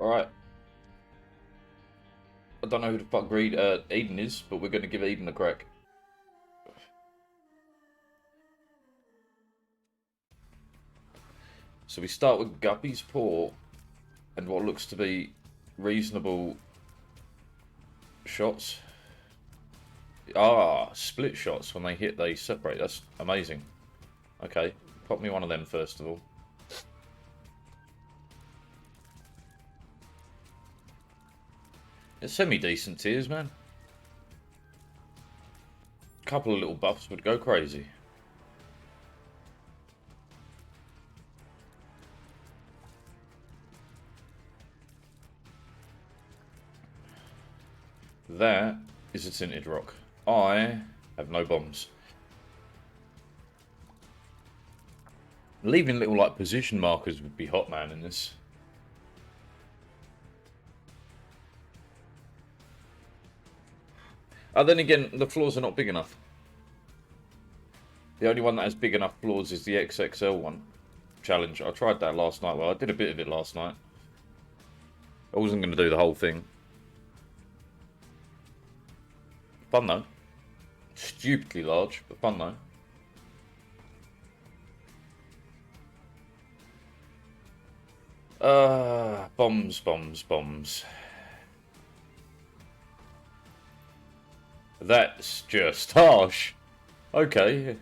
Alright. I don't know who the fuck Eden is, but we're going to give Eden a crack. So we start with Guppy's Paw and what looks to be reasonable shots. Ah, split shots. When they hit, they separate. That's amazing. Okay, pop me one of them first of all. It's semi-decent tiers, man. Couple of little buffs would go crazy. That is a tinted rock. I have no bombs. Leaving little like position markers would be hot, man, in this. Then again, the floors are not big enough. The only one that has big enough floors is the XXL one. Challenge. I tried that last night. Well, I did a bit of it last night. I wasn't going to do the whole thing. Fun though. Stupidly large, but fun though. Bombs. That's just harsh. Okay.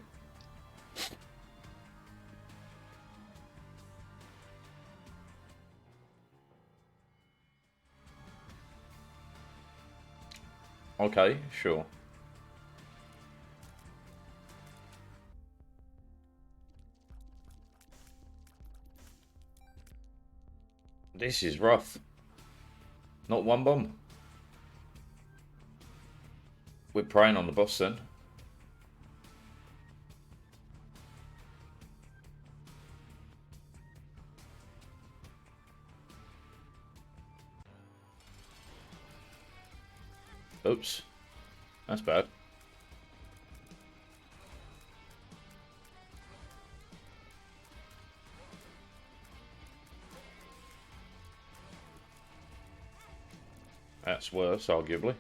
Okay, sure. This is rough. Not one bomb. We're preying on the boss then. Oops. That's bad. That's worse, arguably.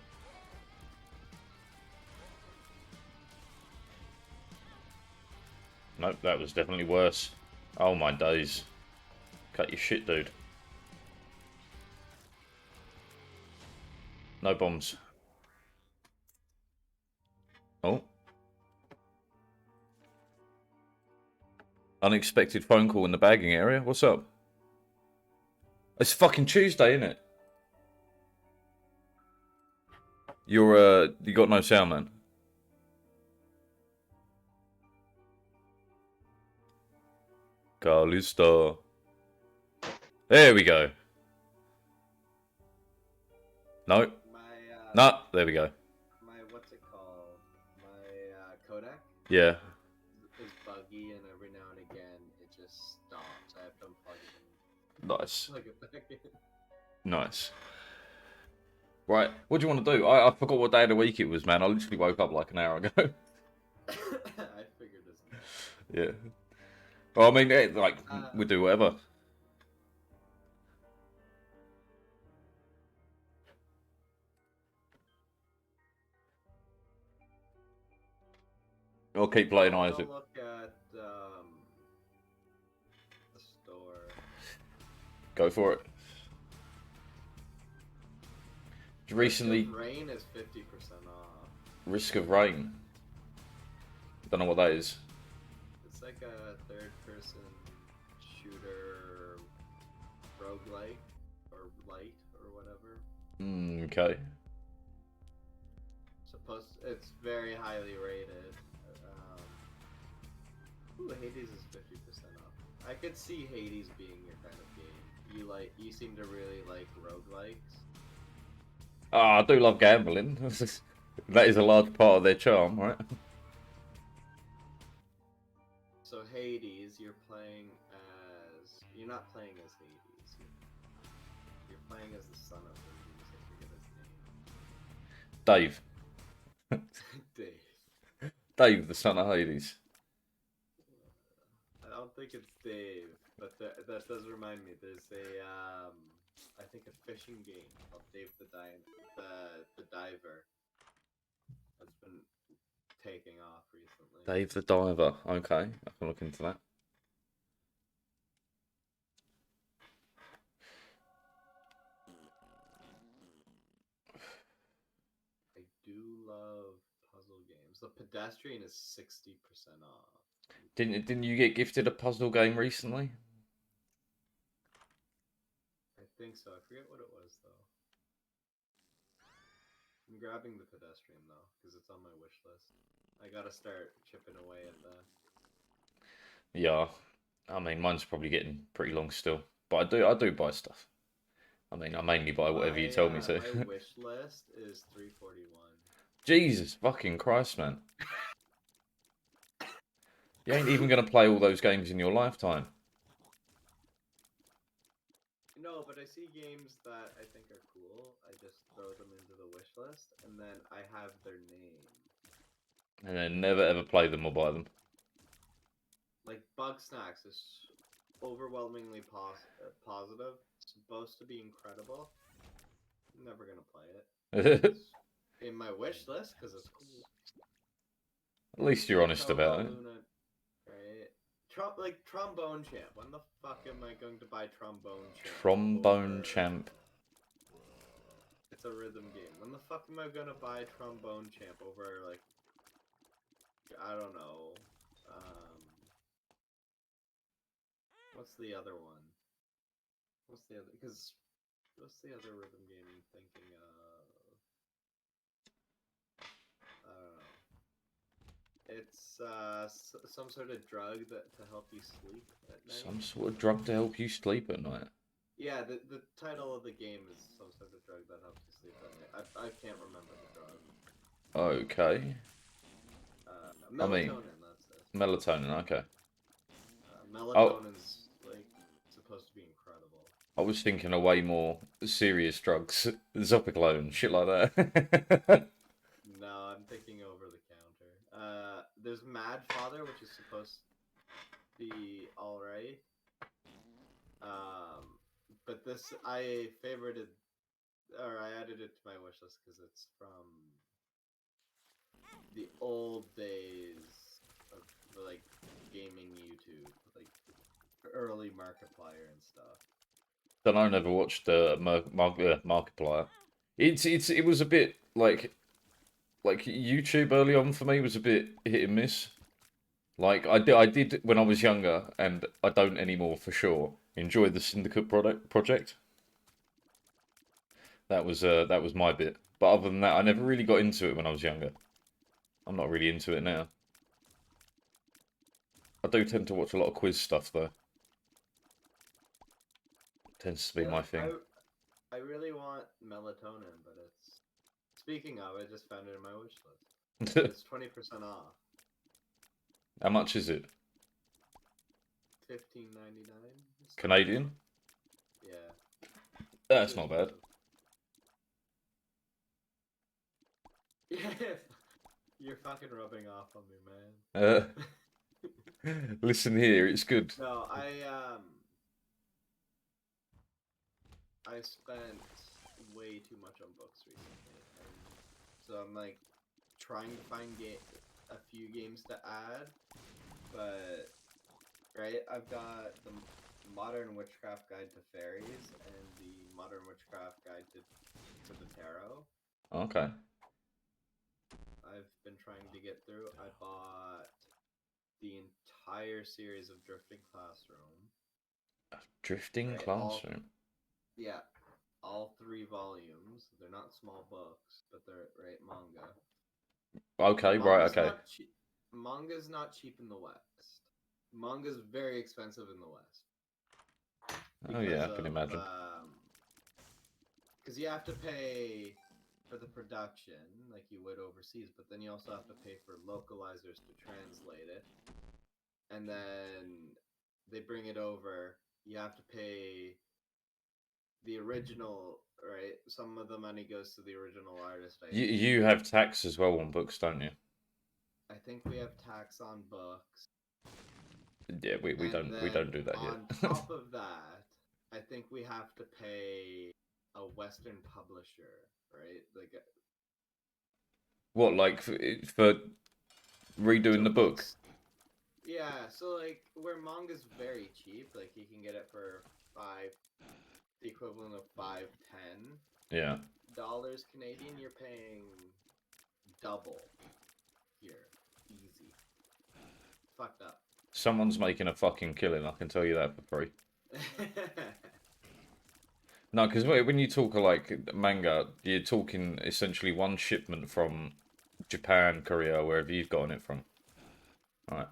Nope, that was definitely worse. Oh my days. Cut your shit, dude. No bombs. Oh. Unexpected phone call in the bagging area. What's up? It's fucking Tuesday, isn't it? You got no sound, man. Callisto. There we go. No. No, there we go. My, what's it called? My codec? Yeah. Is buggy, and every now and again it just stops. I have to unplug it. Nice. Plug it back in. Nice. Right, what do you want to do? I forgot what day of the week it was, man. I literally woke up like an hour ago. I figured as much. Yeah. Well, I mean, we do whatever. I'll keep playing Isaac. Look at the store. Go for it. Recently, Rain is 50% off. Risk of Rain. Don't know what that is. It's like a third-person shooter, roguelike or light or whatever. Okay. It's very highly rated. Ooh, Hades is 50% off. I could see Hades being your kind of game. You seem to really like roguelikes. I do love gambling. That is a large part of their charm, right? So Hades, you're not playing as Hades. You're playing as the son of Hades. I forget his Dave. name. Dave. Dave, the son of Hades. I don't think it's Dave, but that does remind me. There's a I think a fishing game called Dave the Diver has been taking off recently. Dave the Diver. Okay, I can look into that. I do love puzzle games. The Pedestrian is 60% off. Didn't you get gifted a puzzle game recently? I think so. I forget what it was though. I'm grabbing the Pedestrian though because it's on my wish list. I gotta start chipping away at that. Yeah, I mean mine's probably getting pretty long still, but I do buy stuff. I mean I mainly buy whatever you tell me to. My wish list is 341. Jesus fucking Christ, man! You ain't even gonna play all those games in your lifetime. No, but I see games that I think are cool. I just throw them into the wish list, and then I have their name. And then never ever play them or buy them. Like Bug Snacks is overwhelmingly positive. It's supposed to be incredible. I'm never gonna play it. It's in my wish list because it's cool. At least you're honest about it. Luna, right? Like Trombone Champ. When the fuck am I going to buy Trombone Champ? Trombone Champ. It's a rhythm game. When the fuck am I gonna buy Trombone Champ over like I don't know. What's the other one? What's the other? Because what's the other rhythm game I'm thinking of? I don't know. It's some sort of drug that to help you sleep at night. Some sort of drug to help you sleep at night. Yeah, the title of the game is some sort of drug that helps you sleep at night. I can't remember the drug. Okay. Melatonin, that's it. Melatonin, okay. Melatonin's like supposed to be incredible. I was thinking of way more serious drugs. Zopiclone, shit like that. No, I'm thinking over the counter. There's Mad Father, which is supposed to be alright. But this, I favorited, or I added it to my wish list because it's from the old days of like gaming YouTube, like early Markiplier and stuff. Then I never watched Markiplier. It was a bit like YouTube early on for me was a bit hit and miss. Like I did when I was younger, and I don't anymore for sure. Enjoy the Syndicate project. That was my bit. But other than that, I never really got into it when I was younger. I'm not really into it now. I do tend to watch a lot of quiz stuff though. Tends to be my thing. I really want melatonin, but it's... Speaking of, I just found it in my wish list. It's 20% off. How much is it? $15.99. Canadian? Yeah. That's not bad. Yeah, you're fucking rubbing off on me, man. Listen here, it's good. No, I spent way too much on books recently, and so I'm like trying to find a few games to add, but right, I've got the Modern Witchcraft Guide to Fairies and the Modern Witchcraft Guide to the Tarot. Okay. I've been trying to get through. I bought the entire series of Drifting Classroom. Drifting Classroom? Yeah, all 3 volumes. They're not small books, but they're manga. Okay, right, okay. Manga's not cheap in the West. Manga's very expensive in the West. Oh yeah, I can imagine. Because you have to pay for the production, like you would overseas, but then you also have to pay for localizers to translate it. And then they bring it over, you have to pay the original, right? Some of the money goes to the original artist. You have tax as well on books, don't you? I think we have tax on books. Yeah, we don't do that yet. On top of that, I think we have to pay a Western publisher, right? Like What, like for redoing so the book? books. Yeah, so like where manga's very cheap, like you can get it for five, the equivalent of Yeah. $5-10 Canadian. You're paying double here, easy. Fucked up. Someone's making a fucking killing, I can tell you that for free. No, because when you talk like manga, you're talking essentially one shipment from Japan, Korea, wherever you've gotten it from. Right.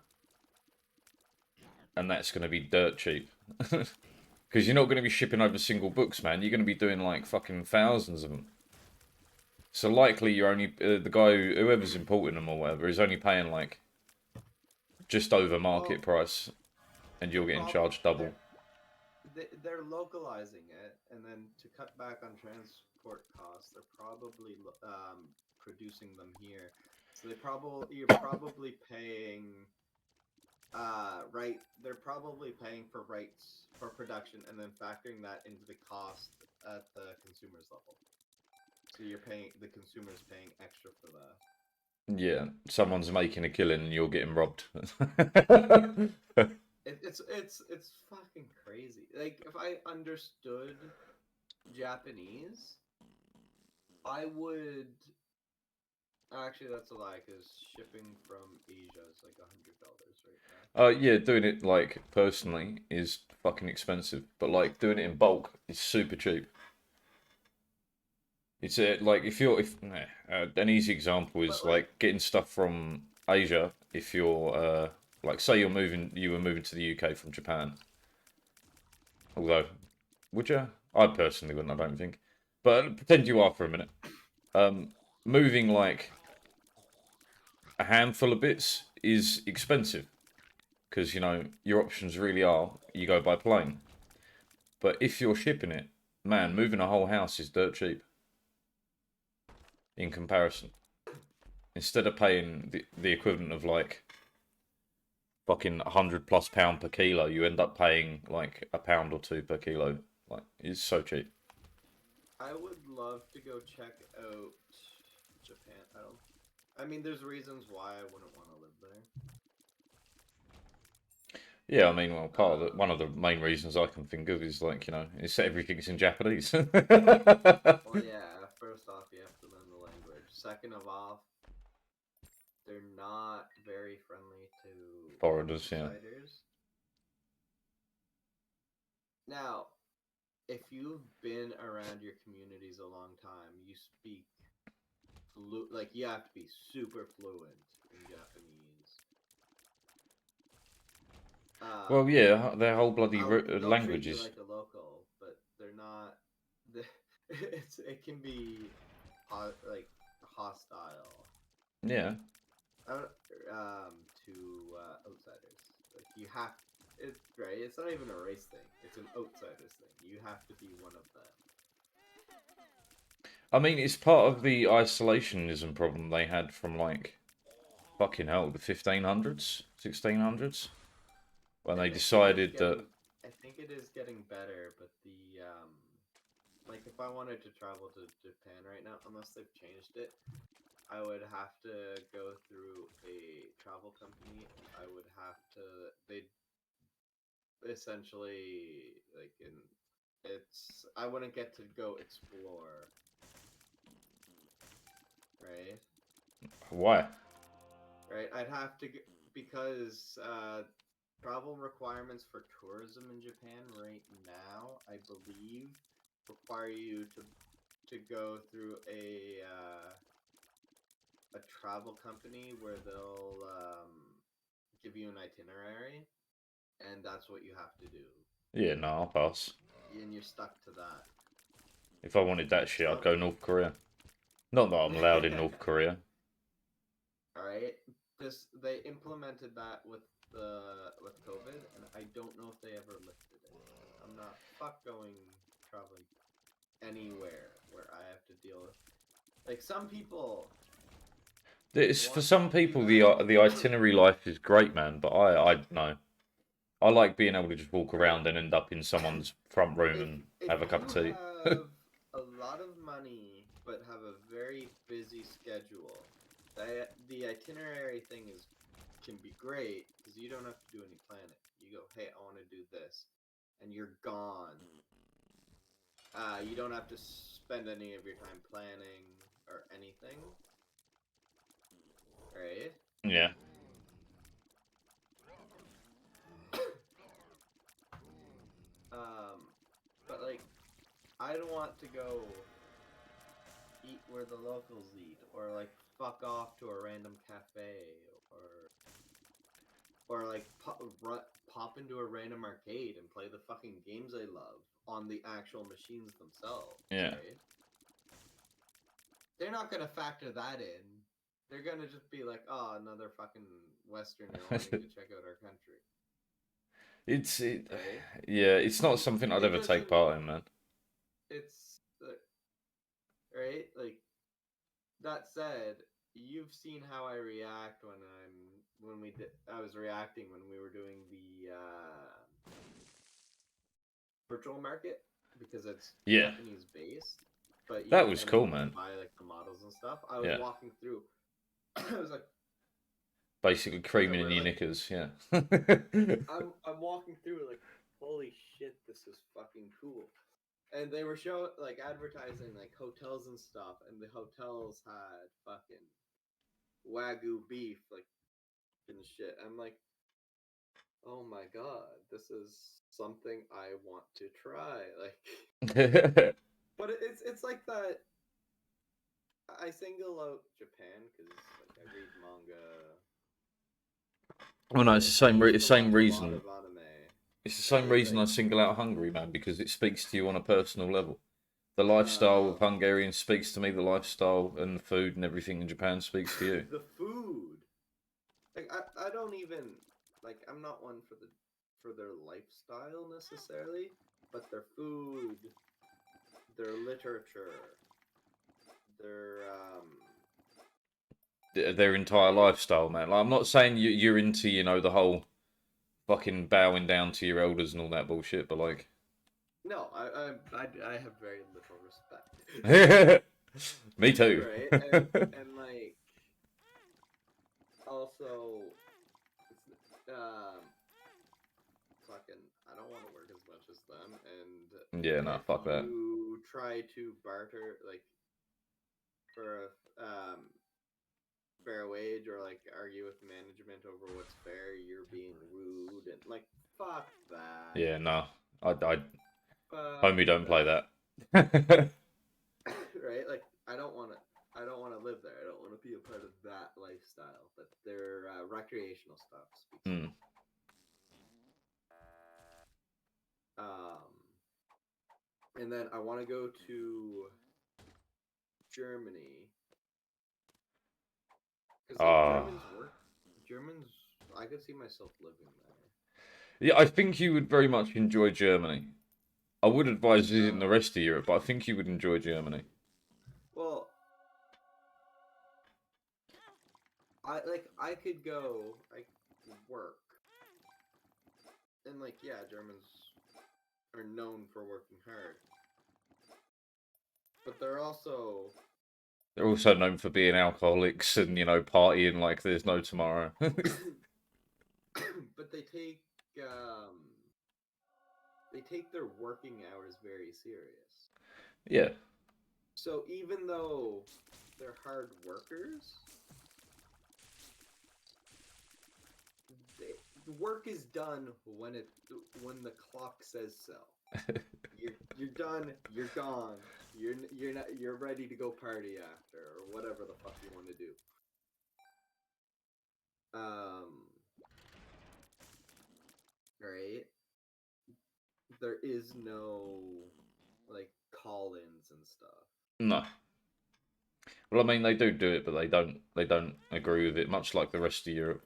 And that's going to be dirt cheap. Because you're not going to be shipping over single books, man. You're going to be doing like fucking thousands of them. So likely you're only, the guy, whoever's importing them or whatever, is only paying like just over market Well, price. And you're getting charged double. they're localizing it, and then to cut back on transport costs, they're probably producing them here. So you're probably paying right. They're probably paying for rights for production, and then factoring that into the cost at the consumer's level. So the consumer's paying extra for that. Yeah, someone's making a killing and you're getting robbed. It's fucking crazy. Like if I understood Japanese, I would. Actually, that's a lie, because shipping from Asia is like $100 right now. Yeah, doing it like personally is fucking expensive, but like doing it in bulk is super cheap. It's like an easy example is But like, like getting stuff from Asia. If you're like say you were moving to the UK from Japan. Although, would you? I personally wouldn't. I don't think. But pretend you are for a minute. Um, moving like a handful of bits is expensive because you know your options really are you go by plane. But if you're shipping it, man, moving a whole house is dirt cheap in comparison. Instead of paying the equivalent of like fucking £100+ per kilo, you end up paying like a pound or two per kilo. Like it's so cheap. I would love to go check out Japan. I mean, there's reasons why I wouldn't want to live there. Yeah, I mean, well, one of the main reasons I can think of is like it's everything's in Japanese. Well, yeah. First off, you have to learn the language. Second of all, they're not very friendly to Foreigners, yeah. outsiders. Now, if you've been around your communities a long time, you speak like you have to be super fluent in Japanese. Well, yeah, their whole bloody They'll treat you languages. like a local, but they're not. It can be like hostile. Yeah. To outsiders. Like you have it's right. It's not even a race thing. It's an outsiders thing. You have to be one of them. I mean, it's part of the isolationism problem they had from like fucking hell, the 1500s, 1600s, when they decided that. I think it is getting better, but like if I wanted to travel to Japan right now, unless they've changed it, I would have to go through a travel company. I would have to. They essentially like in it's. I wouldn't get to go explore, right? Why? Right. I'd have to because travel requirements for tourism in Japan right now, I believe, require you to go through a travel company where they'll give you an itinerary, and that's what you have to do. Yeah, no, I'll pass. And you're stuck to that. If I wanted that shit, I'd So, go North Korea. Not that I'm allowed in North Korea. all right, they implemented that with COVID, and I don't know if they ever lifted it. I'm not going traveling anywhere where I have to deal with like some people. It's for Want some to do people that. the itinerary life is great, man. But I no. I like being able to just walk around and end up in someo's front room and If have a cup you of tea. have a lot of money but have a very busy schedule, the itinerary thing can be great because you don't have to do any planning. You go, hey, I want to do this, and you're gone. You don't have to spend any of your time planning or anything, right? Yeah. But like, I don't want to go eat where the locals eat, or like fuck off to a random cafe, or like pop into a random arcade and play the fucking games I love on the actual machines themselves. Yeah. Right? They're not gonna factor that in. They're gonna just be like, oh, another fucking Westerner wanting to check out our country. Right? Yeah, it's not something I'd ever take part in, man. It's right. Like that said, you've seen how I react I was reacting when we were doing the virtual market because it's Yeah. Japanese based. But That was cool, man. Buy like the models and stuff. I was Yeah. walking through. I was like, Basically creaming in your knickers, yeah. I'm walking through like, holy shit, this is fucking cool. And they were advertising like hotels and stuff, and the hotels had fucking Wagyu beef like and shit. I'm like, oh my god, this is something I want to try. Like, but it's like that. I single out Japan because like I read manga. Well, no, it's the same reason. A lot of anime. It's the same reason I single out Hungary, man, because it speaks to you on a personal level. The lifestyle of Hungarians speaks to me. The lifestyle and the food and everything in Japan speaks to you. The food, like I don't even like. I'm not one for their lifestyle necessarily, but their food, their literature, their entire lifestyle, man. Like, I'm not saying you're into, the whole fucking bowing down to your elders and all that bullshit, but like, no, I have very little respect. Me too. Right, and like also, fucking, I don't want to work as much as them, and yeah, no, fuck that. You try to barter like for a fair wage or like argue with management over what's fair, you're being rude and like fuck that. Yeah, no, homie, don't play that. Right, like I don't want to live there. I don't want to be a part of that lifestyle. But their recreational stuff speaks. And then I want to go to Germany. Because Germans, I could see myself living there. Yeah, I think you would very much enjoy Germany. I would advise visiting the rest of Europe, but I think you would enjoy Germany. Well, I could go, I could work, and like yeah, Germans are known for working hard, but they're also known for being alcoholics and partying like there's no tomorrow. But they take their working hours very serious. Yeah. So even though they're hard workers, the work is done when the clock says so. You're done. You're gone. You're ready to go party after or whatever the fuck you want to do. Right? There is no like call-ins and stuff. No. Well, I mean, they do it, but they don't agree with it, much like the rest of Europe.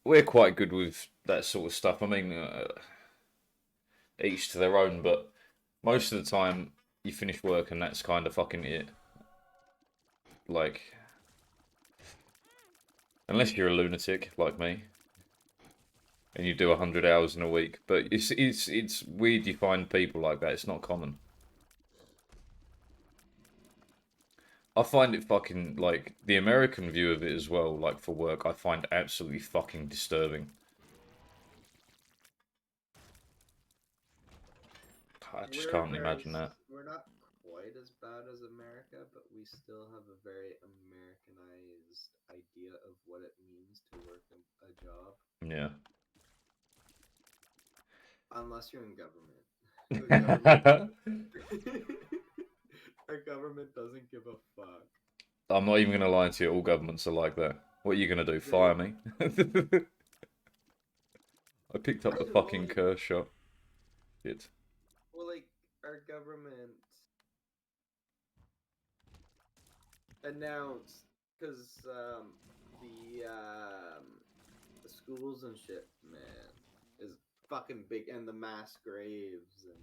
We're quite good with that sort of stuff. I mean, each to their own, but most of the time you finish work and that's kind of fucking it. Like, unless you're a lunatic like me. and you do 100 hours in a week. But it's weird you find people like that. It's not common. I find it fucking, like, the American view of it as well, like, for work, I find absolutely fucking disturbing. I just can't imagine that. We're not quite as bad as America, but we still have a very Americanized idea of what it means to work a job. Yeah. Unless you're in government. The government our government doesn't give a fuck. I'm not even going to lie to you, all governments are like that. What are you going to do, fire me? I picked up the fucking curse shot. Shit. Well, like, our government announced, because the schools and shit, man, is fucking big, and the mass graves, and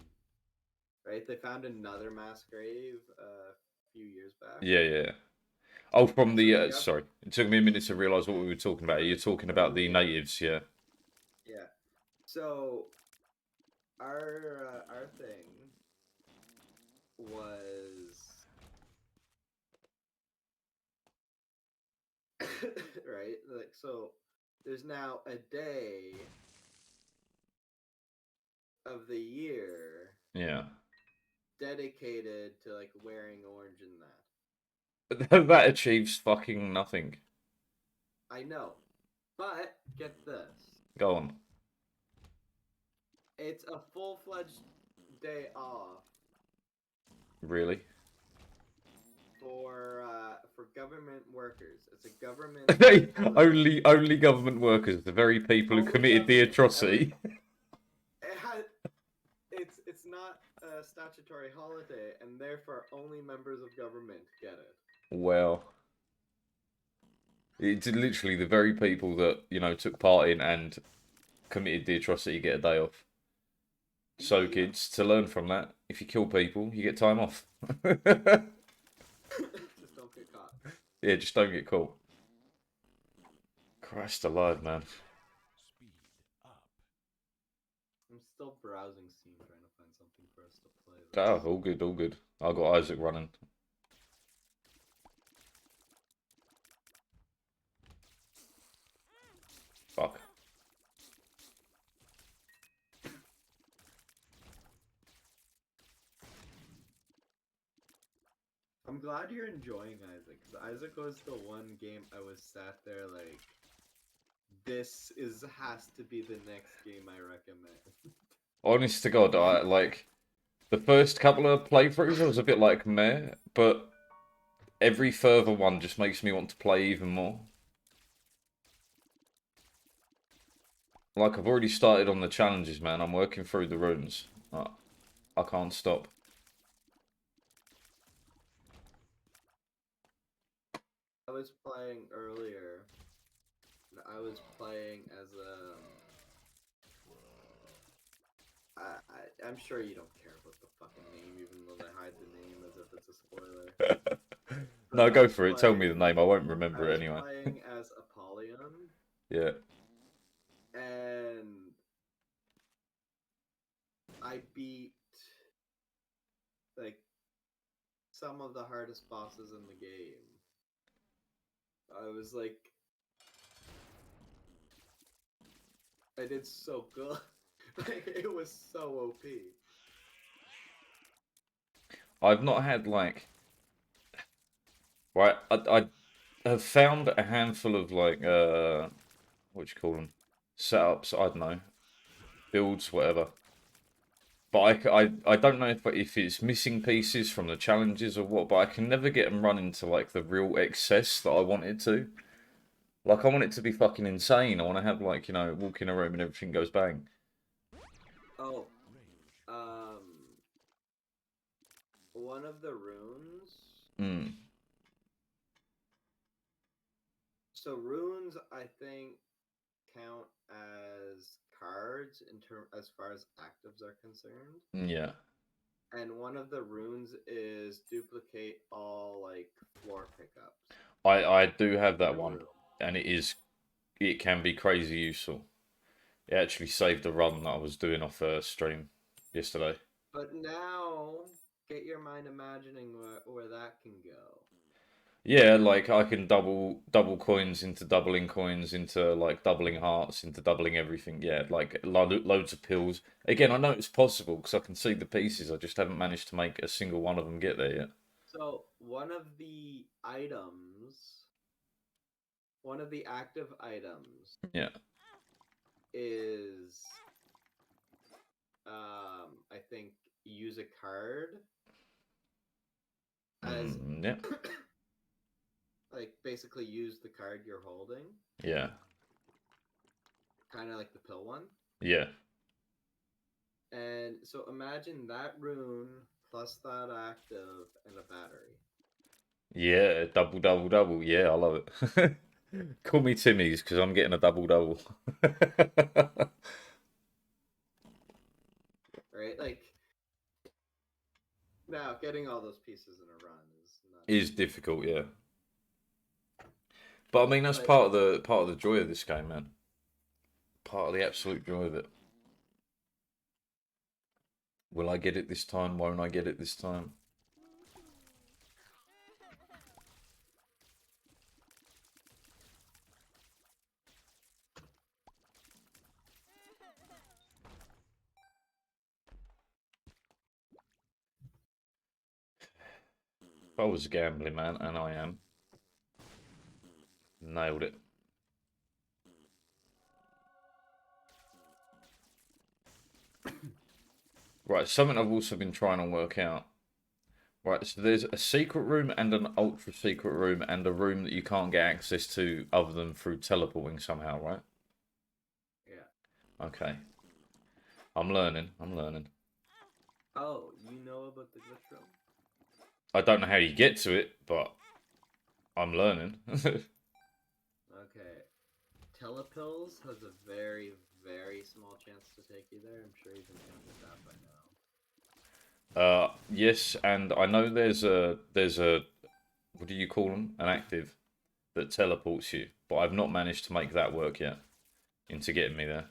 right, they found another mass grave a few years back. Yeah. Oh, from So the, sorry. It took me a minute to realise what we were talking about. You're talking about the natives, yeah. Yeah. So our thing was right, like, so there's now a day of the year Yeah. dedicated to, like, wearing orange in that. That achieves fucking nothing. I know, but get this. Go on. It's a full-fledged day off Really? for government workers. It's a government They holiday. only government workers, the very people who Only committed the government. atrocity. It's not a statutory holiday, and therefore only members of government get it. Well, it's literally the very people that, you know, took part in and committed the atrocity get a day off. So, Yep. kids, to learn from that, if you kill people, you get time off. Just don't get caught. Yeah, just don't get caught. Christ alive, man. I'm still browsing Steam trying to find something for us to play. Oh, all good, all good. I got Isaac running. Fuck. I'm glad you're enjoying Isaac, because Isaac was the one game I was sat there like, this has to be the next game I recommend. Honest to God, I like the first couple of playthroughs. I was a bit like meh, but every further one just makes me want to play even more. Like I've already started on the challenges, man. I'm working through the runes. I can't stop. I was playing earlier. I was playing as a. I'm sure you don't care about the fucking name, even though they hide the name as if it's a spoiler. No, go for it. Tell me the name. I won't I remember it was anyway. playing as Apollyon, Yeah. and I beat like some of the hardest bosses in the game. I was like, I did so good. Like, it was so OP. I've not had like. Right, I have found a handful of like what do you call them? Setups. I don't know, builds, whatever. But I don't know if it's missing pieces from the challenges or what. But I can never get them running to like the real excess that I wanted to. Like I want it to be fucking insane. I want to have like, you know, walk in a room and everything goes bang. Oh, one of the runes. Hmm. So runes, I think, count as cards as far as actives are concerned. Yeah. And one of the runes is duplicate all like floor pickups. I do have that one, Room. and it can be crazy useful. It actually saved a run that I was doing off stream yesterday. But now, get your mind imagining where that can go. Yeah, like I can double coins into doubling coins into like doubling hearts into doubling everything. Yeah, like loads of pills. Again, I know it's possible because I can see the pieces. I just haven't managed to make a single one of them get there yet. So one of the active items Yeah. is, I think, use a card as Yeah. like basically use the card you're holding, Yeah. kind of like the pill one. Yeah. And so imagine that rune plus that active and a battery. Yeah. Double, double, double. Yeah, I love it. Call me Timmy's because I'm getting a double double. Right? Like, now getting all those pieces in a run is not Is easy. difficult, yeah. But I mean, that's But part of the joy of this game, man. Part of the absolute joy of it. Will I get it this time? Won't I get it this time? If I was a gambling man, and I am, nailed it. Right, something I've also been trying to work out. Right, so there's a secret room and an ultra secret room and a room that you can't get access to other than through teleporting somehow, right? yeah. Okay. I'm learning. I'm learning. Oh, you know about the glitch room? I don't know how you get to it, but I'm learning. Okay. Telepills has a very, very small chance to take you there. I'm sure you've encountered that by now. Yes, and I know there's a what do you call them? An active that teleports you, but I've not managed to make that work yet into getting me there.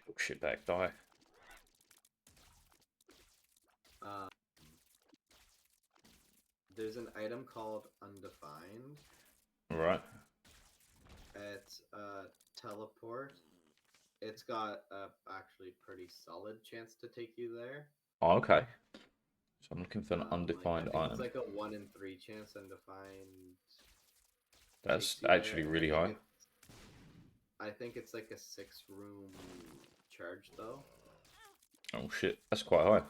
Oh, shit back, die. Um, there's an item called Undefined. Right. It's a teleport. It's got a actually pretty solid chance to take you there. Oh, okay. So I'm looking for an I undefined think it's item. like a 1 in 3 chance Undefined That's takes you actually there. really high. I think it's like a 6 room charge though. Oh shit, that's quite high.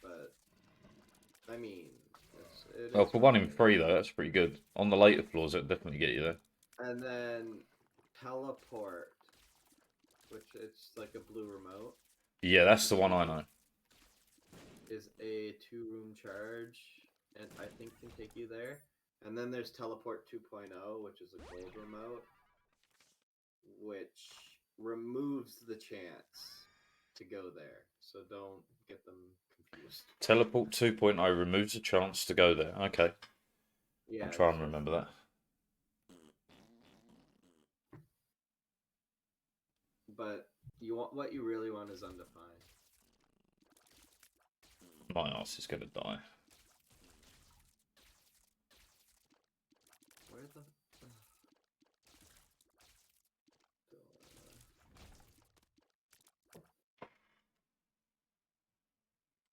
But I mean, it Well, is for what one it in is. three though, that's pretty good. On the later floors, it'd definitely get you there. And then teleport, which it's like a blue remote, Yeah, that's the one I know. is a 2 room charge, and I think can take you there. And then there's teleport 2.0, which is a gold remote, which removes the chance to go there. So don't get them confused. Teleport 2.0 removes a chance to go there. Okay, I'll Yeah, try it's and just, remember that. but you want what you really want is undefined. My ass is gonna die. Where the?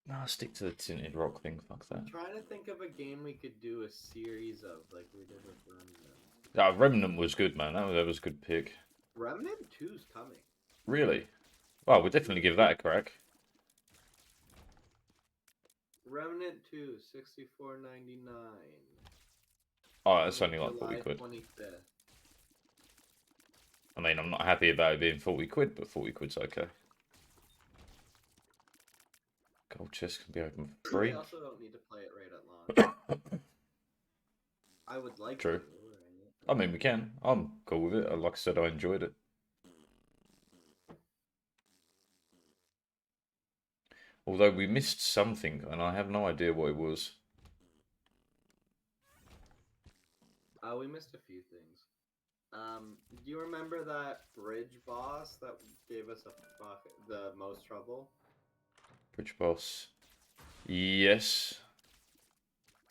No, I'll stick to the tinted rock thing. Fuck that. I'm trying to think of a game we could do a series of, like we did with Remnant. That Remnant was good, man. That was a good pick. Remnant 2's coming. Really? Well, we'll definitely give that a crack. Remnant 2, 64.99. Oh, that's only like 40 July quid. 25th. I mean, I'm not happy about it being 40 quid, but 40 quid's okay. Gold chest can be open for free. We also don't need to play it right at launch. I would like True. to. I mean, we can. I'm cool with it. Like I said, I enjoyed it. Although we missed something, and I have no idea what it was. We missed a few things. Do you remember that bridge boss that gave us the most trouble? Bridge boss. Yes.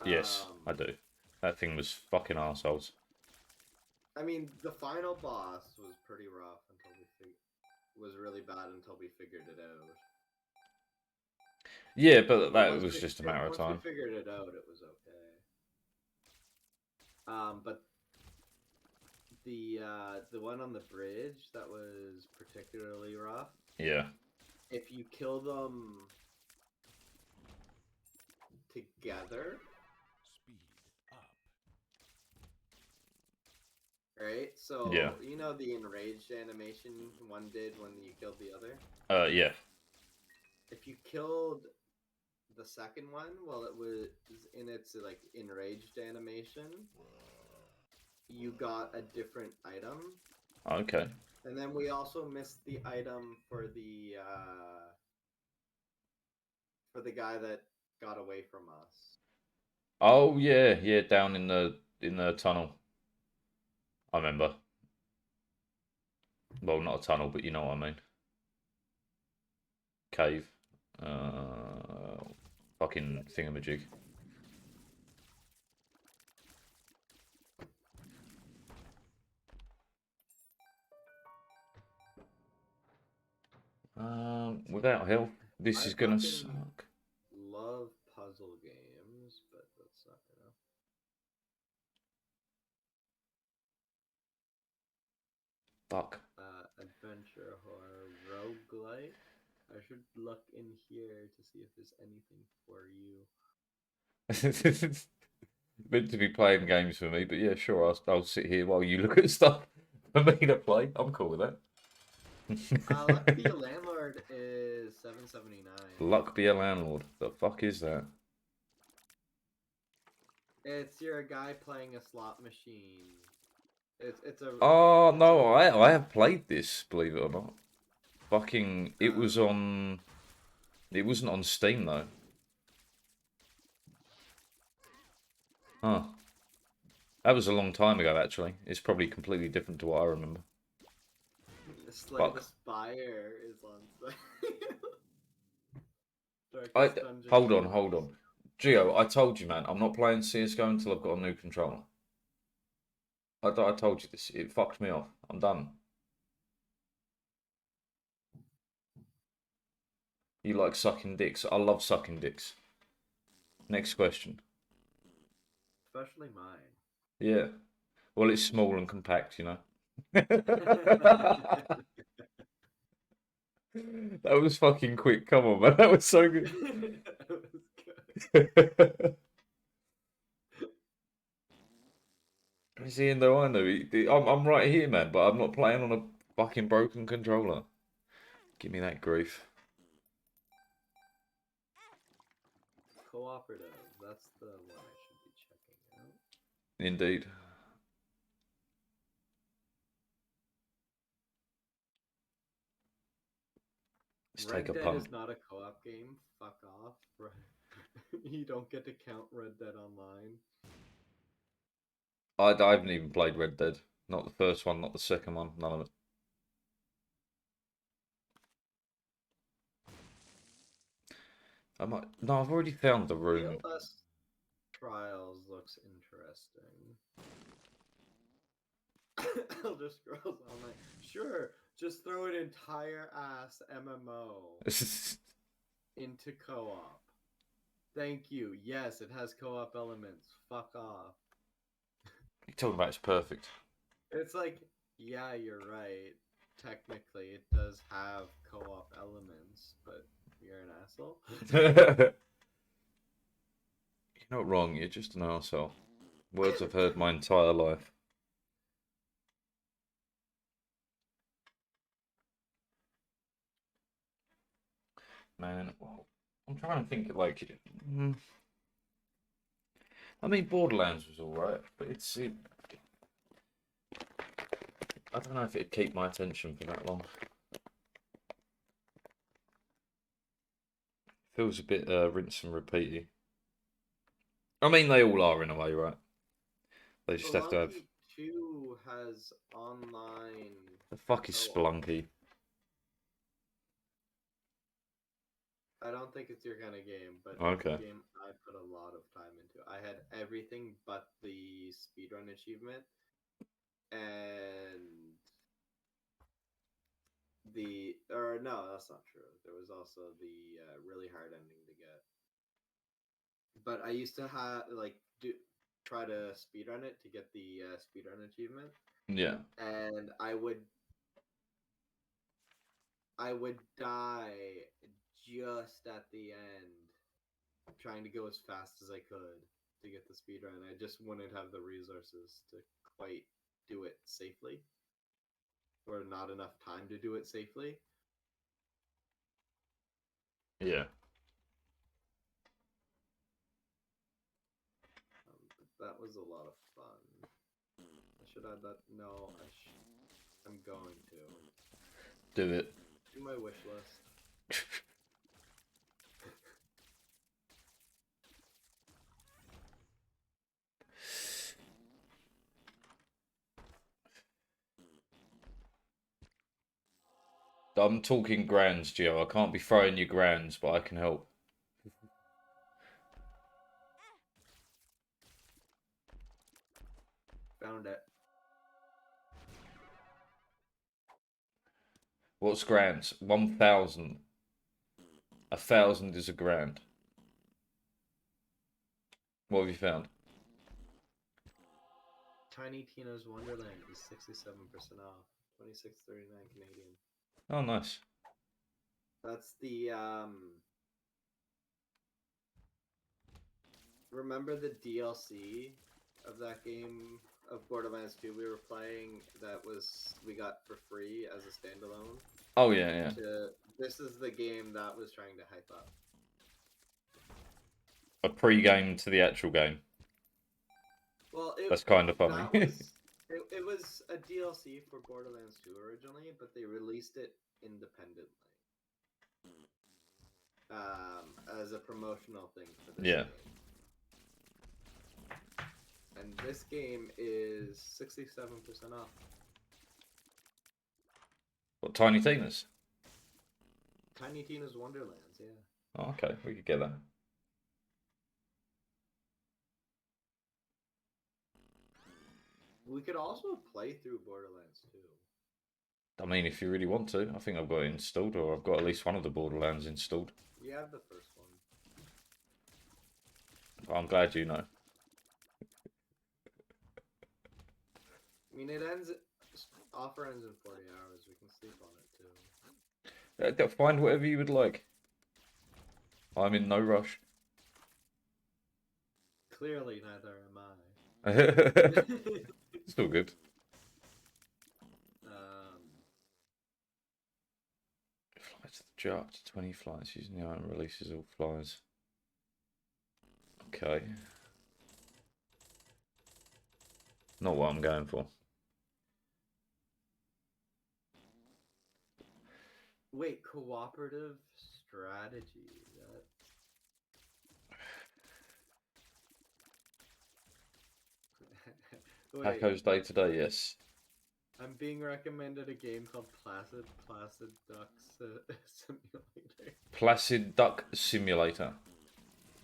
Yes, I do. That thing was fucking arseholes. I mean, the final boss was pretty rough until was really bad until we figured it out. Yeah, but that was just a matter of Once time. we figured it out, it was okay. But the one on the bridge that was particularly rough. Yeah. If you kill them together, right? So Yeah. you know the enraged animation one did when you killed the other? Yeah. If you killed the second one while it was in its like enraged animation, you got a different item. Okay. And then we also missed the item for the guy that got away from us. Oh yeah, yeah, down in the tunnel. I remember. Well, not a tunnel, but you know what I mean. Cave. Fucking thingamajig. Without help, this is gonna suck. Love puzzle games, but that's not gonna. Fuck. Adventure, horror, roguelike. I should look in here to see if there's anything for you. Meant to be playing games for me, but yeah, sure, I'll sit here while you look at stuff for me to play. I'm cool with that. Luck Be a Landlord is $7.79. Luck be a landlord. The fuck is that? You're a guy playing a slot machine. It's a. Oh It's no, I have played this, believe it or not. Fucking, it was um, on. It wasn't on Steam though. Huh. That was a long time ago, actually. It's probably completely different to what I remember. Slay the Fuck. Spire is on sale. I Darkest Dungeon hold on, hold Keepers. on. Gio, I told you, man. I'm not playing CS:GO until I've got a new controller. I told you this. It fucked me off. I'm done. You like sucking dicks. I love sucking dicks. Next question. Especially mine. Yeah. Well, it's small and compact, you know. That was fucking quick. Come on, man. That was so good. That was good. Is he in though? I know. I'm right here, man, but I'm not playing on a fucking broken controller. Give me that grief. Cooperative. That's the one I should be checking out. Indeed. Let's take Red a Dead punt. is not a co-op game. Fuck off. You don't get to count Red Dead Online. I haven't even played Red Dead. Not the first one, not the second one. None of it. I might. No, I've already found the room. TLS Trials looks interesting. Elder Scrolls Online. Sure, just throw an entire ass MMO into co-op. Thank you. Yes, it has co-op elements. Fuck off. You're talking about it's perfect. It's like, yeah, you're right. Technically, it does have co-op elements, but you're an asshole. You're not wrong. You're just an arsehole. Words I've heard my entire life. Man, I'm trying to think like. I mean, Borderlands was alright, but I don't know if it'd keep my attention for that long. Feels a bit rinse and repeaty. I mean, they all are in a way, right? They just have to have. Spelunky 2 has online The fuck is co-op. Spelunky? I don't think it's your kind of game, but Okay. it's a game I put a lot of time into. I had everything but the speedrun achievement and no, that's not true. There was also the really hard ending to get. But I used to try to speedrun it to get the speedrun achievement, Yeah. and I would die just at the end, trying to go as fast as I could to get the speedrun. I just wouldn't have the resources to quite do it safely, or not enough time to do it safely. Yeah. But that was a lot of fun. I should add that. No, I'm going to Do it. do my wish list. I'm talking grands, Gio. I can't be throwing you grands, but I can help. Found it. What's grands? 1,000. 1,000 is a grand. What have you found? Tiny Tina's Wonderland is 67% off. 26.39 Canadian. Oh, nice. That's the remember the DLC of that game of Borderlands 2 we were playing that we got for free as a standalone? Oh, yeah, yeah. This is the game that was trying to hype up. A pre-game to the actual game. Well, That's kind of funny. It was a DLC for Borderlands 2 originally, but they released it independently. As a promotional thing for this Yeah. game. And this game is 67% off. What, Tiny Tina's? Tiny Tina's Wonderlands, yeah. Oh, okay, we could get that. We could also play through Borderlands 2. I mean, if you really want to. I think I've got it installed, or I've got at least one of the Borderlands installed. You have the first one. I'm glad you know. I mean, offer ends in 40 hours. We can sleep on it too. Find whatever you would like. I'm in no rush. Clearly, neither am I. Still good. Fly to the jar up to 20 flights using the item releases all flies. Okay. Not what I'm going for. Wait, cooperative strategy. Paco's day to day, yes. I'm being recommended a game called Placid Duck Simulator. Placid Duck Simulator.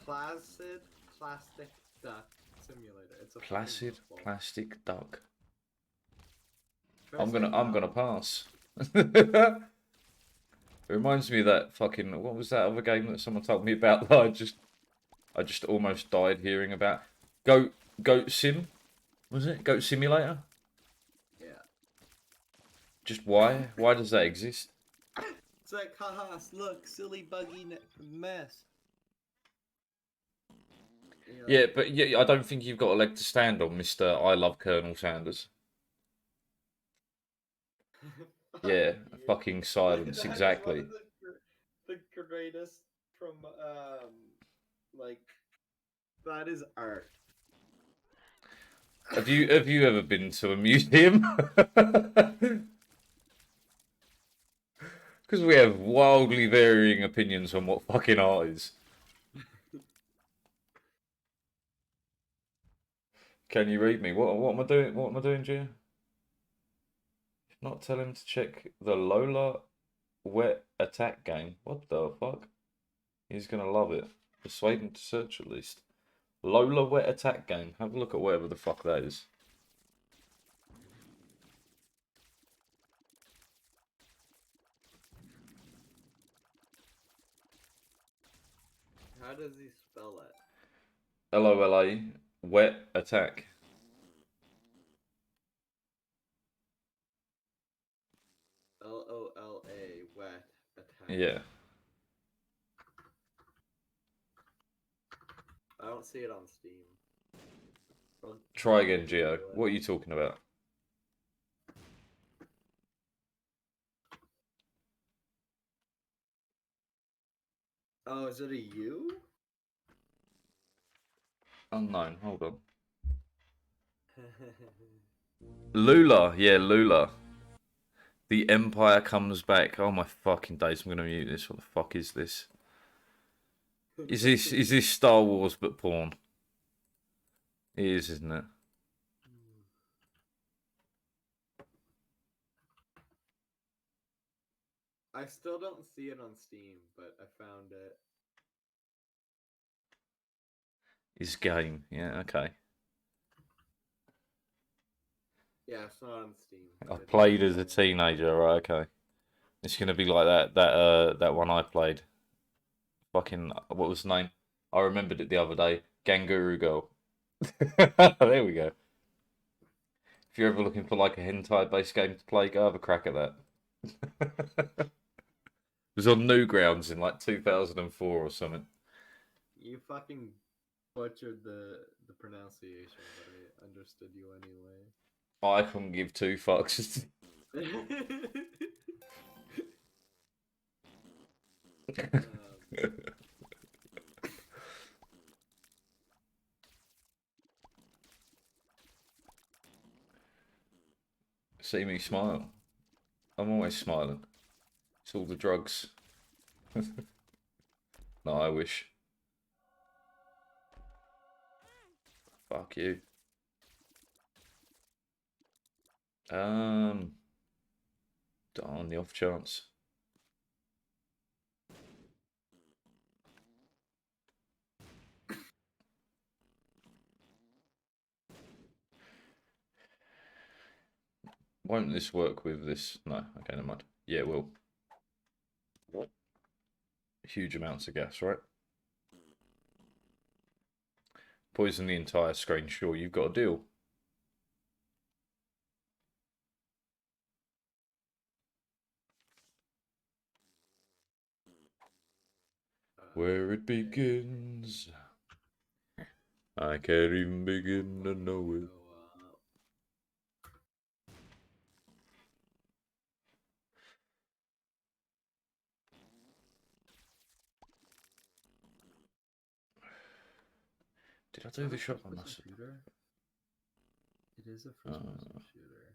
Placid Plastic Duck Simulator. It's a Placid Plastic Duck. Try I'm saying gonna pass. It reminds me of that fucking, what was that other game that someone told me about that I just almost died hearing about? Goat Sim? Was it? Goat Simulator? Yeah. Just why? Why does that exist? It's like, haha, look, silly buggy mess. Yeah, but yeah, I don't think you've got a leg to stand on, Mr. I love Colonel Sanders. Yeah, fucking silence, That is exactly. one of the greatest from, like, that is art. Have you ever been to a museum? Because we have wildly varying opinions on what fucking art is. Can you read me? What am I doing? What am I doing, Gia? Not tell him to check the Lola wet attack game. What the fuck? He's gonna love it. Persuade him to search at least. Lola wet attack game. Have a look at whatever the fuck that is. How does he spell it? LOLA wet attack. LOLA wet attack. Yeah. I don't see it on Steam. Try again, Geo. What are you talking about? Oh, is it a U? Unknown. Hold on. Lula. Yeah, Lula. The Empire comes back. Oh my fucking days! I'm gonna mute this. What the fuck is this? Is this Star Wars but porn? It is, isn't it? I still don't see it on Steam, but I found it. His game. Yeah. Okay. Yeah, it's not on Steam. I played as a teenager. Right. Okay. It's gonna be like that one I played. Fucking what was the name? I remembered it the other day. Ganguru Girl. There we go. If you're ever looking for like a hentai-based game to play, go have a crack at that. It was on Newgrounds in like 2004 or something. You fucking butchered the pronunciation, but I understood you anyway. I couldn't give two fucks. See me smile. I'm always smiling. It's all the drugs. No, I wish. Fuck you. On the off chance. Won't this work with this? No. Okay, never mind. Yeah, it will. Huge amounts of gas, right? Poison the entire screen. Sure, you've got a deal. Where it begins, I can't even begin to know it. Did I do the shot? I must have. It is a first-person shooter.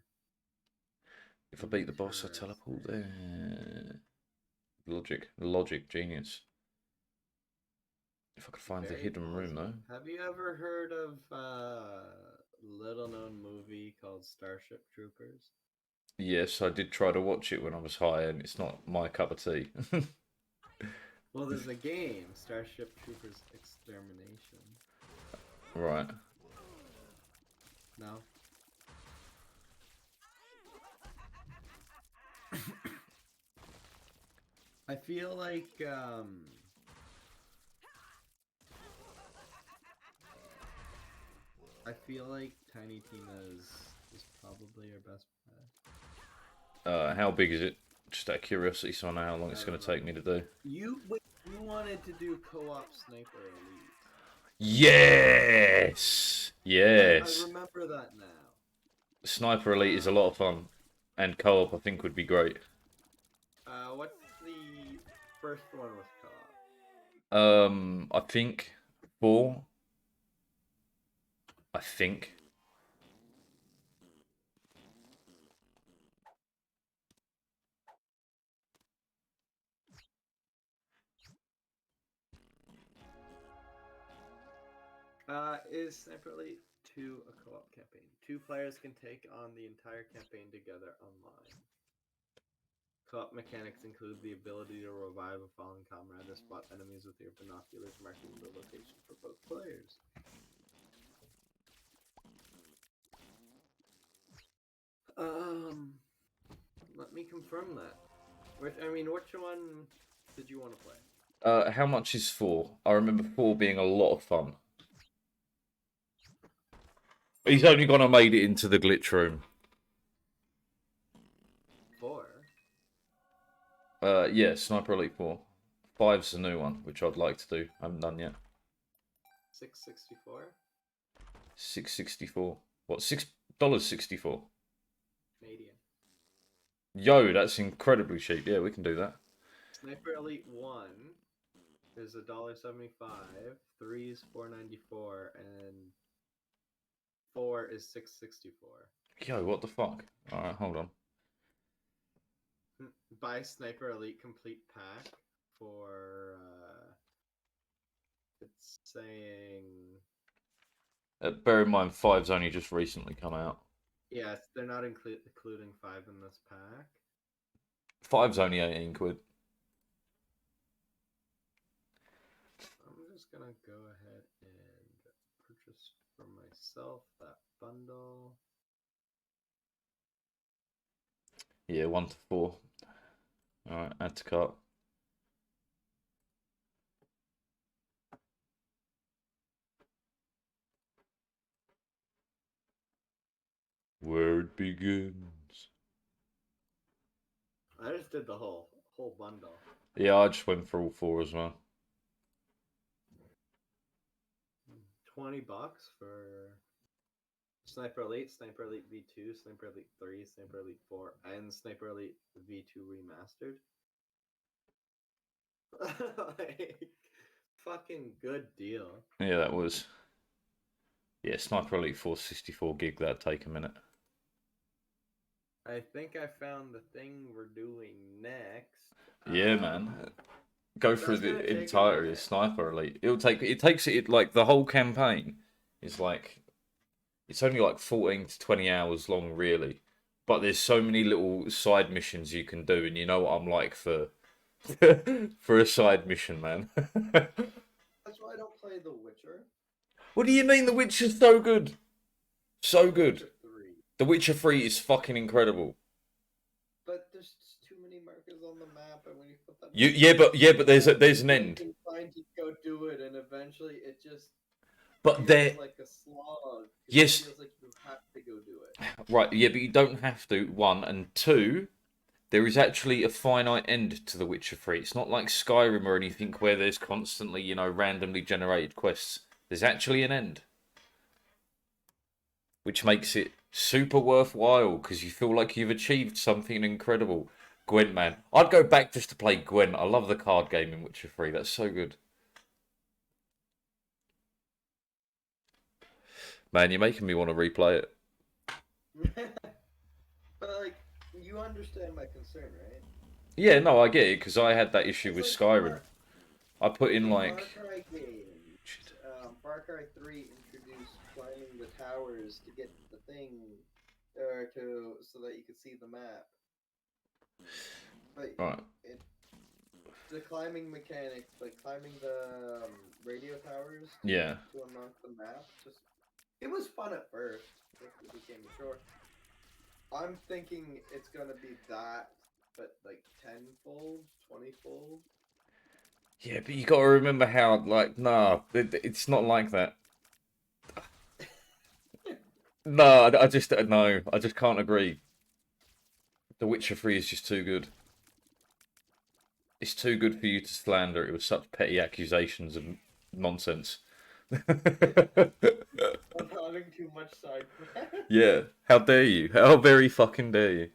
If I beat the boss, I teleport there. Logic, genius. If I could find the hidden room, though. Have you ever heard of a little-known movie called Starship Troopers? Yes, I did try to watch it when I was high, and it's not my cup of tea. Well, there's a game, Starship Troopers Extermination. Right. No? I feel like, Tiny Tina is probably our best bet. How big is it? Just out of curiosity, so I know how long it's going to take me to do. You wanted to do co-op Sniper Elite. Yes! Yes! I remember that now. Sniper Elite is a lot of fun, and co-op I think would be great. What's the first one with co-op? I think 4. I think. Is Sniper Elite 2 a co-op campaign? 2 players can take on the entire campaign together online. Co-op mechanics include the ability to revive a fallen comrade or spot enemies with your binoculars, marking the location for both players. Let me confirm that. Which one did you want to play? How much is 4? I remember 4 being a lot of fun. He's only gonna made it into the glitch room. 4? Yeah, Sniper Elite 4. 5's the new one, which I'd like to do. I haven't done yet. 664? 664. What, $6.64? Canadian. Yo, that's incredibly cheap. Yeah, we can do that. Sniper Elite 1 is $1.75, 3 is $4.94, and 4 is $6.64. Yo, what the fuck? Alright, hold on. Buy Sniper Elite Complete Pack for, it's saying... Bear in mind, 5's only just recently come out. Yes, they're not including 5 in this pack. 5's only 18 quid. I'm just gonna go ahead and purchase for myself that bundle. Yeah, 1 to 4. Alright, add to cart. Where it begins. I just did the whole bundle. Yeah, I just went for all 4 as well. $20 for Sniper Elite, Sniper Elite V2, Sniper Elite 3, Sniper Elite 4, and Sniper Elite V2 Remastered. Like, fucking good deal. Yeah, that was. Yeah, Sniper Elite 4 64 gig, that'd take a minute. I think I found the thing we're doing next. Yeah, man. Go through the take a entirety of minute. Sniper Elite. It takes it like the whole campaign is like it's only like 14 to 20 hours long really. But there's so many little side missions you can do, and you know what I'm like for for a side mission, man. That's why I don't play The Witcher. What do you mean The Witcher's so good? So good. Witcher 3. The Witcher 3 is fucking incredible. But there's just too many markers on the map, and when you put that, But there's an end. you find to go do it, and eventually it just But feels there, like a slog. yes, It feels like you have to go do it. right, yeah, but you don't have to. 1 and 2. There is actually a finite end to The Witcher 3. It's not like Skyrim or anything where there's constantly, you know, randomly generated quests. There's actually an end, which makes it super worthwhile because you feel like you've achieved something incredible. Gwent, man. I'd go back just to play Gwent. I love the card game in Witcher 3. That's so good. Man, you're making me want to replay it. But, like, you understand my concern, right? Yeah, no, I get it because I had that issue It's with like Skyrim. I put in the like... Far Cry games. Far Cry 3 introduced climbing the towers to get the thing, so that you could see the map. But Right. the climbing mechanic, like climbing the radio towers Yeah. to unlock the map, it was fun at first. It became mature. I'm thinking it's gonna be that, but like 10-fold, 20-fold. Yeah, but you got to remember how, like, nah, it's not like that. No, I just no, I just can't agree. The Witcher 3 is just too good. It's too good for you to slander it with such petty accusations and nonsense. I'm having too much side quest. Yeah, how dare you? How very fucking dare you?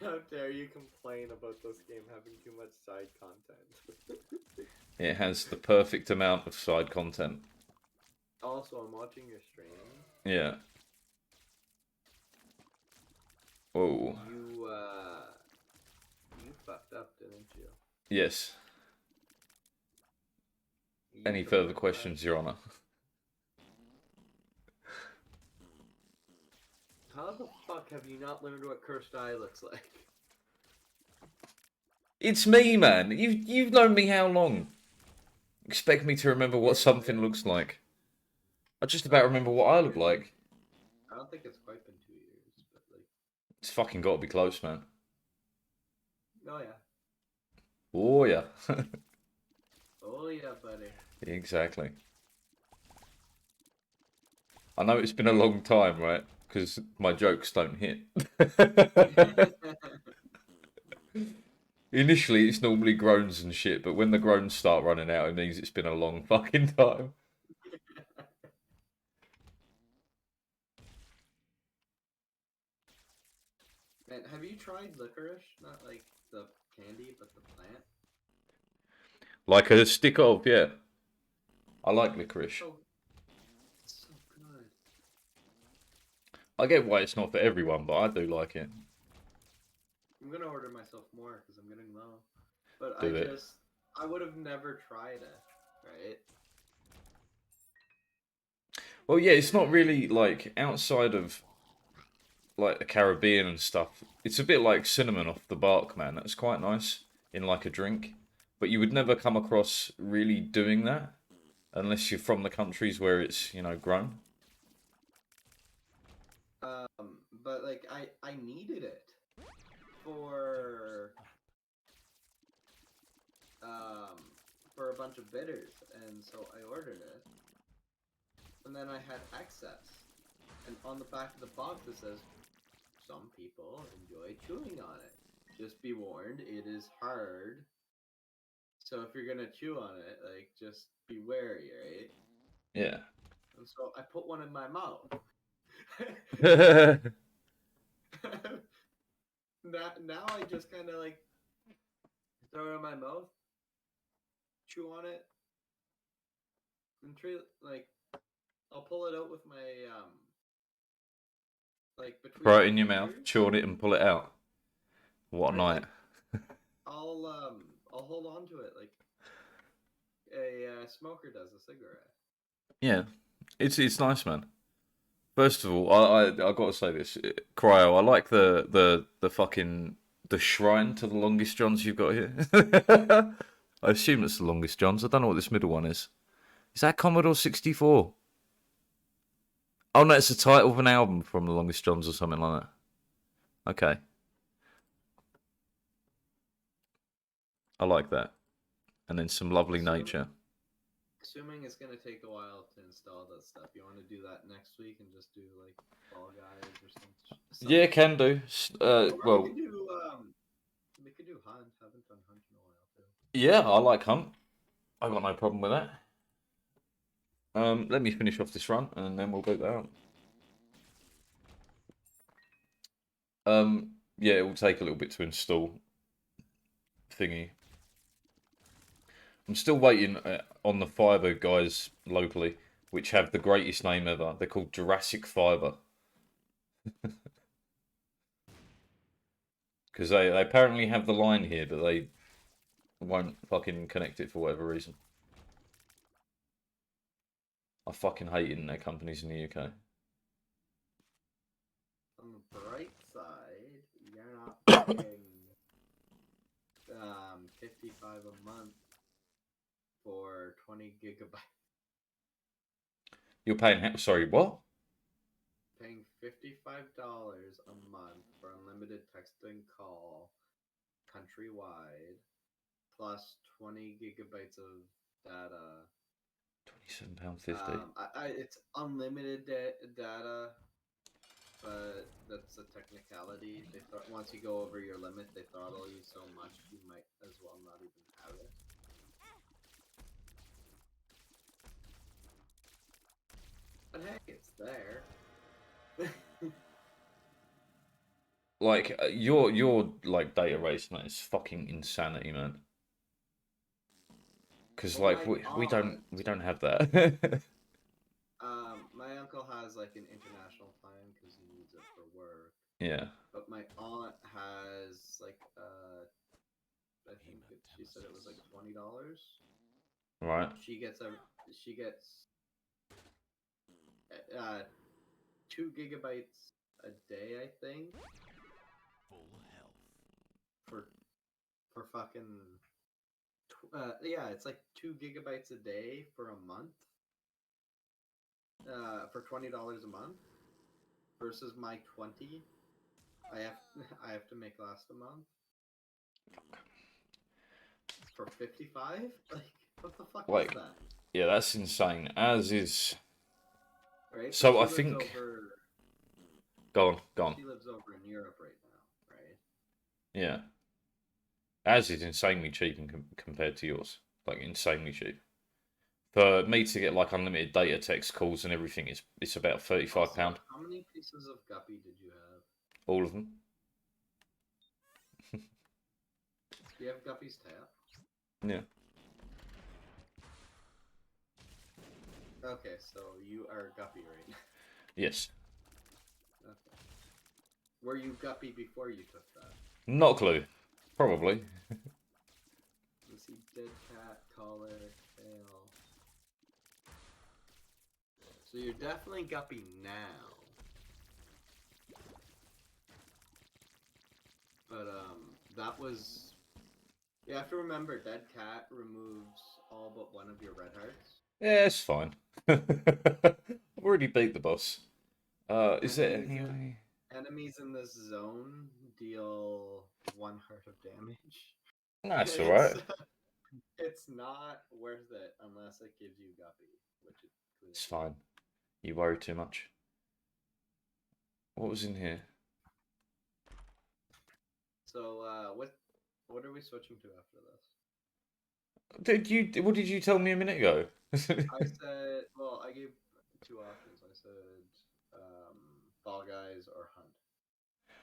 How dare you complain about this game having too much side content? It has the perfect amount of side content. Also, I'm watching your stream. Yeah. Oh. You fucked up, didn't you? Yes. Any further questions, Your Honour? How the fuck have you not learned what cursed eye looks like? It's me, man. You've known me how long? Expect me to remember what something looks like? I just about remember what I look like. I don't think it's quite been 2 years, but like. It's fucking got to be close, man. Oh yeah. Oh yeah. Oh yeah, buddy. Exactly. I know it's been a long time, right? Because my jokes don't hit. Initially, it's normally groans and shit, but when the groans start running out, it means it's been a long fucking time. Man, have you tried licorice? Not like the candy, but the plant. Like a stick of, yeah. I like licorice. So, so good. I get why it's not for everyone, but I do like it. I'm gonna order myself more because I'm getting low. But Do it. I would have never tried it, right? Well, yeah, it's not really like outside of like the Caribbean and stuff. It's a bit like cinnamon off the bark, man. That's quite nice in like a drink. But you would never come across really doing that unless you're from the countries where it's, you know, grown. But like I needed it for um for a bunch of bitters, and so I ordered it, and then I had excess, and on the back of the box it says some people enjoy chewing on it. Just be warned, it is hard. So if you're gonna chew on it, like just be wary, right? Yeah. And so I put one in my mouth. now I just kind of like throw it in my mouth, chew on it, and treat like I'll pull it out with my like between Throw my it in your mouth, fingers. chew on it, and pull it out. What a Or night. like I'll hold on to it like a smoker does a cigarette. Yeah, it's nice, man. First of all, I got to say this, Cryo. I like the fucking the shrine to the longest johns you've got here. I assume it's the longest johns. I don't know what this middle one is. Is that Commodore 64? Oh no, it's the title of an album from the longest johns or something like that. Okay, I like that. And then some lovely nature. Assuming it's gonna take a while to install that stuff, you want to do that next week and just do like Fall Guys or Yeah, something. can do. Or Well, we could do Hunt. Haven't done Hunt in a while too. yeah, I like Hunt. I got no problem with that. Let me finish off this run and then we'll boot that out. Yeah, it will take a little bit to install thingy. I'm still waiting on the fiber guys locally, which have the greatest name ever. They're called Jurassic Fiber. Because they apparently have the line here, but they won't fucking connect it for whatever reason. I fucking hate internet companies in the UK. On the bright side, you're not paying 55 a month for 20 gigabytes. You're paying, sorry, what? Paying $55 a month for unlimited text and call countrywide, plus 20 gigabytes of data. £27.50. It's unlimited data, but that's a technicality. They thought once you go over your limit, they throttle you so much you might as well not even have it. But hey, it's there. Like your like data race, man, is fucking insanity, man. Because Well, like my we aunt, don't have that. my uncle has like an international plan because he needs it for work. Yeah. But my aunt has like I think she said it was like $20. Right. She gets 2 gigabytes a day, I think. For fucking yeah, it's like 2 gigabytes a day for a month. For $20 a month versus my 20. I have to make last a month for 55. Like, what the fuck is that? Yeah, that's insane. As is. Right. So But I think. Go on. She lives over in Europe right now, right? Yeah. As is insanely cheap compared to yours. Like, insanely cheap. For me to get, like, unlimited data, text calls, and everything, it's about £35. Also, how many pieces of guppy did you have? All of them. Do you have Guppy's tap? Yeah. Okay, so you are Guppy right now. Yes. Okay. Were you Guppy before you took that? Not a clue. Probably. Let's see, dead cat, collar, tail. So you're definitely Guppy now. But that was. You have to remember, dead cat removes all but one of your red hearts. Yeah, it's fine. I've already beat the boss. Is there anyway? Enemies in this zone deal 1 heart of damage. That's alright. It's not worth it unless it gives you Guppy, which it clearly It's fine. You worry too much. What was in here? So, what are we switching to after this? What did you tell me a minute ago? I said, well, I gave 2 options. I said, Fall Guys or Hunt.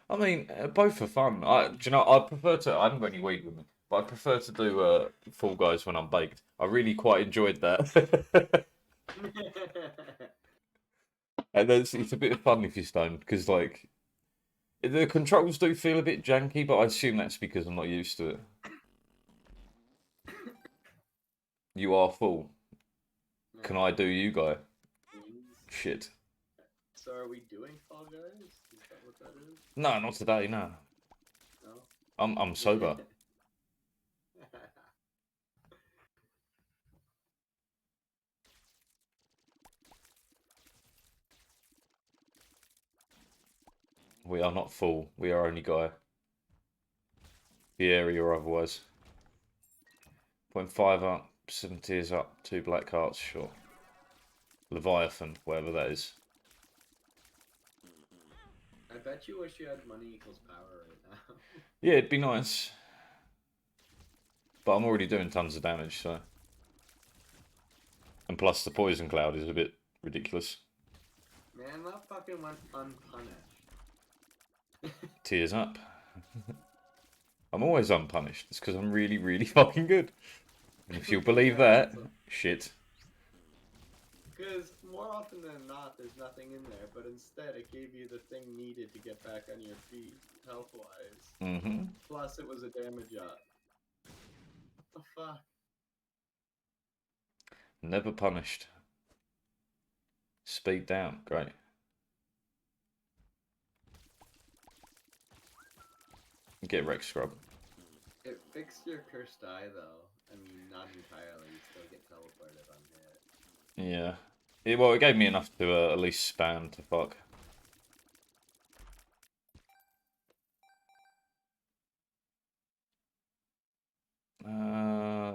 I mean, both are fun. Do you know? I prefer to. I haven't got any weed with me, but I prefer to do Fall Guys when I'm baked. I really quite enjoyed that. And it's a bit of fun if you're stoned, because like the controls do feel a bit janky, but I assume that's because I'm not used to it. You are full. Can I do you, guy? Shit. So are we doing Fall Guys? Is that what that is? No, not today. No. No. I'm sober. We are not full. We are only guy. The area or otherwise. 0.5 up, 7 tiers up, 2 black hearts, sure. Leviathan, whatever that is. I bet you wish you had money equals power right now. Yeah, it'd be nice. But I'm already doing tons of damage, so. And plus the poison cloud is a bit ridiculous. Man, that fucking went unpunished. Tears up. I'm always unpunished. It's because I'm really, really fucking good. And if you'll believe that, shit. Because more often than not, there's nothing in there, but instead it gave you the thing needed to get back on your feet, health-wise. Mm-hmm. Plus it was a damage up. What the fuck? Never punished. Speed down, great. Get Rex Scrub. It fixed your cursed eye, though. I mean, not entirely. You still get teleported on hit. Yeah. Well, it gave me enough to at least spam to fuck.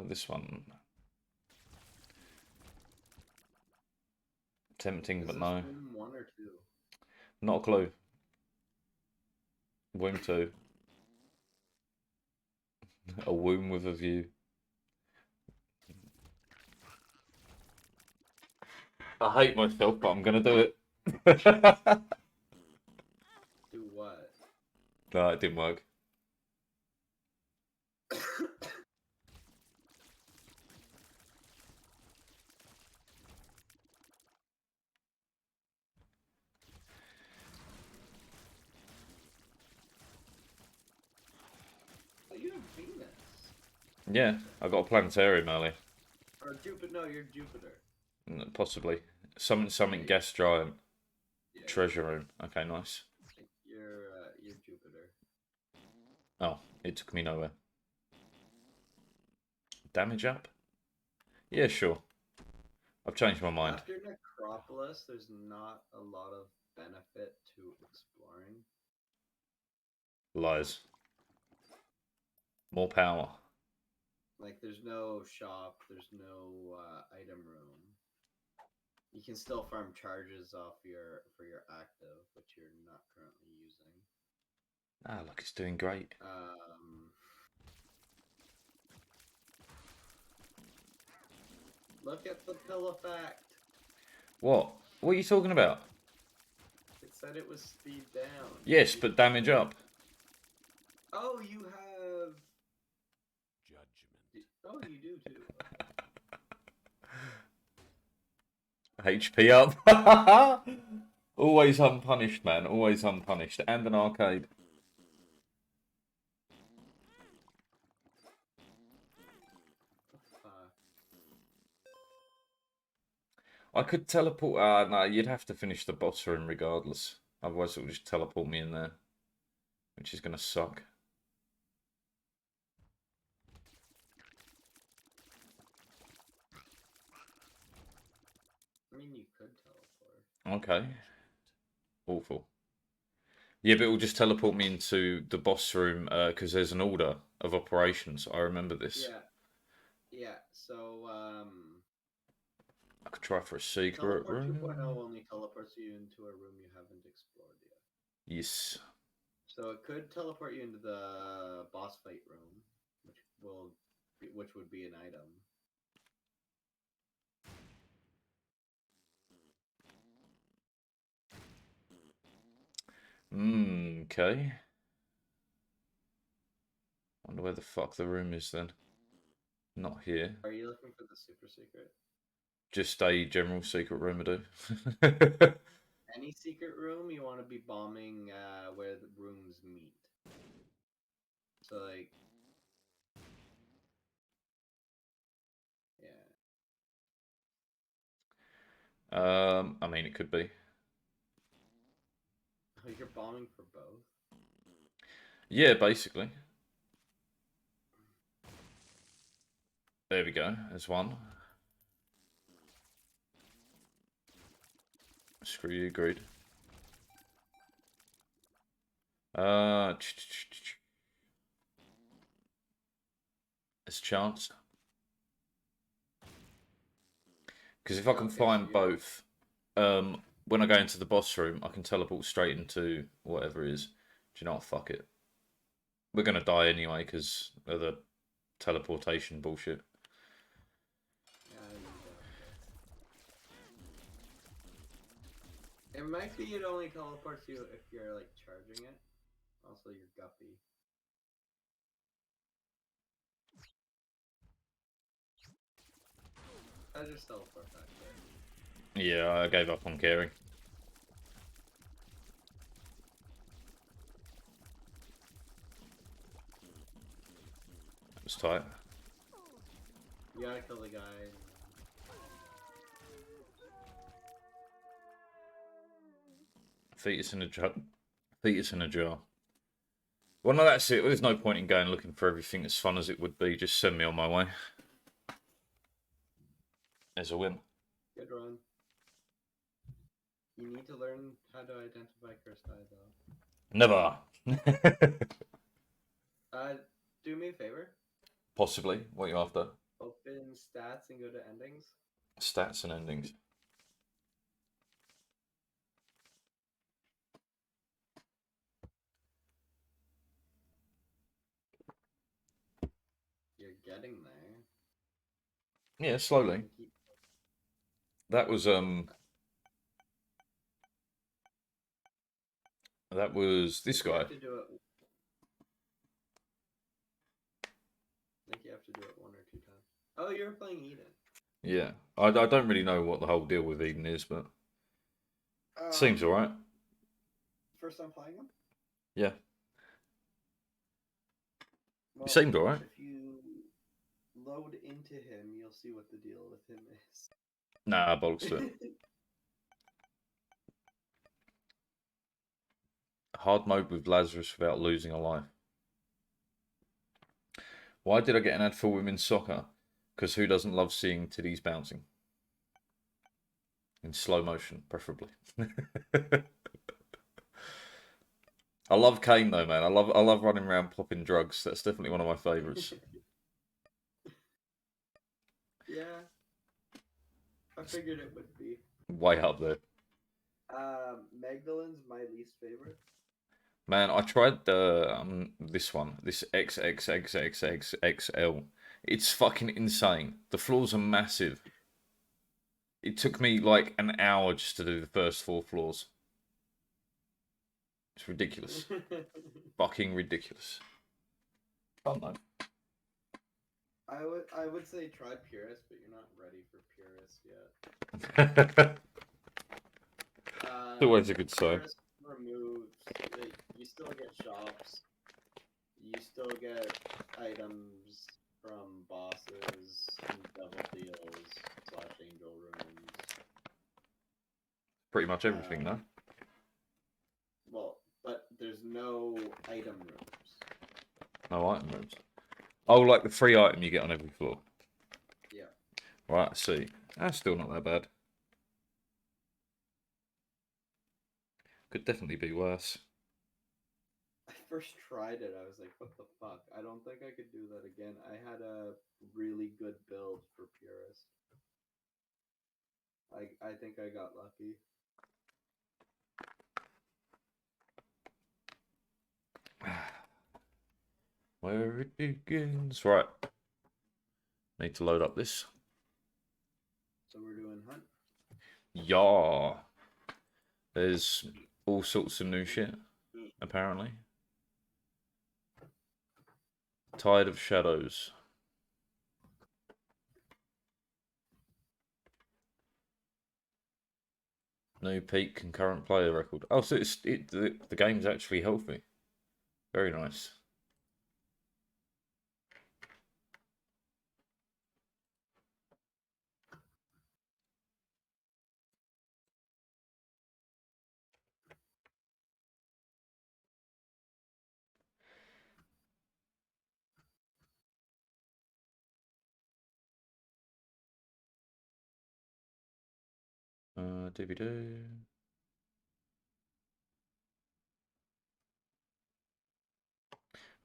This one. Tempting, but no. Womb 1 or 2? Not a clue. Womb 2. A womb with a view. I hate myself, but I'm gonna do it. Do what? No, it didn't work. Oh, you have Venus. Yeah, I got a planetarium early. Or Jupiter? No, you're Jupiter. Possibly. Something Yeah, gas giant. yeah, Treasure room. Okay, nice. you're Jupiter. Oh, it took me nowhere. Damage up? Yeah, sure. I've changed my mind. After Necropolis, there's not a lot of benefit to exploring. Lies. More power. Like, there's no shop, there's no item room. You can still farm charges off for your active, which you're not currently using. Ah, look, it's doing great. Look at the pill effect. What? What are you talking about? It said it was speed down. Yes, but damage up. Oh, you have judgment. Oh, you do too. HP up. Always unpunished, man. Always unpunished. And an arcade. I could teleport. No, you'd have to finish the boss room regardless. Otherwise, it will just teleport me in there, which is going to suck. I mean, you could teleport. Okay. Awful. Yeah, but it will just teleport me into the boss room because there's an order of operations. I remember this. Yeah. Yeah, so, I could try for a secret Teleport room. 2.0 only teleports you into a room you haven't explored yet. Yes. So it could teleport you into the boss fight room, which would be an item. Okay. Wonder where the fuck the room is then. Not here. Are you looking for the super secret? Just a general secret room, I do. Any secret room, you want to be bombing where the rooms meet. So, like, yeah. I mean, it could be. Oh, you're bombing for both? Yeah, basically. There we go. There's one. Screw you, agreed. There's a chance. Because if I can Okay, find so both, when I go into the boss room, I can teleport straight into whatever it is. Do you know what? Fuck it. We're going to die anyway because of the teleportation bullshit. It might be it only teleports you if you're like charging it. Also, you're guppy. I just teleport back there. Yeah, I gave up on caring. That was tight. You gotta kill the guy. Fetus in a jar. Fetus in a jar. Well, no, that's it. There's no point in going looking for everything as fun as it would be. Just send me on my way. There's a win. Good run. You need to learn how to identify cursed eye, though. Never. Do me a favor. Possibly. What are you after? Open stats and go to endings. Stats and endings. You're getting there. Yeah, slowly. That was this guy. I think you have to do it 1 or 2 times. Oh, you're playing Eden. Yeah, I don't really know what the whole deal with Eden is, but seems alright. First time playing him? Yeah. Well, It seemed alright. If you load into him, you'll see what the deal with him is. Nah, bollocks to it. Hard mode with Lazarus without losing a life. Why did I get an ad for women's soccer? Because who doesn't love seeing titties bouncing? In slow motion, preferably. I love Kane though, man. I love running around popping drugs. That's definitely one of my favourites. Yeah, I figured it would be. Way up there. Magdalene's my least favorite. Man, I tried this one, this XXXXXXL. It's fucking insane. The floors are massive. It took me like an hour just to do the first 4 floors. It's ridiculous. Fucking ridiculous. Oh no. I would say try Purist, but you're not ready for Purist yet. It's always a good sign. Purist removes, you still get shops, you still get items from bosses and double deals / angel rooms. Pretty much everything, though. Well, but there's no item rooms. No item rooms. Oh, like the free item you get on every floor. Yeah. Right, I see. That's still not that bad. Could definitely be worse. I first tried it, I was like, what the fuck? I don't think I could do that again. I had a really good build for Purist. I think I got lucky. Where it begins. Right. Need to load up this. So we're doing hunt. Yeah. There's all sorts of new shit, apparently. Tide of Shadows. New peak concurrent player record. Oh, so the game's actually healthy. Very nice. DVD.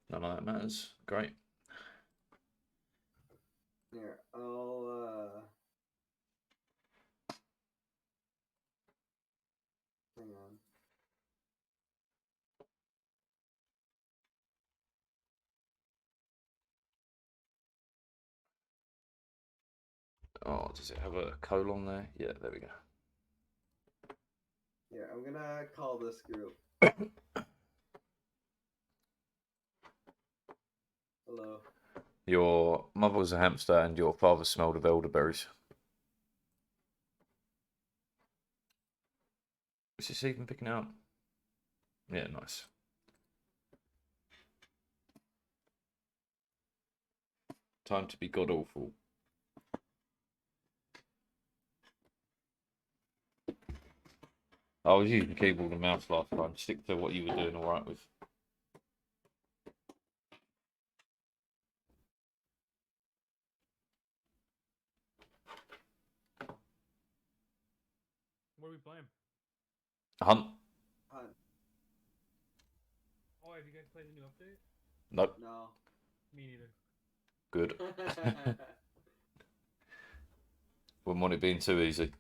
None of that matters. Great. Here, I'll hang on. Oh, does it have a colon there? Yeah, there we go. Here, I'm gonna call this group. Hello. Your mother was a hamster and your father smelled of elderberries. Is this even picking up? Yeah, nice. Time to be god awful. I was using keyboard and mouse last time. Stick to what you were doing alright with. What are we playing? Hunt? Hunt. Oh, have you guys played the new update? Nope. No. Me neither. Good. Wouldn't want it being too easy.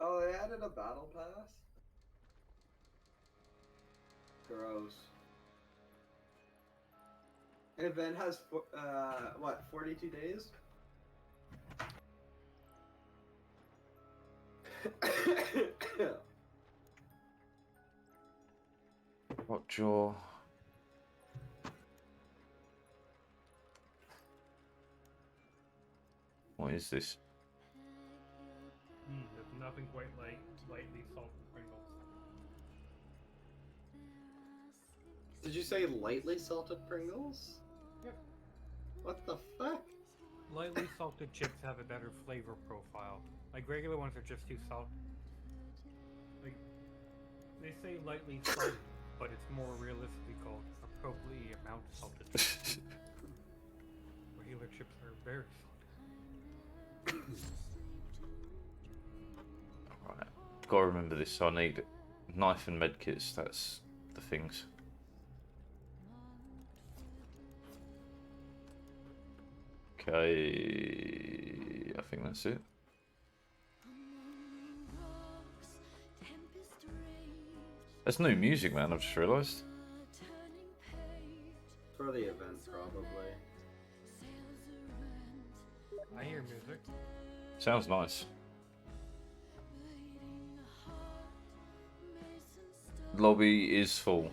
Oh, they added a battle pass? Gross. An event has, what, 42 days? What jaw? What is this? There's nothing quite like lightly salted Pringles. Did you say lightly salted Pringles? Yep. What the fuck? Lightly salted chips have a better flavor profile. Like regular ones are just too salty. Like they say lightly salted, but it's more realistically called appropriately amount salted. Regular chips are very salty. Right. Gotta remember this. So I need knife and medkits. That's the things. Okay. I think that's it. That's new music, man. I've just realised. For the event, probably. I hear music. Sounds nice. Lobby is full.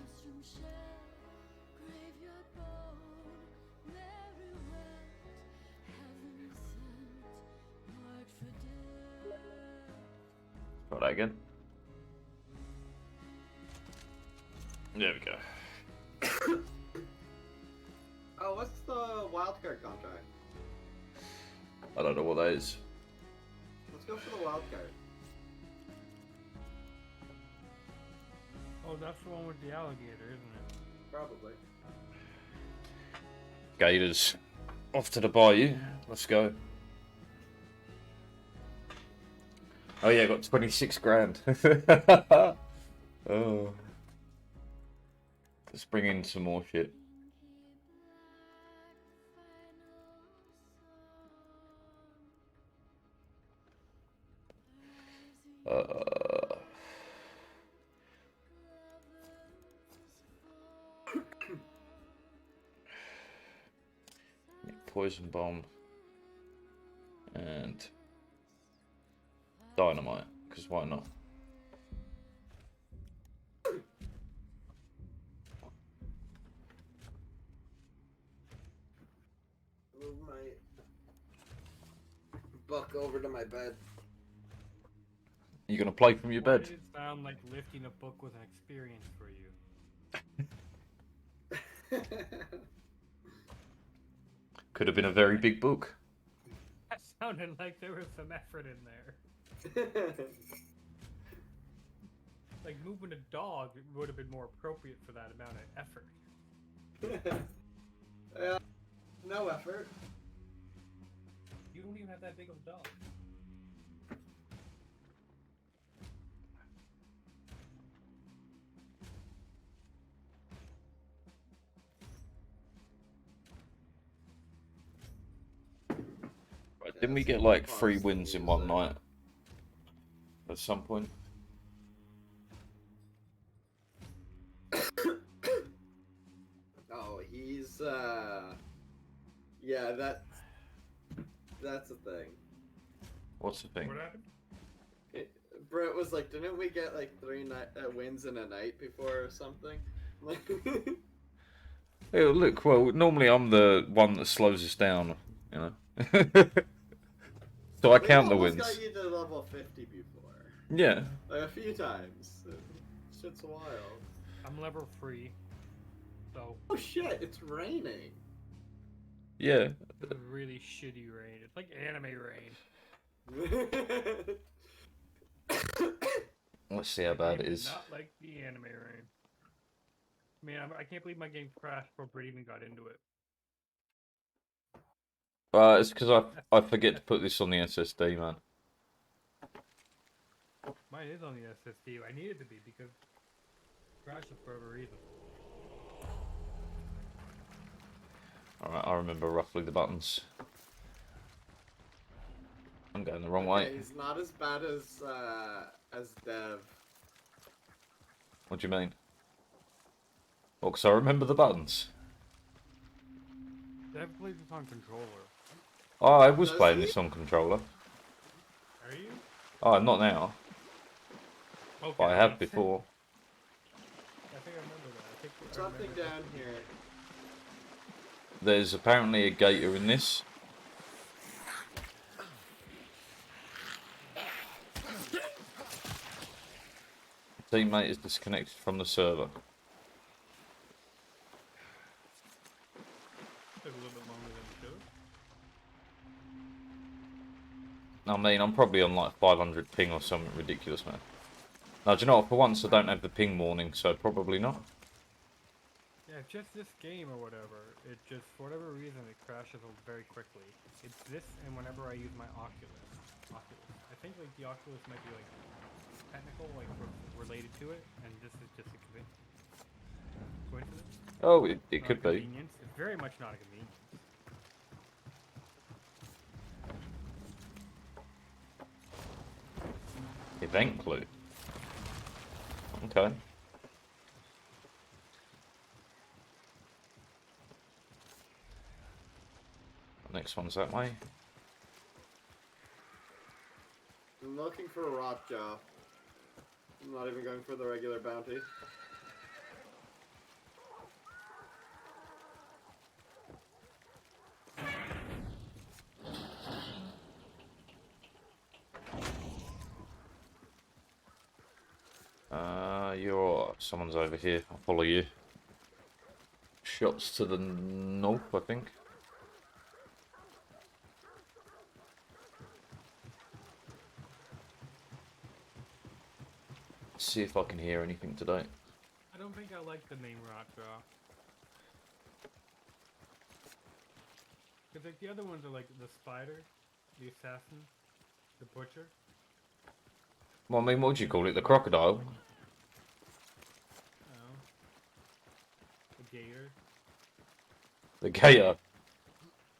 Try that again. There we go. Oh, what's the wildcard contract? I don't know what that is. Let's go for the wildcard. Oh, that's the one with the alligator, isn't it? Probably. Gators. Off to the bayou. Let's go. Oh yeah, I got 26 grand. Oh. Let's bring in some more shit. Poison bomb and dynamite, because why not? Move my book over to my bed. You gonna play from your Why bed? did it sound like lifting a book was an experience for you? Could have been a very big book. That sounded like there was some effort in there. Like moving a dog would have been more appropriate for that amount of effort. No effort. You don't even have that big of a dog. Right, didn't we get like 3 wins in one night? At some point? Oh, he's yeah, that's a thing. What's the thing? What happened? Brett was like, didn't we get like 3 wins in a night before or something? Hey, look, well, normally I'm the one that slows us down, you know? So I count the wins. We almost got you to level 50 before. Yeah. Like a few times. Shit's wild. I'm level 3, so Oh shit, it's raining. Yeah. it's really shitty rain. It's like anime rain. Let's see how bad it Game is. Not like the anime rain. Man, I can't believe my game crashed before Brett even got into it. It's because I forget to put this on the SSD, man. Mine is on the SSD. I need it to be because it crashed for a reason. Alright, I remember roughly the buttons. I'm going the wrong way. He's not as bad as Dev. What do you mean? Well, because I remember the buttons. Dev plays this on controller. Oh, I was Does playing he? this on controller. Are you? Oh, not now. Okay. But I have before. I think I remember that. I think I Something remember down here. There's apparently a gator in this. Teammate is disconnected from the server. Took a little bit longer than it should. I mean, I'm probably on like 500 ping or something ridiculous, man. Now, do you know what? For once, I don't have the ping warning, so probably not. Yeah, just this game or whatever, it just, for whatever reason, it crashes very quickly. It's this and whenever I use my Oculus. I think like the Oculus might be like technical, like related to it, and this is just a coincidence. Oh, it Not could a be. convenience. It's very much not a convenience. Event clue. Okay. Next one's that way. I'm looking for a rot jaw. I'm not even going for the regular bounty. Someone's over here. I'll follow you. Shots to the north, I think. See if I can hear anything today. I don't think I like the name Rotjaw. Because like the other ones are like the spider, the assassin, the butcher. Well, I mean, what would you call it? The crocodile? Oh. The gator, The gator?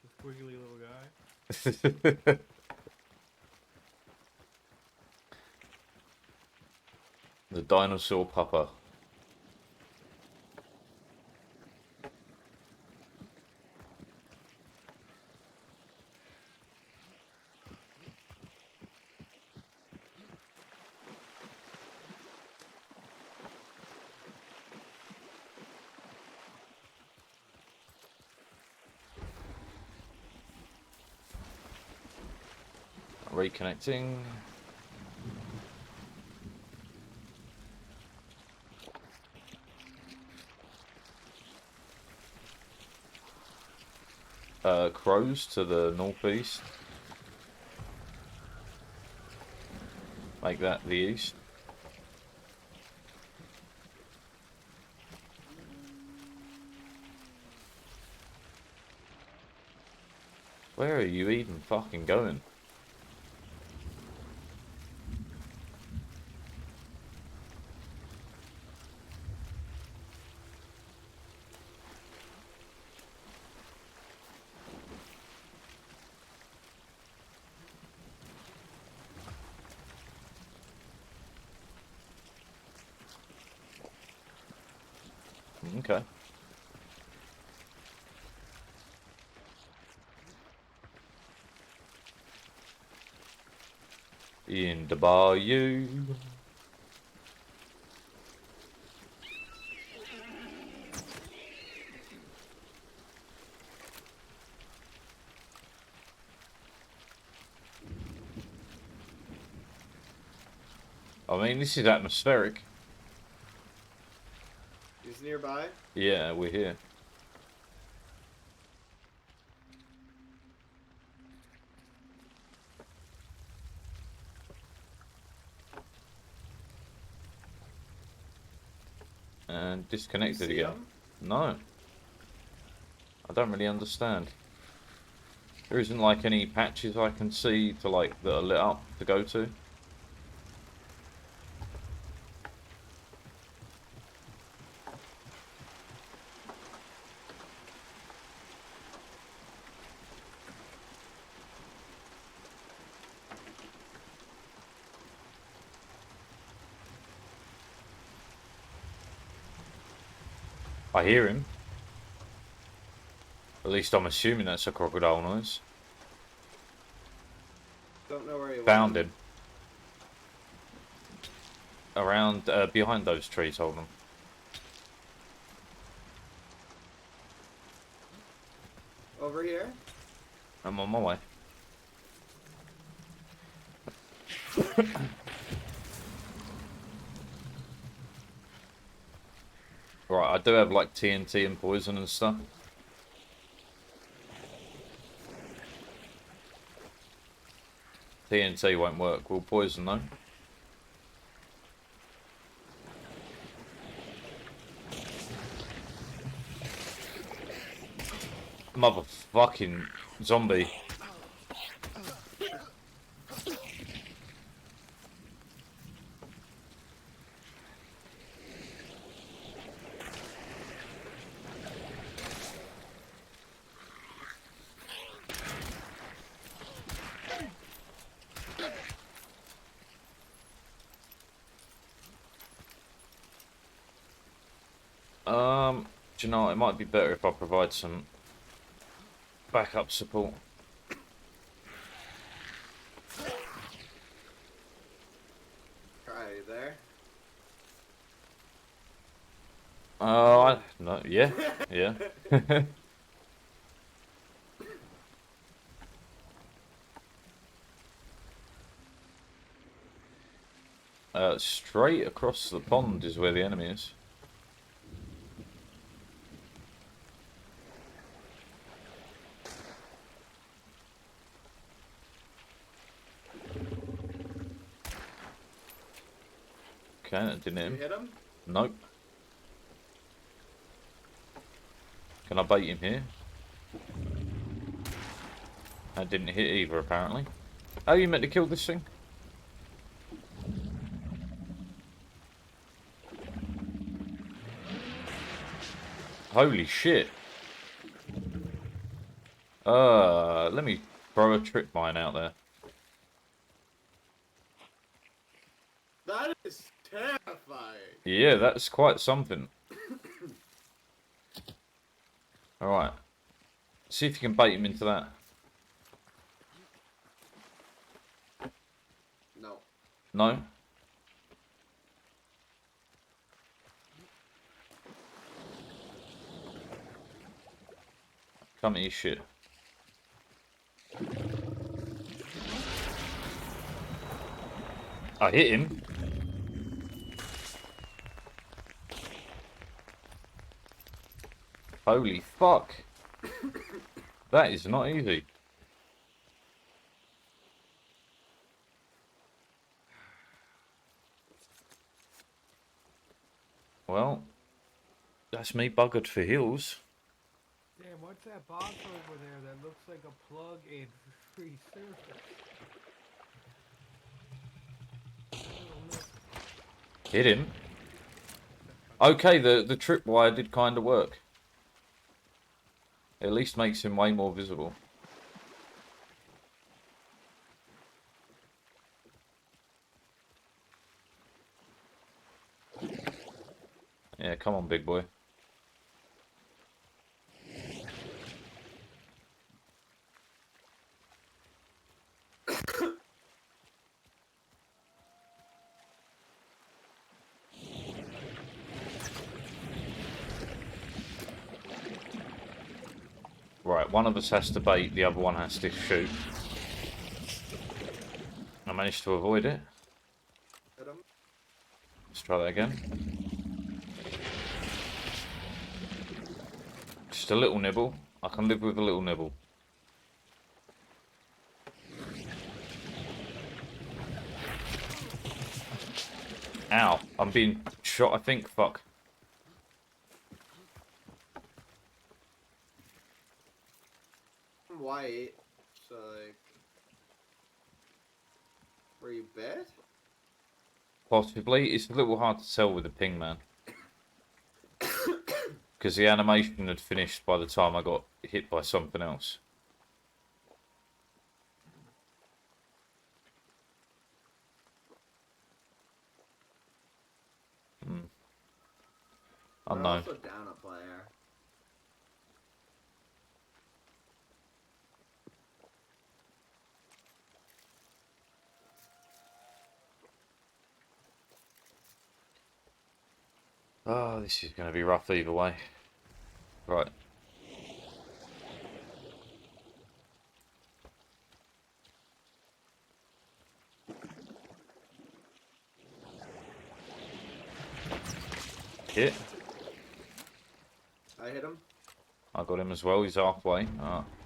the squiggly little guy. The dinosaur pupper. Reconnecting. Crows to the northeast. Make that the east. Where are you even fucking going? Okay. In the bayou. I mean, this is atmospheric. He's nearby. Yeah, we're here. And disconnected See again. him? No. I don't really understand. There isn't like any patches I can see to like that are lit up to go to. I hear him. At least I'm assuming that's a crocodile noise. Don't know where he Found went. him. Around, behind those trees, hold on. Over here? I'm on my way. Right, I do have like TNT and poison and stuff. TNT won't work. Will poison though? Motherfucking zombie. Do you know what? It might be better if I provide some backup support. Are you there? No, yeah, yeah. Straight across the pond is where the enemy is. Okay, that didn't hit You him. hit him? Nope. Can I bait him here? That didn't hit either, apparently. Oh, you meant to kill this thing? Holy shit. Let me throw a trip mine out there. That is terrifying. Yeah, that's quite something. Alright. See if you can bait him into that. No. No? Come eat shit. I hit him. Holy fuck. That is not easy. Well, that's me buggered for heals. Damn, what's that box over there that looks like a plug-in free surface? Hit him. Okay, the tripwire did kind of work. At least makes him way more visible. Yeah, come on, big boy. Right, one of us has to bait, the other one has to shoot. I managed to avoid it. Hit him? Let's try that again. Just a little nibble. I can live with a little nibble. Ow, I'm being shot, I think. Fuck. I'm white, so like... Were you bit? Possibly. It's a little hard to tell with the ping, man. Because the animation had finished by the time I got hit by something else. We're Unknown. also down a player. Oh, this is going to be rough either way. Right. Hit. hit him? I got him as well. He's halfway.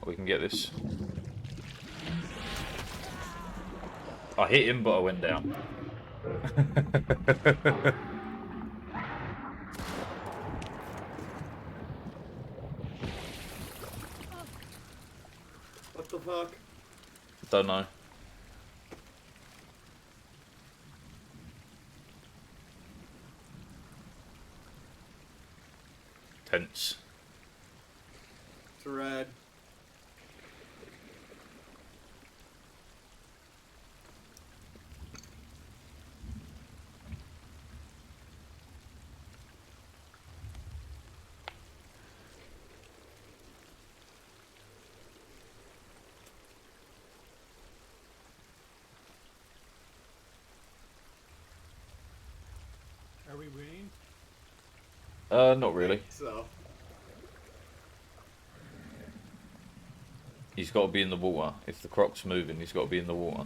We can get this. I hit him, but I went down. What the fuck? Don't know. Tense. It's red. Are we winning? Not really. So. He's got to be in the water. If the croc's moving, he's got to be in the water.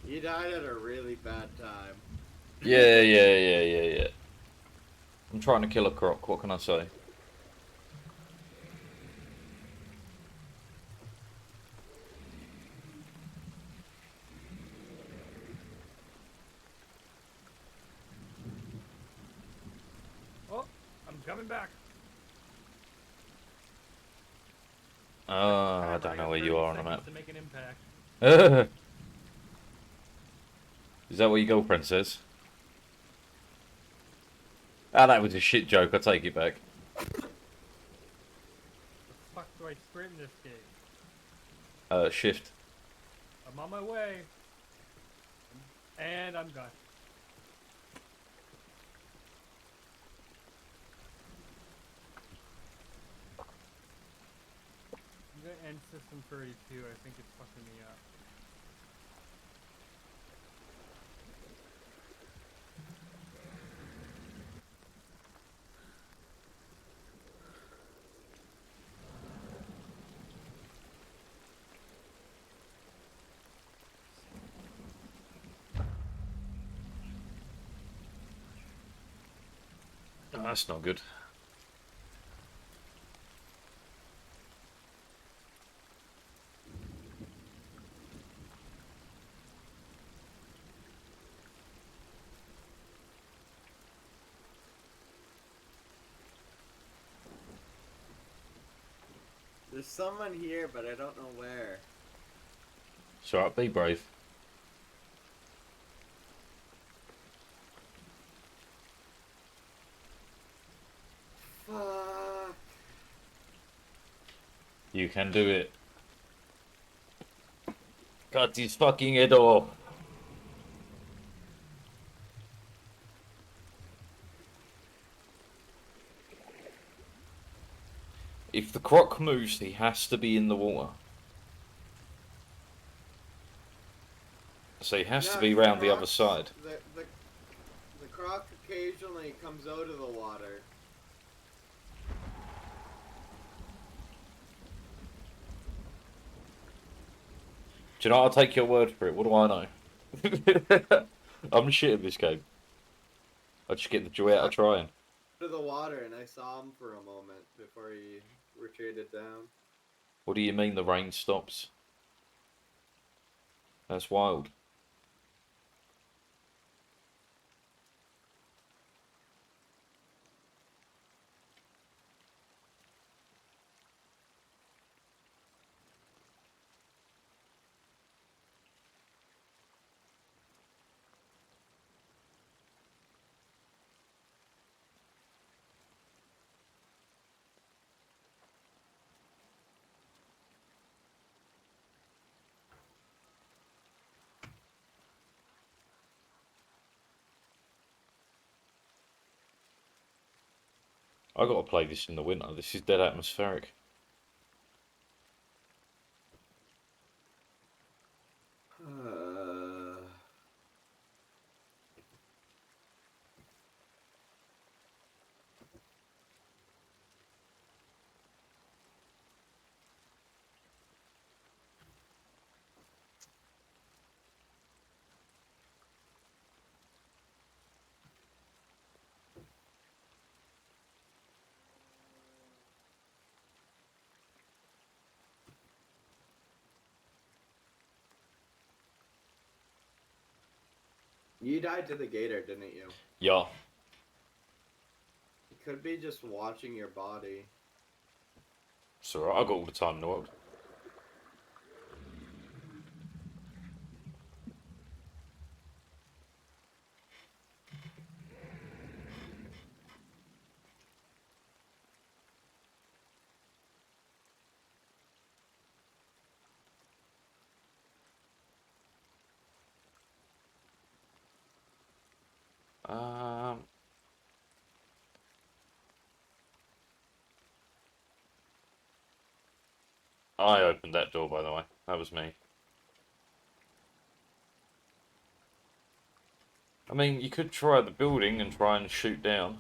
You died at a really bad time. Yeah. I'm trying to kill a croc. What can I say? Oh, I'm coming back. I don't know where you are on the map. To make an impact. Is that what your girlfriend says? Ah, that was a shit joke. I take it back. The fuck do I sprint in this game? Shift. I'm on my way. And I'm gone. I'm gonna end system 32. I think it's fucking me up. Oh, that's not good. There's someone here, but I don't know where. It's alright, be brave. Fuck. You can do it. Cut his fucking head off. If the croc moves, he has to be in the water. So he has to be round the other side. The croc occasionally comes out of the water. Do you know, I'll take your word for it. What do I know? I'm shit at this game. I just get the joy out of trying. To the water, and I saw him for a moment before he retreated down. What do you mean the rain stops? That's wild. I gotta play this in the winter. This is dead atmospheric. You died to the gator, didn't you? Yeah. It could be just watching your body. It's alright, I got all the time in the world. Um, I opened that door, by the way. That was me. I mean, you could try the building and try and shoot down.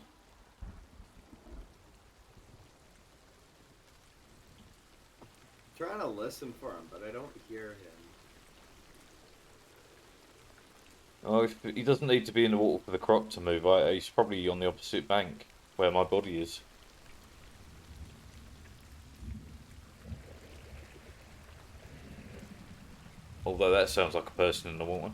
Trying to listen for him, but I don't hear him. Oh, if, he doesn't need to be in the water for the croc to move. He's probably on the opposite bank, where my body is. Although that sounds like a person in the water.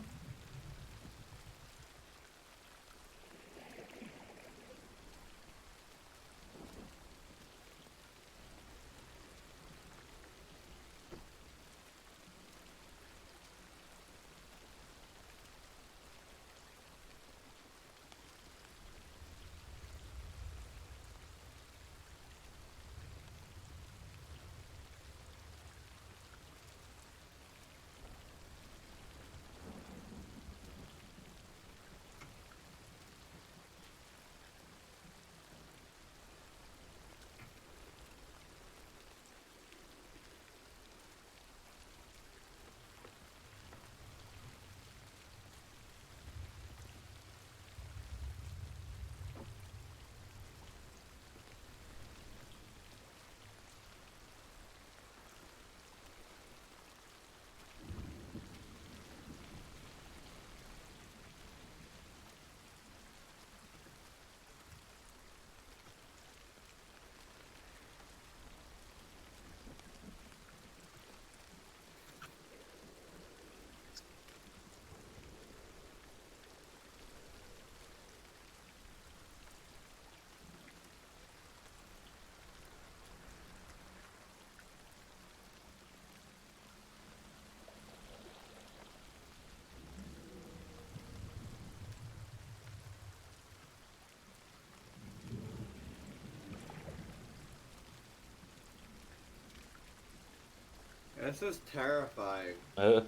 This is terrifying. Are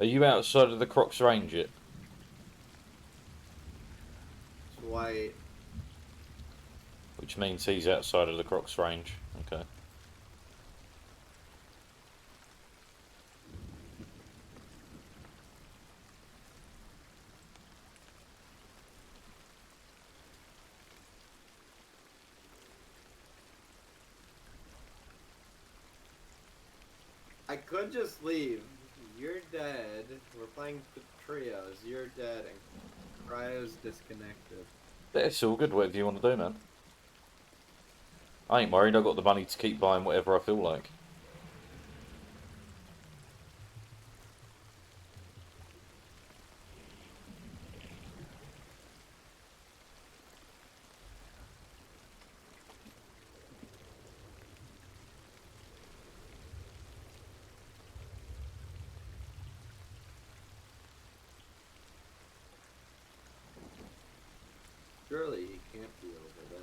you outside of the croc's range yet? It's white. Which means he's outside of the croc's range. Okay. I could just leave. You're dead. We're playing the trios. You're dead, and Cryo's disconnected. It's all good, whatever you want to do, man. I ain't worried, I've got the money to keep buying whatever I feel like. Surely he can't be over there.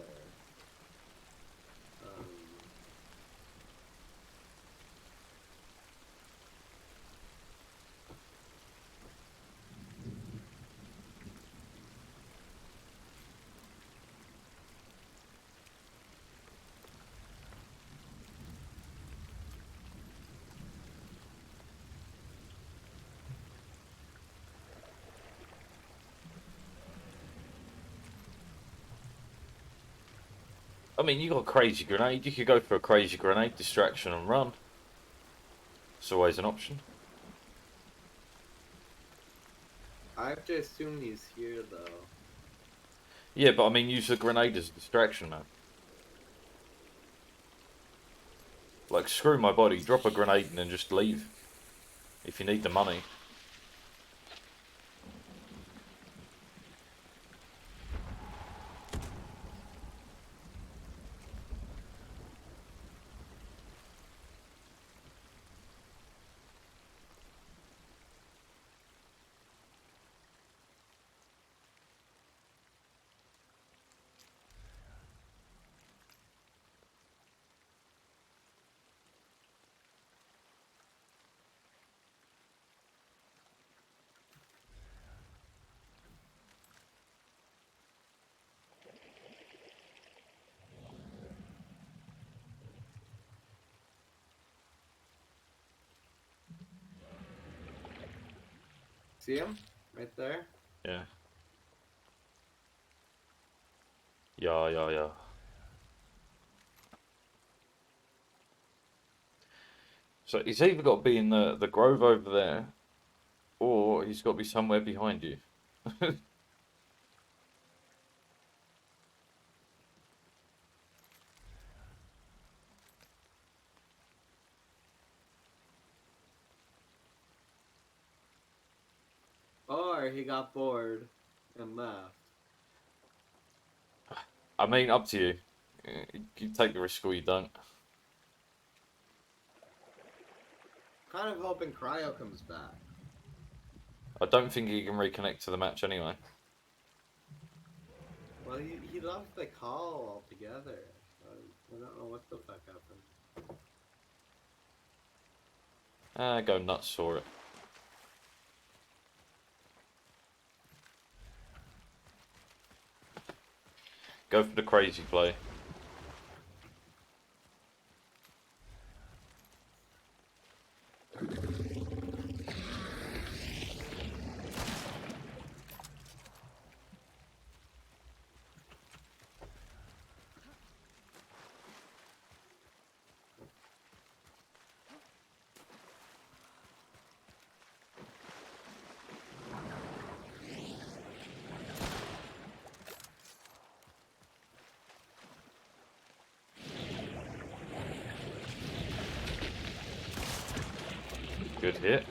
I mean, you got a crazy grenade. You could go for a crazy grenade distraction and run. It's always an option. I have to assume he's here, though. Yeah, but I mean, use the grenade as a distraction, man. Like, screw my body. Drop a grenade and then just leave. If you need the money. See him? Right there? Yeah. Yeah. So he's either got to be in the grove over there, or he's got to be somewhere behind you. Or he got bored and left. I mean, up to you. You take the risk or you don't. Kind of hoping Cryo comes back. I don't think he can reconnect to the match anyway. Well, he left the call altogether. I don't know what the fuck happened. Go nuts for it. Go for the crazy play. Good hit.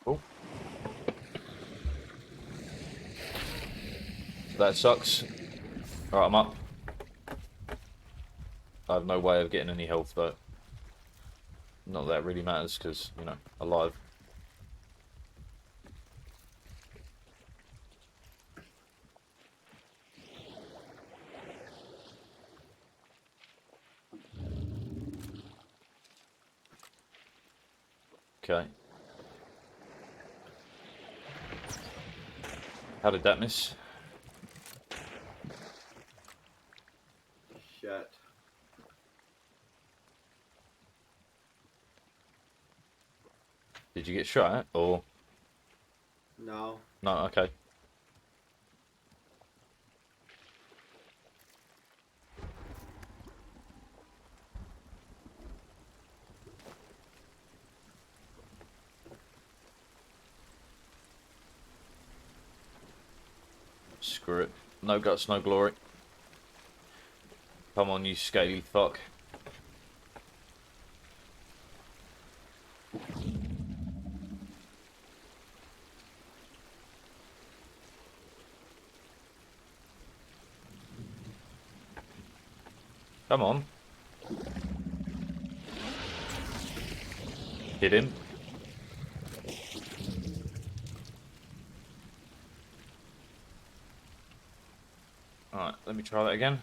Oh. That sucks. Alright, I'm up. I have no way of getting any health though. Not that it really matters because, you know, alive. Okay. How did that miss? Shit. Did you get shot at or No. no? Okay. Screw it. No guts, no glory. Come on, you scaly fuck. Come on. Hit him. Alright, let me try that again.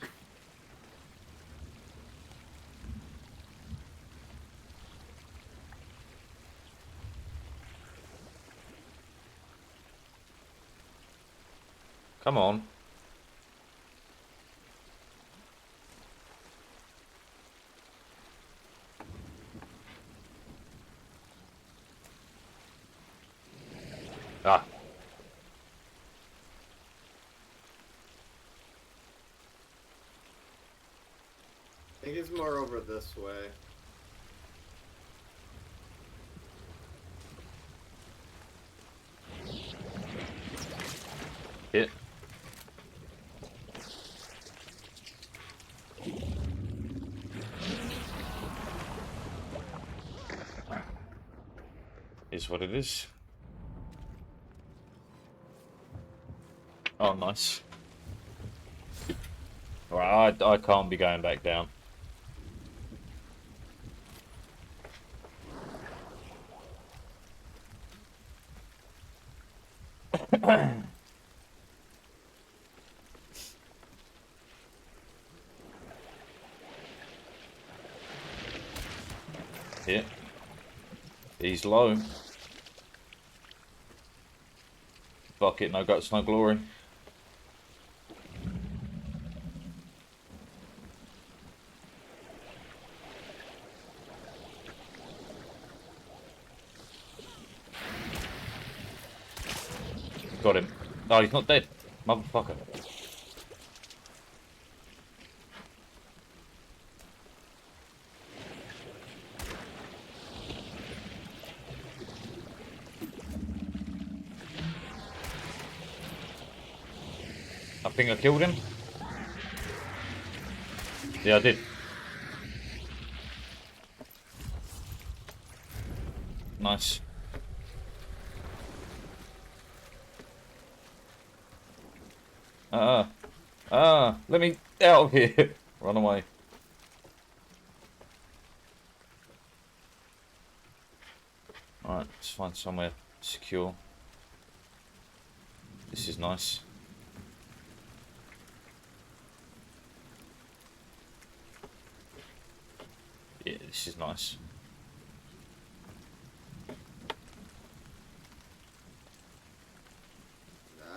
Come on. Ah. I think it's more over this way. Hit. Is what it is. Oh, nice. Right, I can't be going back down. Hit. He's low. Fuck it, no guts, no glory. Got him. Oh, he's not dead. Motherfucker. I think I killed him. Yeah, I did. Nice. Let me out of here. Run away. Alright, let's find somewhere secure. This is nice. Yeah, this is nice.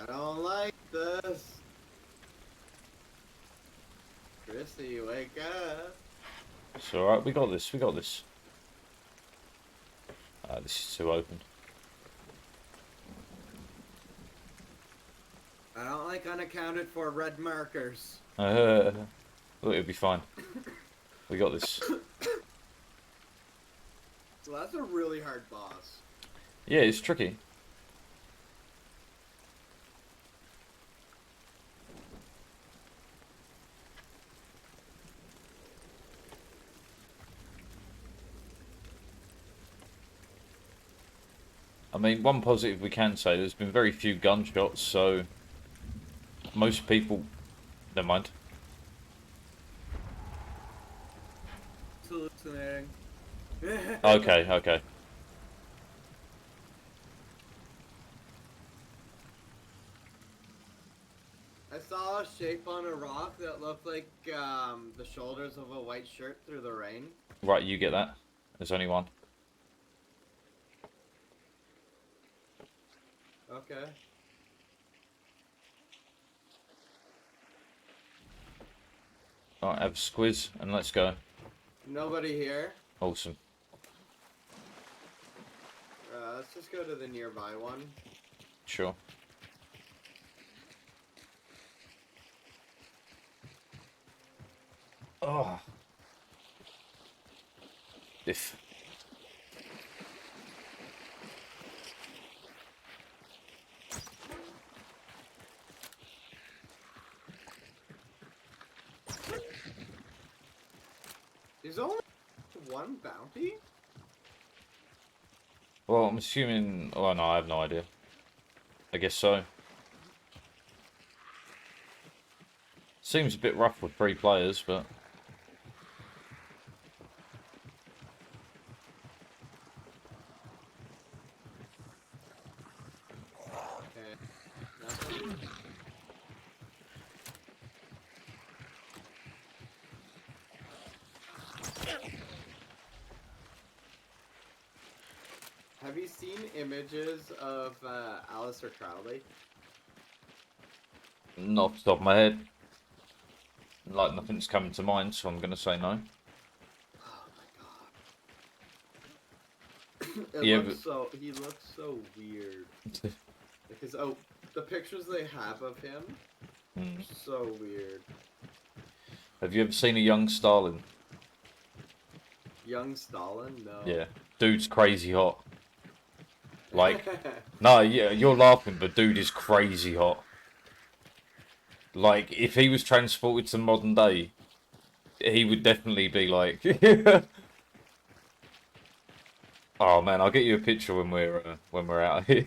I don't like this. Chrissy, wake up. It's alright, we got this, we got this. This is too open. I don't like unaccounted for red markers. Look, it'll be fine. We got this. So that's a really hard boss. Yeah, it's tricky. I mean, one positive we can say, there's been very few gunshots, so most people... Never mind. It's hallucinating. Okay, okay. I saw a shape on a rock that looked like the shoulders of a white shirt through the rain. Right, you get that. There's only one. Okay. Alright, have a squiz and let's go. Nobody here. Awesome. Let's just go to the nearby one. Sure. Oh. If. There's only one bounty? Well, I'm assuming... Oh, no, I have no idea. I guess so. Seems a bit rough with 3 players, but... Okay. Nothing. Have you seen images of Alistair Crowley? Not off the top of my head. Like, nothing's coming to mind, so I'm going to say no. Oh my god. Yeah, He looks so weird. Because the pictures they have of him are so weird. Have you ever seen a young Stalin? Young Stalin? No. Yeah. Dude's crazy hot. Like, no, yeah, you're laughing, but dude is crazy hot. Like, if he was transported to modern day, he would definitely be like... Oh man, I'll get you a picture when we're out here.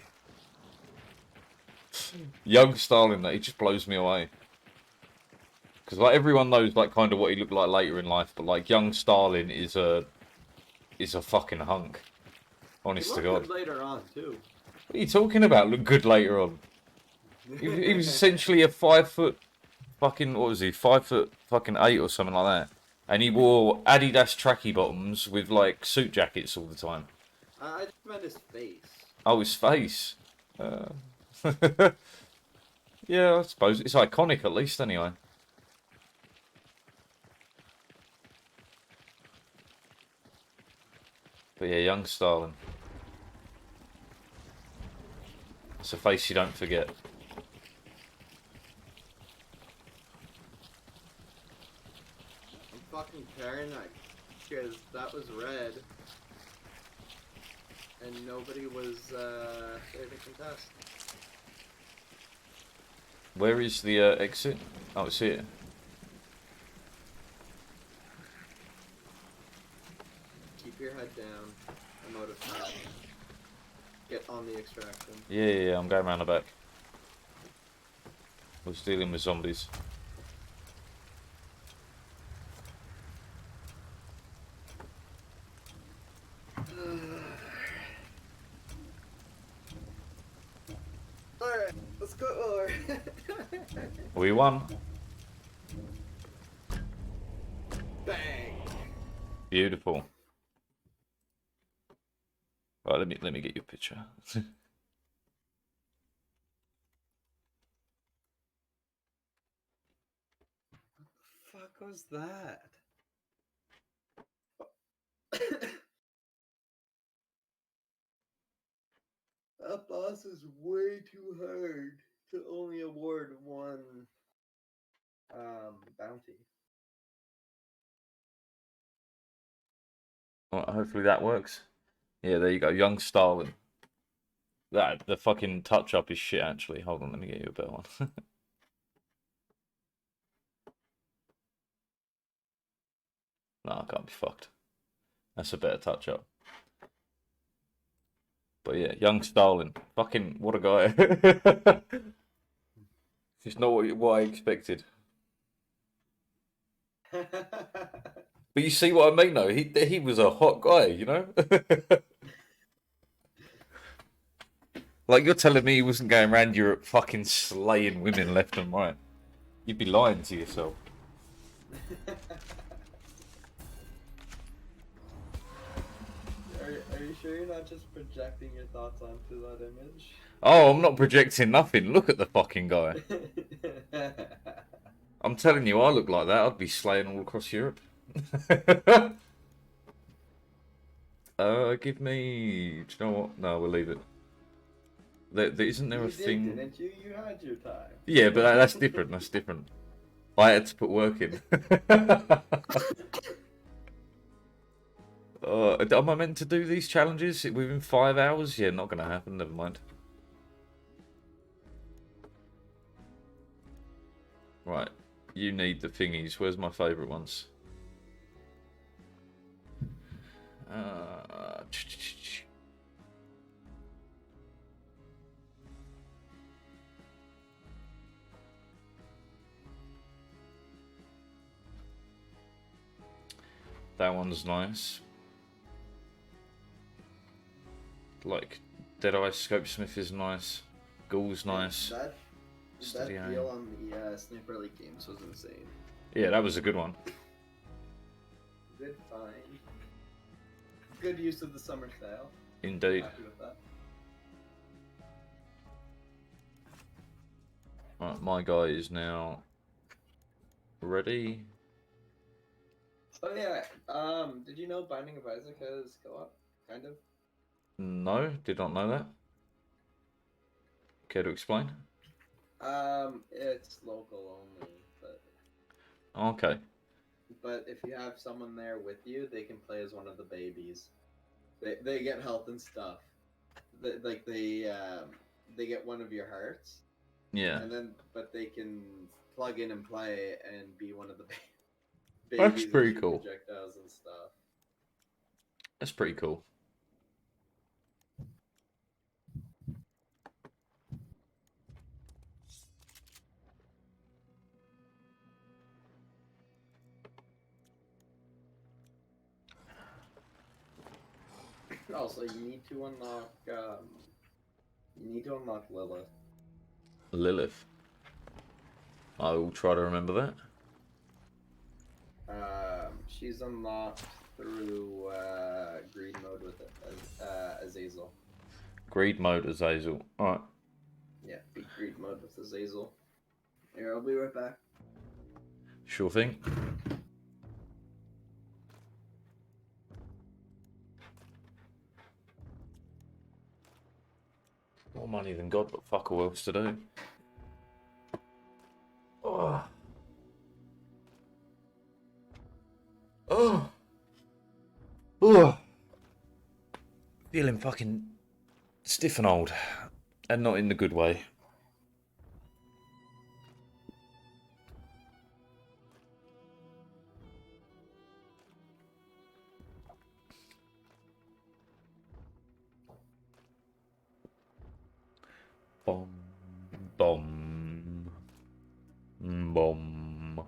Young Stalin, he just blows me away. Because like everyone knows like kind of what he looked like later in life, but like young Stalin is a fucking hunk. Honest to God. Good later on too. What are you talking about? Look good later on. He was essentially a 5 foot fucking, what was he? 5 foot fucking 8 or something like that. And he wore Adidas tracky bottoms with like suit jackets all the time. I just meant his face. Oh, his face. Yeah, I suppose it's iconic at least anyway. But yeah, young Stalin. It's a face you don't forget. I'm fucking paranoid because that was red and nobody was there to contest. Where is the exit? Oh, it's here. Keep your head down. I'm out of time. Get on the extraction. Yeah, I'm going around the back. I was dealing with zombies. Alright, let's go. We won. Bang! Beautiful. Right, let me get you a picture. Fuck was that? That boss is way too hard to only award one bounty. Well, hopefully that works. Yeah, there you go. Young Stalin. The fucking touch up is shit actually. Hold on, let me get you a better one. No, I can't be fucked. That's a better touch up. But yeah, young Stalin. Fucking what a guy. It's not what I expected. But you see what I mean though? He was a hot guy, you know? Like you're telling me he wasn't going around Europe fucking slaying women left and right. You'd be lying to yourself. Are you sure you're not just projecting your thoughts onto that image? Oh, I'm not projecting nothing. Look at the fucking guy. I'm telling you, I look like that. I'd be slaying all across Europe. Give me... Do you know what? No, we'll leave it. Isn't there a thing... Didn't you? You had your time. Yeah, but that's different. That's different. I had to put work in. Am I meant to do these challenges within 5 hours? Yeah, not going to happen. Never mind. Right. You need the thingies. Where's my favourite ones? That one's nice. Like, Deadeye Scopesmith is nice. Ghoul's nice. That deal on the Sniper Elite games was insane. Yeah, that was a good one. Did fine. Good use of the summer sale. Indeed. Happy with that. Right, my guy is now ready. Oh yeah. Did you know Binding of Isaac has co-op? Kind of. No, did not know that. Care to explain? It's local only, but Okay. if you have someone there with you, they can play as one of the babies. They get health and stuff. They get one of your hearts, Yeah. and then but they can plug in and play and be one of the That's babies and pretty shoot cool. projectiles and stuff. That's pretty cool. Also, you need to unlock Lilith. Lilith. I will try to remember that. She's unlocked through greed mode with Azazel. Greed mode, Azazel. Alright. Yeah, beat greed mode with Azazel. Here, I'll be right back. Sure thing. More money than God, but fuck all else to do. Oh. Oh. Oh. Feeling fucking stiff and old. And not in the good way. Bom. Bom. Bom.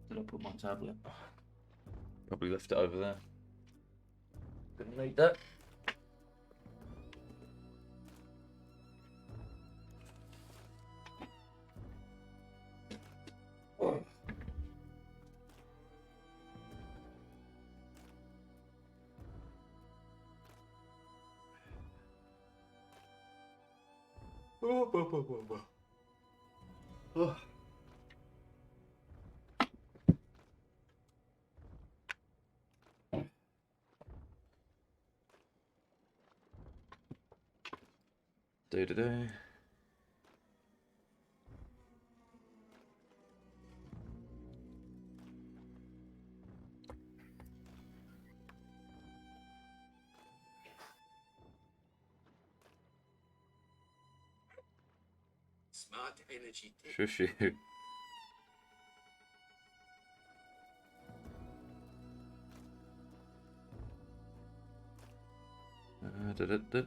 Did I put my tablet? Probably left it over there. Didn't need that. Oh. Do. Smart energy. Shush you.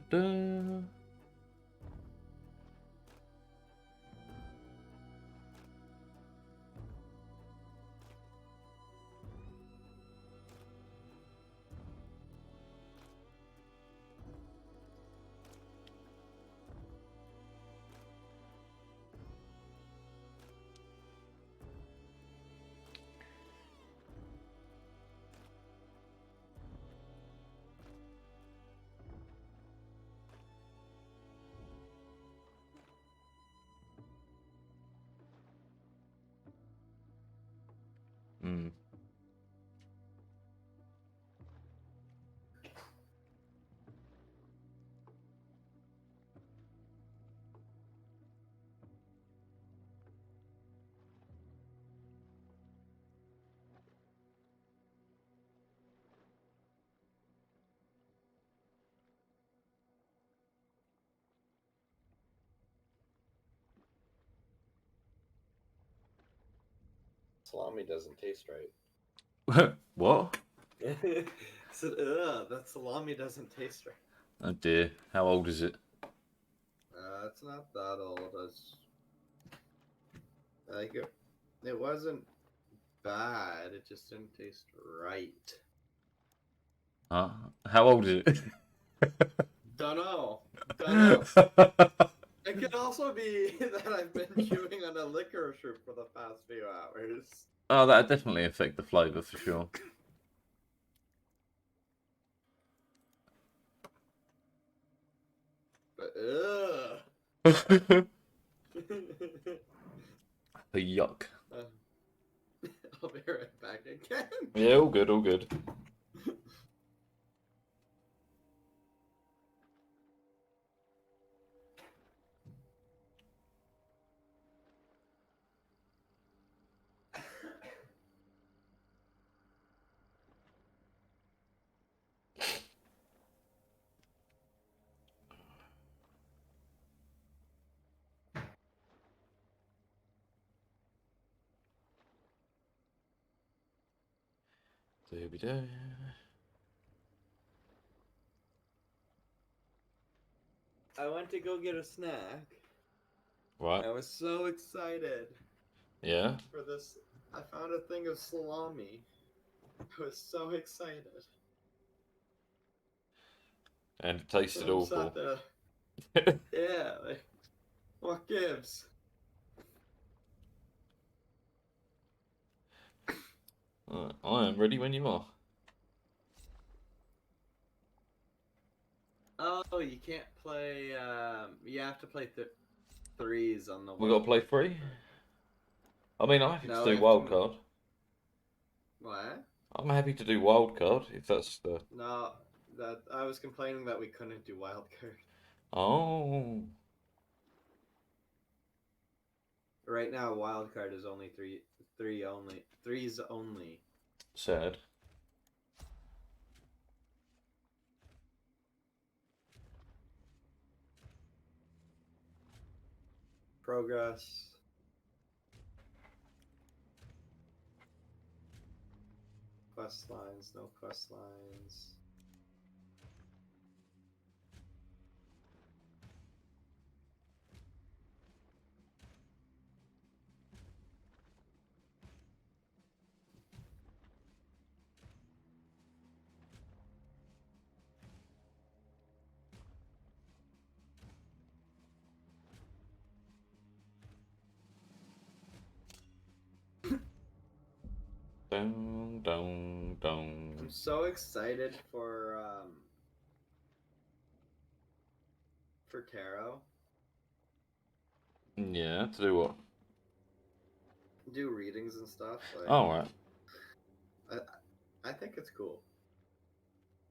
Da. Mm. Salami doesn't taste right. What? I said, ugh, that salami doesn't taste right. Oh dear. How old is it? It's not that old. It's like it wasn't bad. It just didn't taste right. Huh? How old is it? Don't know. Don't know. It could also be that I've been chewing on a licorice root for the past few hours. Oh, that'd definitely affect the flavour for sure. Yuck. I'll be right back again. Yeah, all good, all good. Doobie-doo. I went to go get a snack. Right. I was so excited Yeah. for this. I found a thing of salami. I was so excited. And it tasted I'm awful. sat there. Yeah, like, what gives? I am ready when you are. Oh, you can't play. You have to play threes on the. We got to play free? I mean, I'm happy No, to we do have to wildcard. What? I'm happy to do wildcard if that's the. No, that I was complaining that we couldn't do wildcard. Oh. Right now, wildcard is only threes only. Sad. Progress. Quest lines, no quest lines. Down, down, down. I'm so excited for tarot. Yeah, to do what? Do readings and stuff. Like, Oh, right. I think it's cool.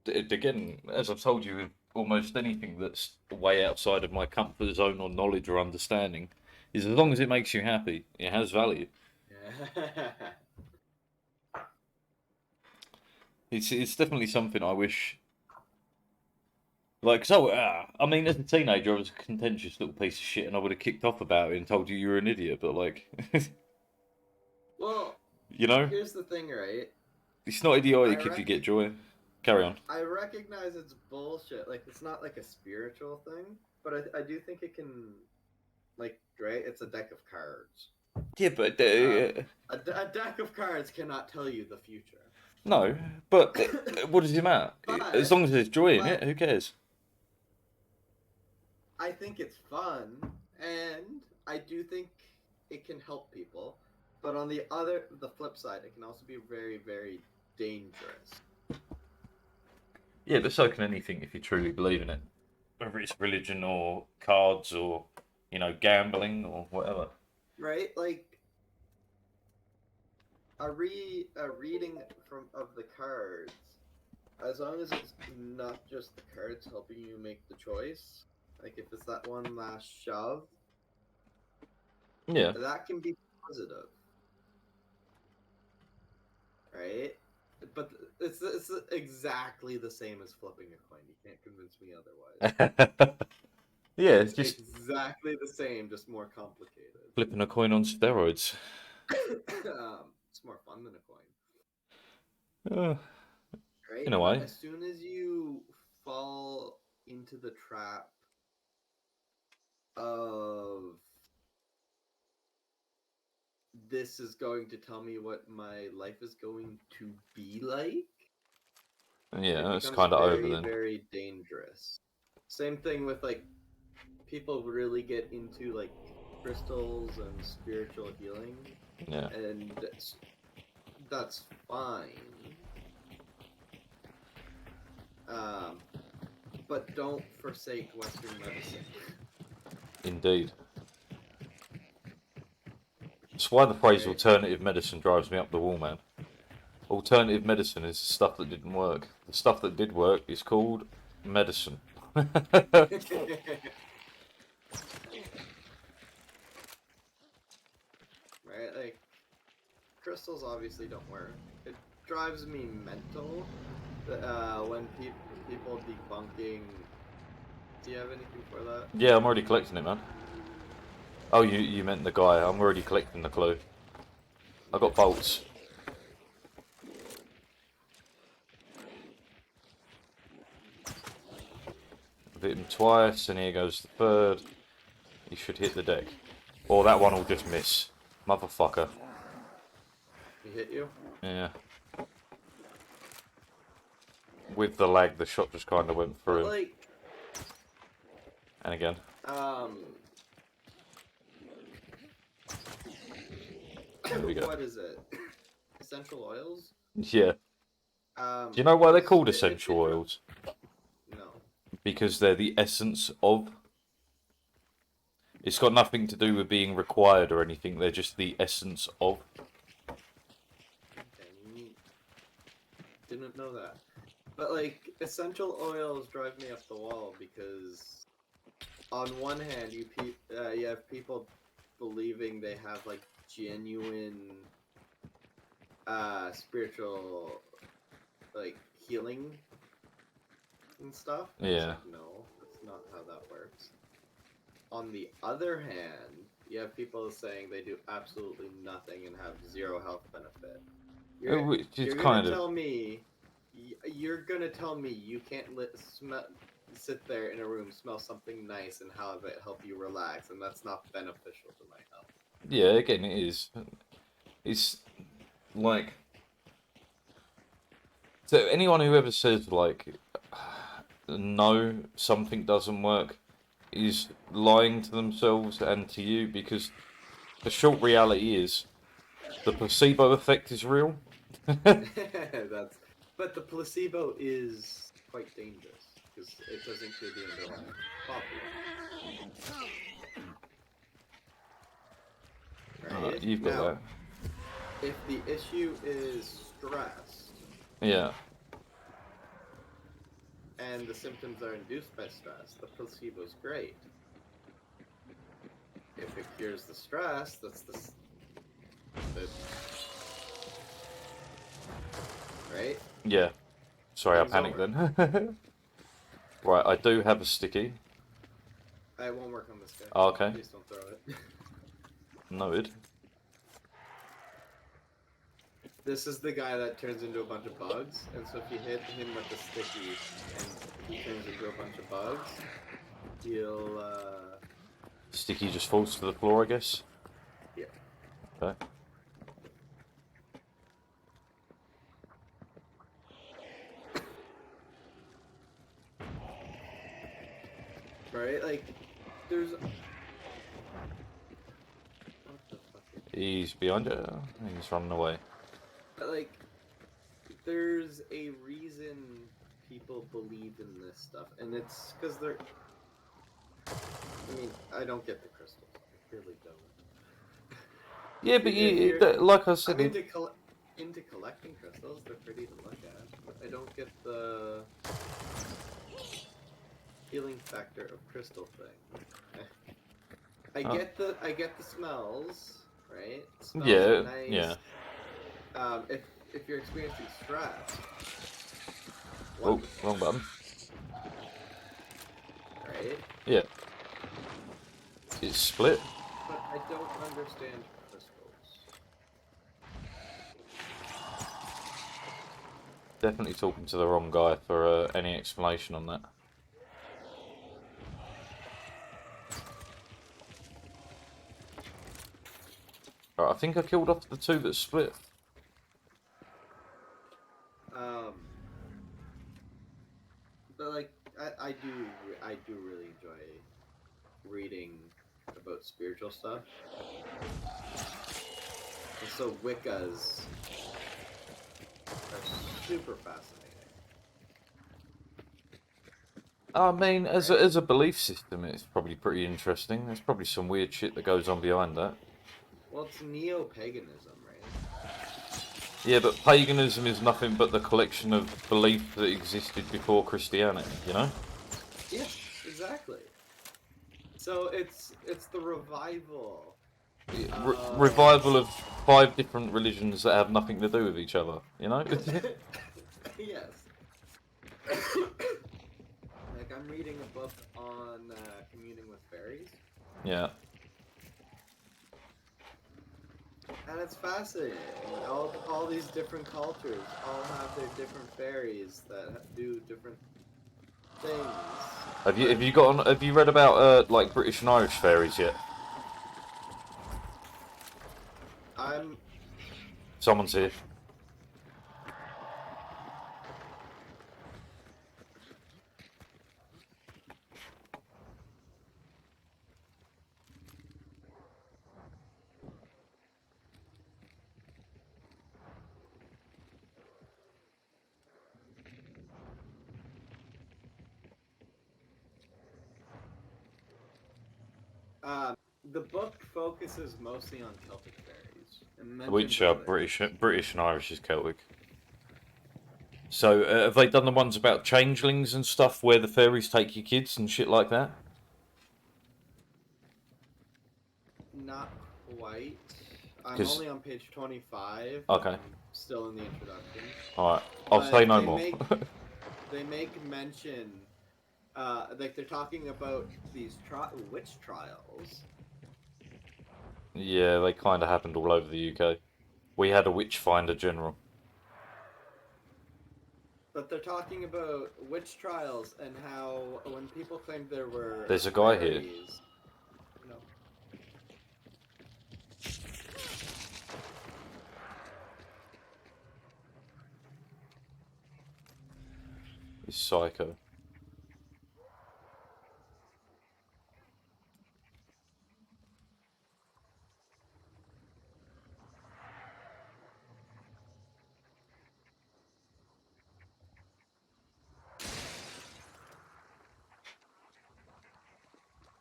Again, as I've told you, with almost anything that's way outside of my comfort zone or knowledge or understanding, is as long as it makes you happy, it has value. Yeah. It's definitely something I wish. Like, so, I mean, as a teenager, I was a contentious little piece of shit, and I would have kicked off about it and told you were an idiot. But like, Well, you know, here's the thing, right? it's not idiotic if you get joy. Carry on. I recognize it's bullshit. Like, it's not like a spiritual thing, but I do think it can, like, right? It's a deck of cards. Yeah, but A deck of cards cannot tell you the future. no. But what does it matter? But- As long as there's joy in it, but- who cares? I think it's fun, and I do think it can help people. But on the flip side, it can also be very, very dangerous. Yeah, but so can anything if you truly believe in it. Whether it's religion or cards or, gambling or whatever. Right? Like a reading of the cards, as long as it's not just the cards helping you make the choice, like if it's that one last shove, Yeah. that can be positive. Right? But it's exactly the same as flipping a coin. You can't convince me otherwise. Yeah, it's just exactly the same, just more complicated. flipping a coin on steroids. It's more fun than a coin. Uh, Right? in a way. But as soon as you fall into the trap of this is going to tell me what my life is going to be like, Yeah, it it's becomes kind of over very, then. very dangerous. Same thing with like people really get into like crystals and spiritual healing, Yeah. and that's fine. but don't forsake Western medicine. Indeed. That's why the phrase Okay. alternative medicine drives me up the wall, man. Alternative medicine is the stuff that didn't work. The stuff that did work is called medicine. Right? Like, crystals obviously don't work. It drives me mental when people debunking. Do you have anything for that? Yeah, I'm already collecting it, man. Oh, you meant the guy. I'm already collecting the clue. I got bolts. I've hit him twice, and here goes the third. He should hit the deck. Or that one will just miss. Motherfucker. He hit you? Yeah. With the lag, the shot just kind of went But, through him. like, And again. There we go. What is it? Essential oils? Yeah. Do you know why they're called it- essential oils? No. Because they're the essence of. It's got nothing to do with being required or anything. They're just the essence of. Okay, neat. Didn't know that. But, like, essential oils drive me up the wall because, on one hand, you have people believing they have, like, genuine spiritual, like, healing and stuff. And it's Yeah. like, no, that's not how that works. On the other hand, you have people saying they do absolutely nothing and have zero health benefit. Which is You're kind gonna of. tell me you can't sit there in a room, smell something nice, and have it help you relax, and that's not beneficial to my health. Yeah, again, it is. It's like. So anyone who ever says, like, no, something doesn't work, is lying to themselves and to you, because the short reality is the placebo effect is real. But the placebo is quite dangerous because it doesn't cure the underlying problem. Right? You've got Now, that. if the issue is stress Yeah. and the symptoms are induced by stress, the placebo's great. If it cures the stress, that's the right? Yeah. Sorry, I Game's panicked over. then. Right, I do have a sticky. It won't work on this guy. Oh, okay. Please don't throw it. Noted. This is the guy that turns into a bunch of bugs, and so if you hit him with the sticky and he turns into a bunch of bugs, he'll Sticky just falls to the floor, I guess. yeah. Okay. Right? Like there's what the fuck is He's behind you. He's running away. like there's a reason people believe in this stuff, and it's because they're I mean, I don't get the crystals. I really don't. Yeah, but like I said, I'm into collecting crystals. They're pretty to look at. But I don't get the healing factor of crystal thing. I get the smells, right? Smells Yeah, are nice. yeah. If you're experiencing stress, Oh, wonderful, wrong button. right? Yeah. It's split. But I don't understand crystals. Definitely talking to the wrong guy for any explanation on that. Right, I think I killed off the two that split. But like I do really enjoy reading about spiritual stuff. And so Wiccas are super fascinating. I mean, as a belief system, it's probably pretty interesting. There's probably some weird shit that goes on behind that. Well, it's neo-paganism, right? Yeah, but paganism is nothing but the collection of beliefs that existed before Christianity, you know? Yeah, exactly. So it's the revival. Revival of 5 different religions that have nothing to do with each other, you know? Yes. Like, I'm reading a book on communing with fairies, Yeah. and it's fascinating. All these different cultures all have their different fairies that do different things. Have you read about like British and Irish fairies yet? I'm Someone's here. the book focuses mostly on Celtic fairies and mentions Which are others. British and Irish is Celtic. So have they done the ones about changelings and stuff where the fairies take your kids and shit like that? Not quite. I'm 'Cause only on page 25. okay, I'm still in the introduction. all right, I'll say no more. They make mention, like they're talking about these witch trials. Yeah, they kind of happened all over the UK. We had a witch finder general. But they're talking about witch trials and how when people claimed there were There's a guy here. fairies, no. He's psycho.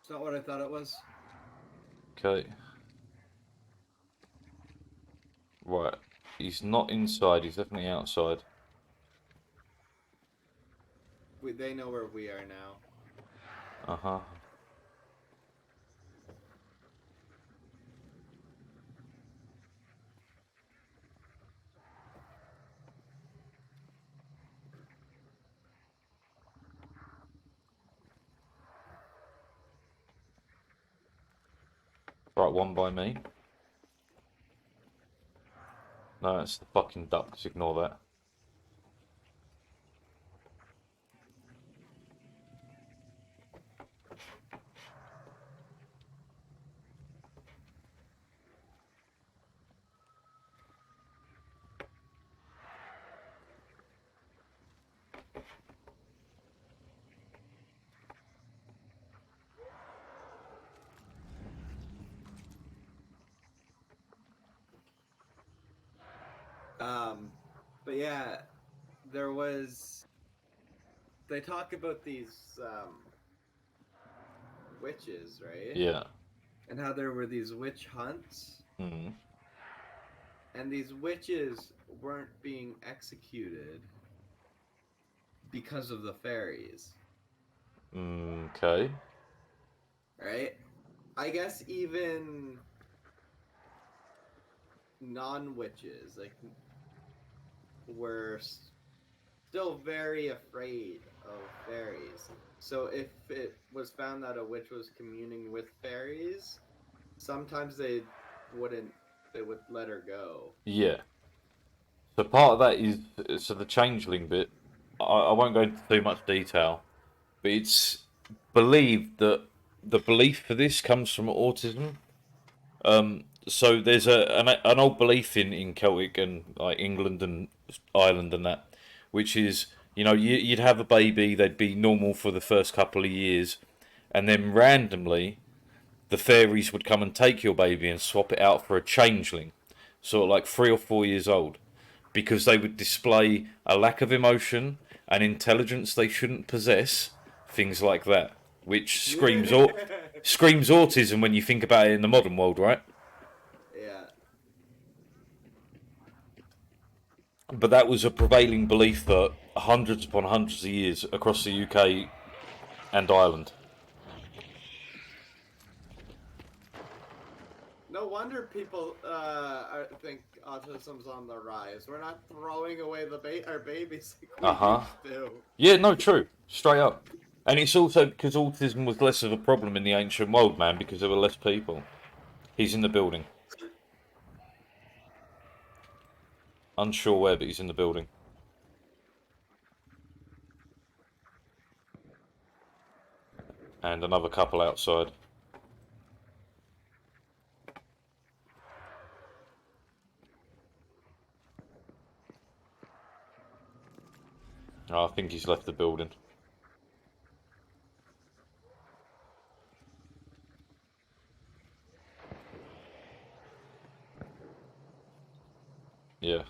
It's not what I thought it was. Okay. Right. He's not inside. He's definitely outside. They know where we are now. Uh-huh. Right, one by me. No, it's the fucking ducks. Ignore that. But yeah, there was. They talk about these witches, right? Yeah. And how there were these witch hunts, Mm. and these witches weren't being executed because of the fairies, Okay. right? I guess even non-witches like were still very afraid of fairies. So if it was found that a witch was communing with fairies, sometimes wouldn't they would let her go. Yeah. So part of that is so the changeling bit. I won't go into too much detail, but it's believed that the belief for this comes from autism. So there's an old belief in Celtic and like England and Ireland and that, which is you'd have a baby, they'd be normal for the first couple of years, and then randomly the fairies would come and take your baby and swap it out for a changeling, sort of like 3 or 4 years old, because they would display a lack of emotion and intelligence they shouldn't possess things like that, which screams autism when you think about it in the modern world, right? Yeah. But that was a prevailing belief for hundreds upon hundreds of years across the UK and Ireland. No wonder people think autism's on the rise. We're not throwing away our babies like we used to. Yeah, no, true. Straight up. And it's also because autism was less of a problem in the ancient world, man, because there were less people. He's in the building. Unsure where, but he's in the building. And another couple outside. Oh, I think he's left the building. Yeah.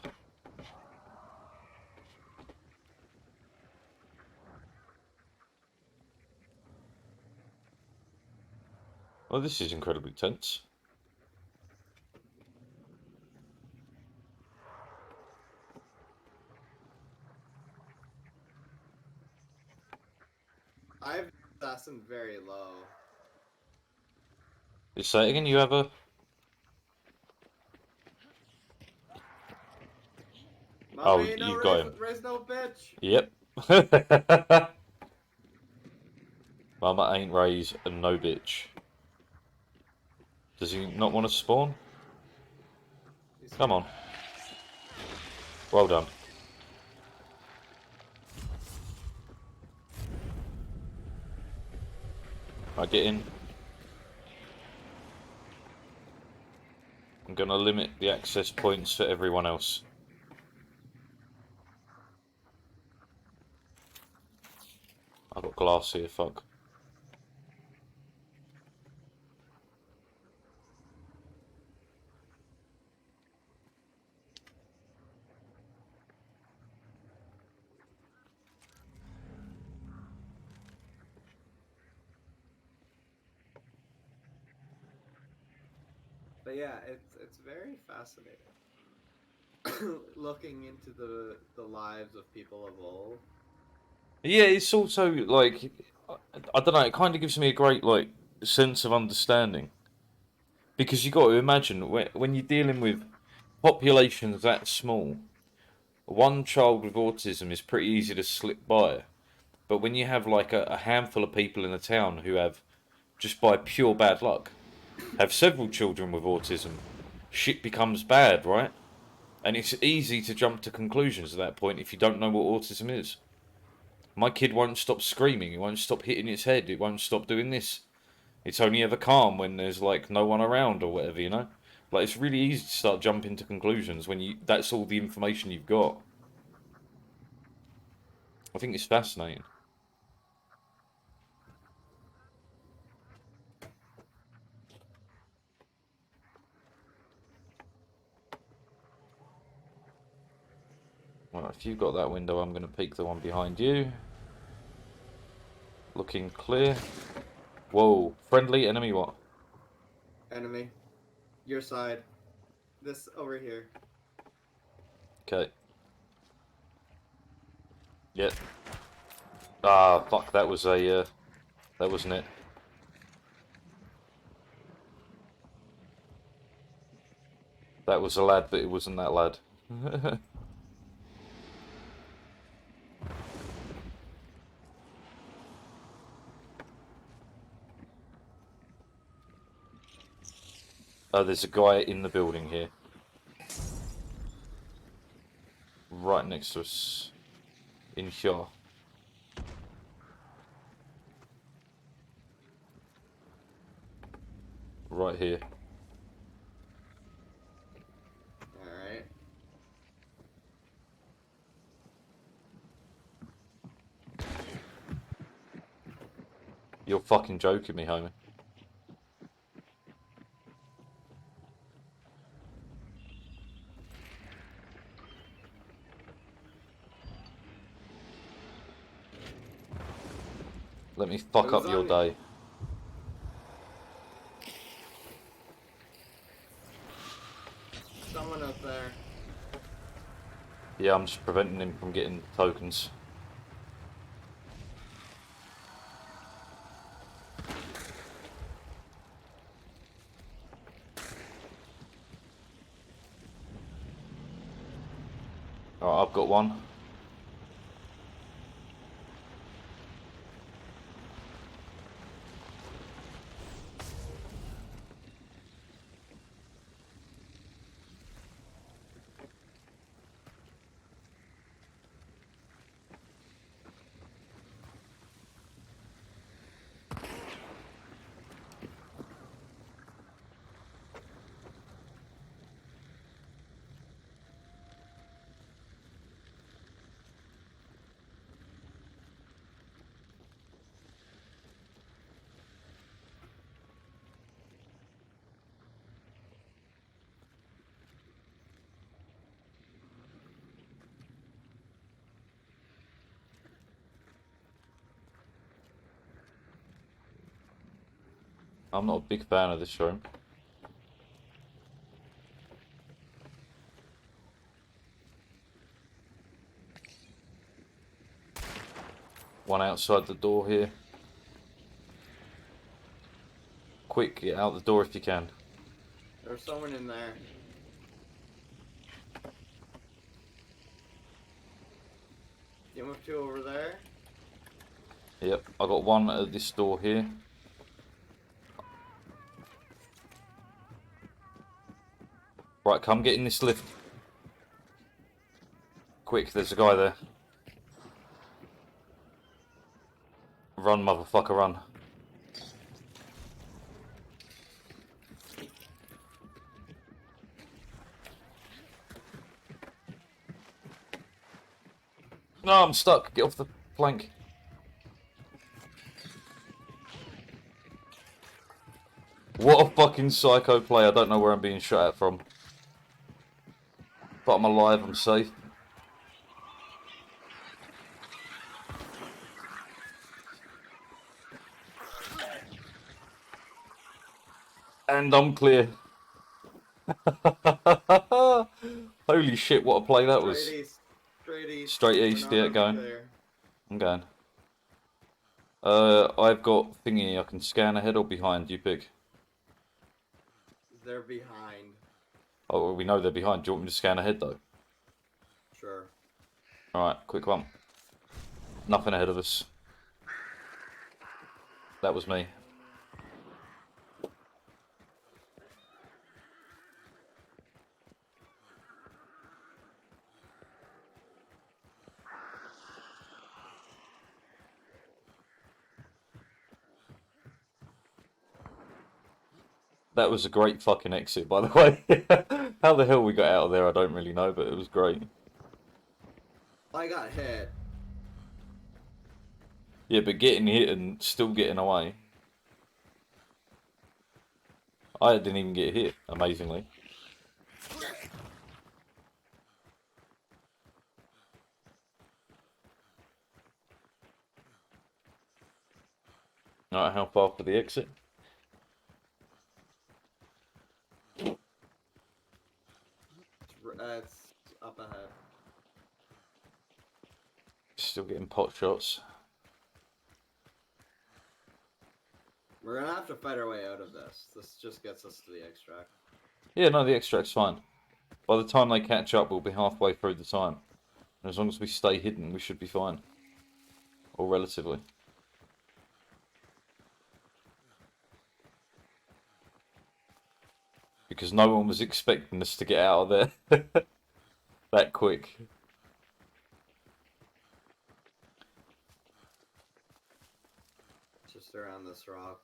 Well, this is incredibly tense. I've assassin very low. Is that again? You have a... Mommy, you've got him. Raise no bitch. Yep. Mama ain't raised and no bitch. Does he not want to spawn? Come on. Well done. I get in. I'm gonna limit the access points for everyone else. I've got glass here, fuck. But yeah, it's very fascinating. Looking into the lives of people of old. Yeah, it's also like, I don't know, it kind of gives me a great like sense of understanding. Because you got to imagine, when you're dealing with populations that small, one child with autism is pretty easy to slip by. But when you have like a handful of people in a town who have, just by pure bad luck, have several children with autism, shit becomes bad, right? And it's easy to jump to conclusions at that point if you don't know what autism is. My kid won't stop screaming, it won't stop hitting its head, it won't stop doing this. It's only ever calm when there's like no one around or whatever, you know? Like it's really easy to start jumping to conclusions when that's all the information you've got. I think it's fascinating. Well, if you've got that window, I'm going to peek the one behind you. Looking clear. Whoa, friendly enemy what? Enemy. Your side. This over here. Okay. Yep. Ah, fuck, that was a, that wasn't it. That was a lad, but it wasn't that lad. Oh, there's a guy in the building here. Right next to us. In here. Right here. Alright. You're fucking joking me, homie. Let me fuck It was up your on- day. Someone up there. Yeah, I'm just preventing him from getting tokens. Alright, I've got one. I'm not a big fan of this room. One outside the door here. Quick, get out the door if you can. There's someone in there. You move two over there. Yep, I got one at this door here. Right, come get in this lift. Quick, there's a guy there. Run, motherfucker, run. No, I'm stuck. Get off the plank. What a fucking psycho play. I don't know where I'm being shot at from. But I'm alive, I'm safe. And I'm clear. Holy shit, what a play that was. Straight east. Straight east. Straight We're east, not yeah, on going. there. I'm going. I've got thingy, I can scan ahead or behind, you pick. They're behind. Oh, well, we know they're behind. Do you want me to scan ahead though? Sure. Alright, quick one. Nothing ahead of us. That was me. That was a great fucking exit, by the way. How the hell we got out of there, I don't really know, but it was great. I got hit. Yeah, but getting hit and still getting away. I didn't even get hit, amazingly. Alright, how far for the exit? It's up ahead. Still getting pot shots. We're gonna have to fight our way out of this. This just gets us to the extract. Yeah, no, the extract's fine. By the time they catch up, we'll be halfway through the time. And as long as we stay hidden, we should be fine. Or relatively. Because no one was expecting us to get out of there that quick. Just around this rock.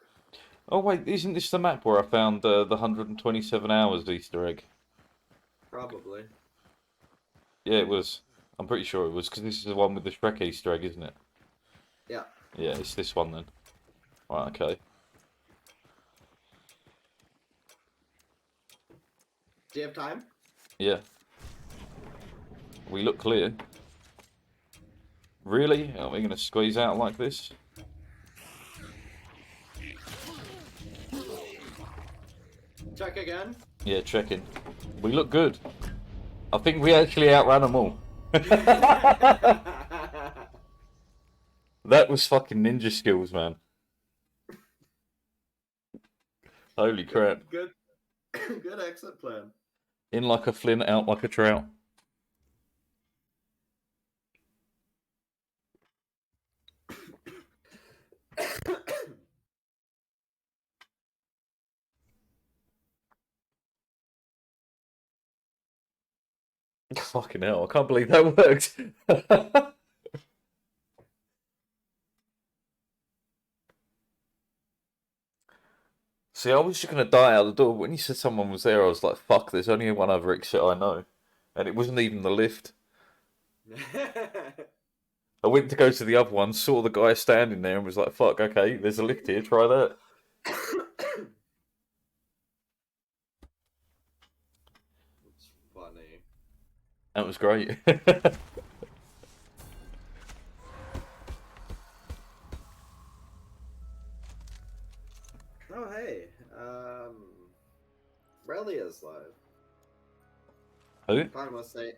Oh wait, isn't this the map where I found the 127 hours Easter egg? Probably. Yeah, it was. I'm pretty sure it was, because this is the one with the Shrek Easter egg, isn't it? Yeah. Yeah, it's this one then. Right, okay. Do you have time? Yeah. We look clear. Really? Are we going to squeeze out like this? Check again. Yeah, checking. We look good. I think we actually outran them all. That was fucking ninja skills, man. Holy crap. Good, good exit plan. In like a flint, out like a trout. Fucking hell, I can't believe that worked. See, I was just going to die out the door. When you said someone was there, I was like, fuck, there's only one other exit I know. And it wasn't even the lift. I went to go to the other one, saw the guy standing there and was like, fuck, okay, there's a lift here, try that. It's funny. That was great. Oh hey, Relia's live. Who? I'm fine with saying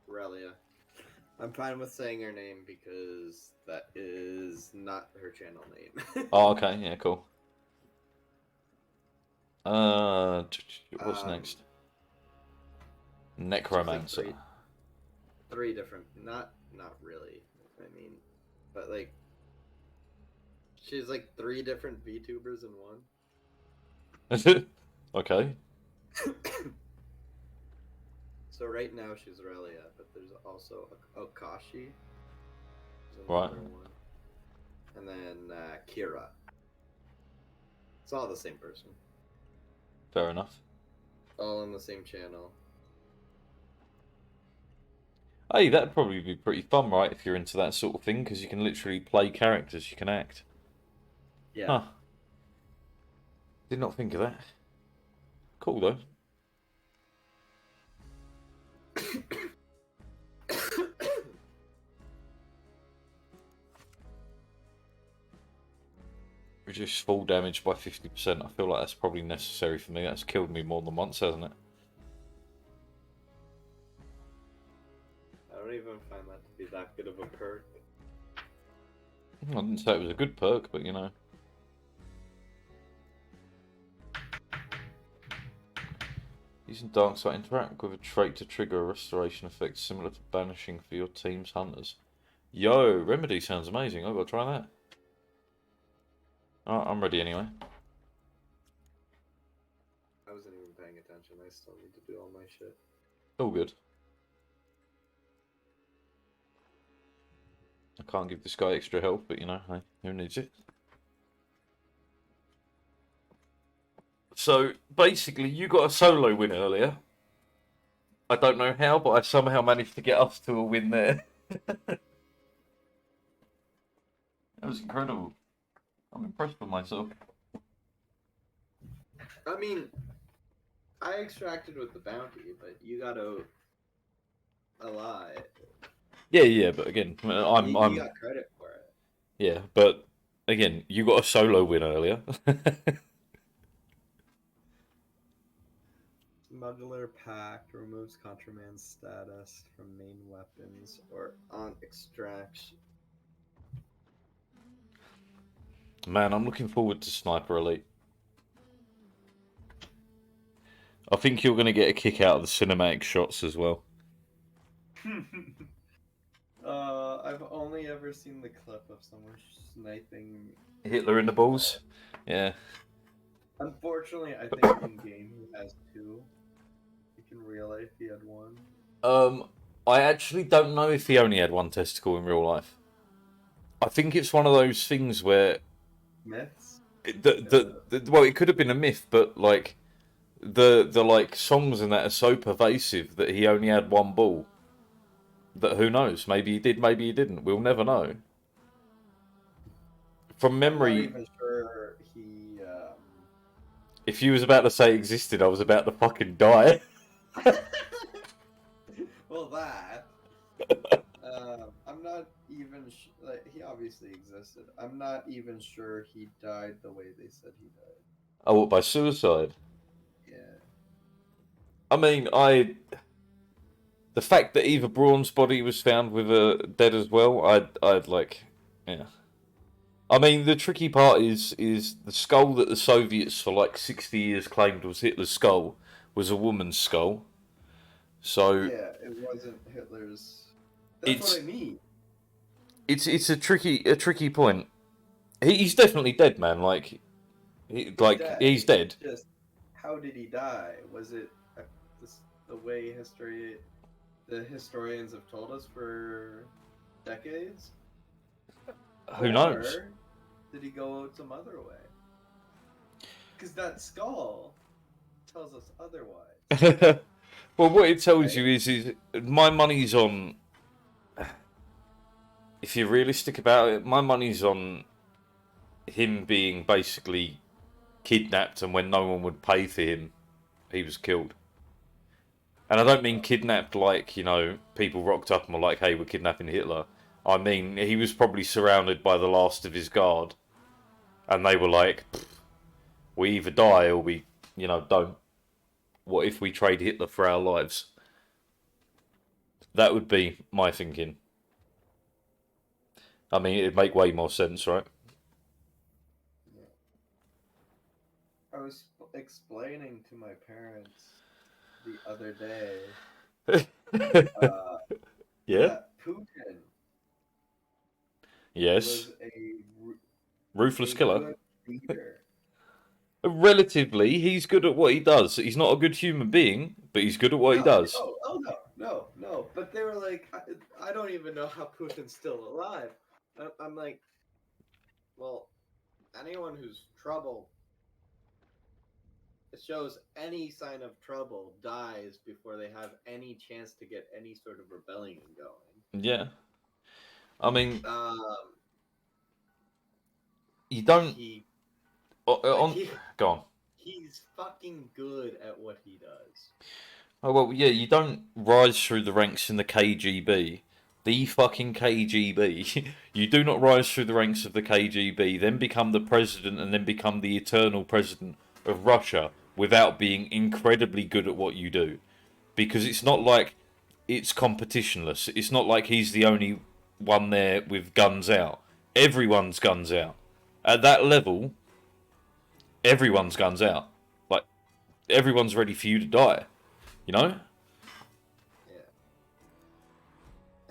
Relia. I'm fine with saying her name because that is not her channel name. Oh, okay, yeah, cool. What's next? Necromancer. Like three different, not really. I mean, but like, she's like three different VTubers in one. Okay. So right now she's Relia, but there's also Okashi. Right. One. And then Kira. It's all the same person. Fair enough. All on the same channel. Hey, that'd probably be pretty fun, right, if you're into that sort of thing, because you can literally play characters, you can act. Yeah. Huh. Did not think of that. Cool, though. Reduce fall damage by 50%. I feel like that's probably necessary for me. That's killed me more than once, hasn't it? I don't even find that to be that good of a perk. I didn't say it was a good perk, but you know. Using Dark Sight, interact with a trait to trigger a restoration effect similar to banishing for your team's hunters. Yo, Remedy sounds amazing. I've got to try that. Oh, I'm ready anyway. I wasn't even paying attention. I still need to do all my shit. All good. I can't give this guy extra health, but you know, hey, who needs it? So, basically, you got a solo win earlier. I don't know how, but I somehow managed to get us to a win there. That was incredible. I'm impressed with myself. I mean, I extracted with the bounty, but you gotta lie. Yeah, but again, You I'm got credit for it. yeah, but again, you got a solo win earlier. Smuggler Pact removes contraband status from main weapons or on extraction. Man, I'm looking forward to Sniper Elite. I think you're going to get a kick out of the cinematic shots as well. I've only ever seen the clip of someone sniping Hitler in the balls? Yeah. Unfortunately, I think in game he has two. I think in real life he had one. I actually don't know if he only had one testicle in real life. I think it's one of those things where Myths? well, it could have been a myth, but like the like songs and that are so pervasive that he only had one ball. That who knows? Maybe he did, maybe he didn't. We'll never know. From memory, I'm not even sure he. if you was about to say existed, I was about to fucking die. Well, that. I'm not even like he obviously existed. I'm not even sure he died the way they said he died. Oh, what, by suicide? Yeah. I mean, the fact that Eva Braun's body was found with her dead as well, I'd like, yeah. I mean, the tricky part is the skull that the Soviets for like 60 years claimed was Hitler's skull was a woman's skull. So Yeah, it wasn't Hitler's. That's it's what I mean. it's a tricky point. He's definitely dead, man. Like he's dead. Just how did he die? Was it the way the historians have told us for decades? Who knows? Or did he go out some other way? Because that skull tells us otherwise. Well, what it tells you is my money's on. If you're realistic about it, my money's on him being basically kidnapped, and when no one would pay for him, he was killed. And I don't mean kidnapped like, you know, people rocked up and were like, hey, we're kidnapping Hitler. I mean, he was probably surrounded by the last of his guard. And they were like, we either die or we, you know, don't. What if we trade Hitler for our lives? That would be my thinking. I mean, it'd make way more sense, right? I was explaining to my parents the other day Yeah? that Putin Yes. was a Ruthless killer. good leader. Relatively, he's good at what he does. He's not a good human being, but he's good at what he does. No. But they were like, I don't even know how Putin's still alive. I'm like, well, anyone who's troubled, it shows any sign of trouble dies before they have any chance to get any sort of rebellion going. Yeah. I mean, you don't. Go on. He's fucking good at what he does. Oh, well, yeah, you don't rise through the ranks in the KGB. The fucking KGB. You do not rise through the ranks of the KGB, then become the president, and then become the eternal president of Russia without being incredibly good at what you do. Because it's not like it's competitionless. It's not like he's the only one there with guns out. Everyone's guns out. At that level, everyone's guns out. Like, everyone's ready for you to die. You know? Yeah.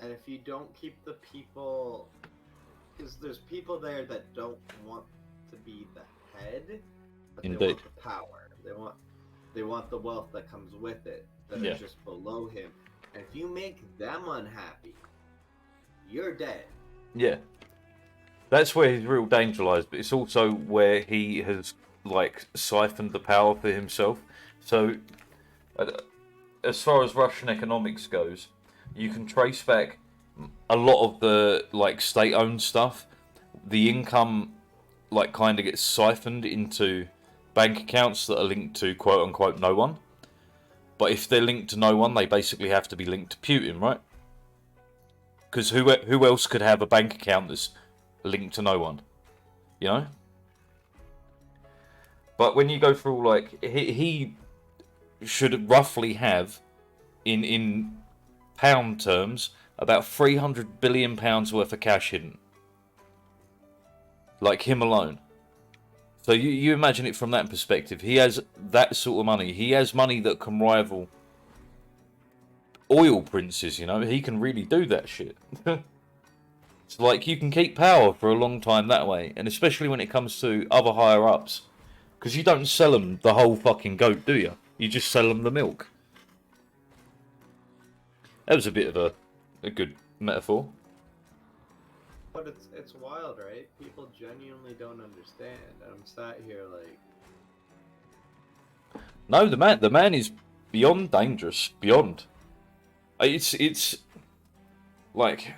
And if you don't keep the people... Because there's people there that don't want to be the head, but Indeed. they want the power. They want the wealth that comes with it, that is just below him. And if you make them unhappy, you're dead. Yeah. That's where his real danger lies, but it's also where he has, like, siphoned the power for himself. So, as far as Russian economics goes, you can trace back a lot of the, like, state-owned stuff. The income, like, kind of gets siphoned into bank accounts that are linked to quote-unquote no one. But if they're linked to no one, they basically have to be linked to Putin, right? Because who else could have a bank account that's linked to no one? You know? But when you go through, like, he should roughly have, in pound terms, about £300 billion worth of cash hidden. Like, him alone. So you imagine it from that perspective. He has that sort of money. He has money that can rival oil princes, you know? He can really do that shit. It's like, you can keep power for a long time that way. And especially when it comes to other higher-ups. Because you don't sell them the whole fucking goat, do you? You just sell them the milk. That was a bit of a good metaphor. But it's wild, right? People genuinely don't understand. I'm sat here like... No, the man is beyond dangerous. Beyond. It's like...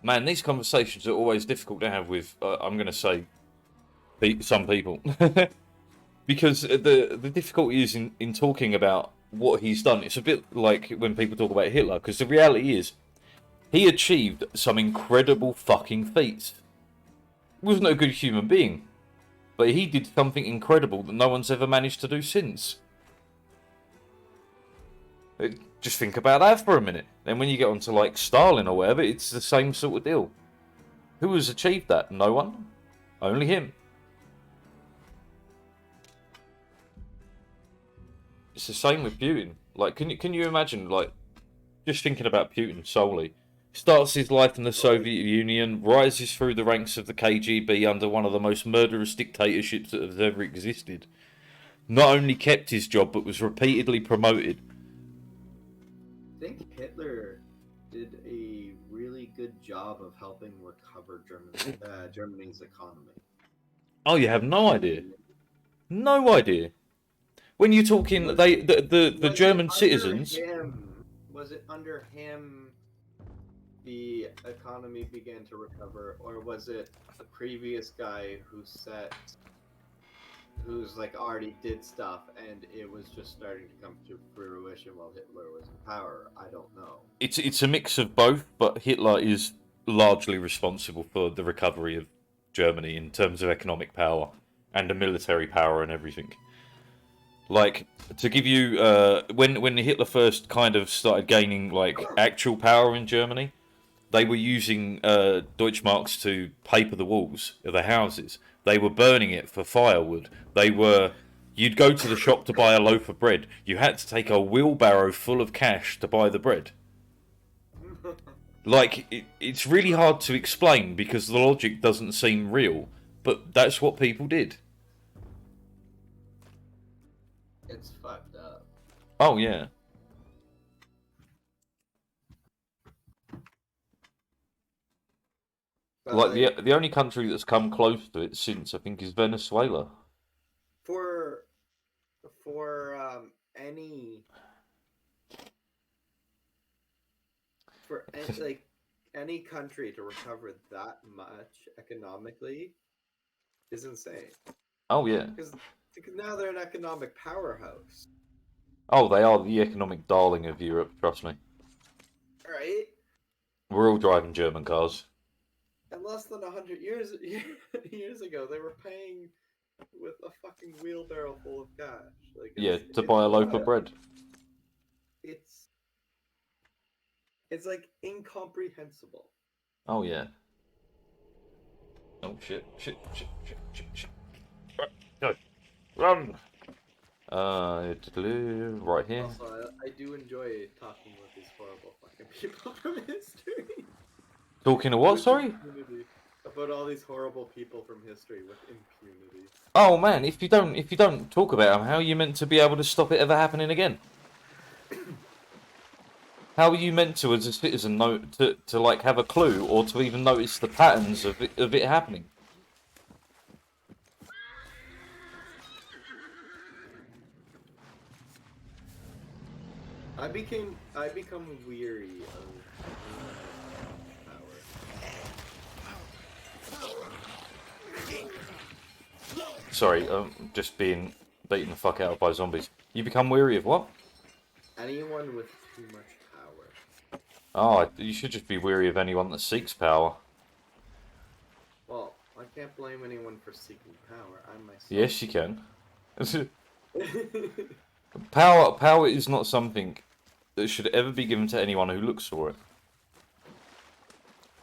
Man, these conversations are always difficult to have with, I'm going to say, some people. Because the difficulty is in talking about what he's done. It's a bit like when people talk about Hitler, because the reality is, he achieved some incredible fucking feats. He wasn't a good human being. But he did something incredible that no one's ever managed to do since. Just think about that for a minute. Then when you get onto like Stalin or whatever, it's the same sort of deal. Who has achieved that? No one. Only him. It's the same with Putin. Like, can you imagine, like, just thinking about Putin solely? Starts his life in the Soviet Union, rises through the ranks of the KGB under one of the most murderous dictatorships that has ever existed. Not only kept his job, but was repeatedly promoted. I think Hitler did a really good job of helping recover Germany's economy. Oh, you have no idea. No idea. When you're talking, the German citizens. Was it under him the economy began to recover, or was it the previous guy who's like already did stuff and it was just starting to come to fruition while Hitler was in power? I don't know. It's a mix of both, but Hitler is largely responsible for the recovery of Germany in terms of economic power and the military power and everything. Like, to give you, when Hitler first kind of started gaining like actual power in Germany, they were using Deutschmarks to paper the walls of the houses. They were burning it for firewood. You'd go to the shop to buy a loaf of bread. You had to take a wheelbarrow full of cash to buy the bread. Like, it's really hard to explain because the logic doesn't seem real, but that's what people did. It's fucked up. Oh, yeah. But Like, the only country that's come close to it since, I think, is Venezuela. for any like any country to recover that much economically is insane. Oh, yeah. Because now they're an economic powerhouse, Oh, they are the economic darling of Europe, trust me. right? We're all driving German cars. And less than 100 years ago, they were paying with a fucking wheelbarrow full of cash. Like, Yeah, to buy a loaf of bread. It's like incomprehensible. Oh, yeah. Oh, shit. Go. Run! Right here. Also, I do enjoy talking with these horrible fucking people from history. Talking to what, With sorry? impunity. About all these horrible people from history with impunity. Oh, man, if you don't talk about them, how are you meant to be able to stop it ever happening again? How are you meant to, as a citizen, to like have a clue or to even notice the patterns of it happening? I become weary of power. Sorry, just being beaten the fuck out by zombies. You become weary of what? Anyone with too much power. Oh, you should just be weary of anyone that seeks power. Well, I can't blame anyone for seeking power. I myself. Yes, you can. Power is not something that should ever be given to anyone who looks for it.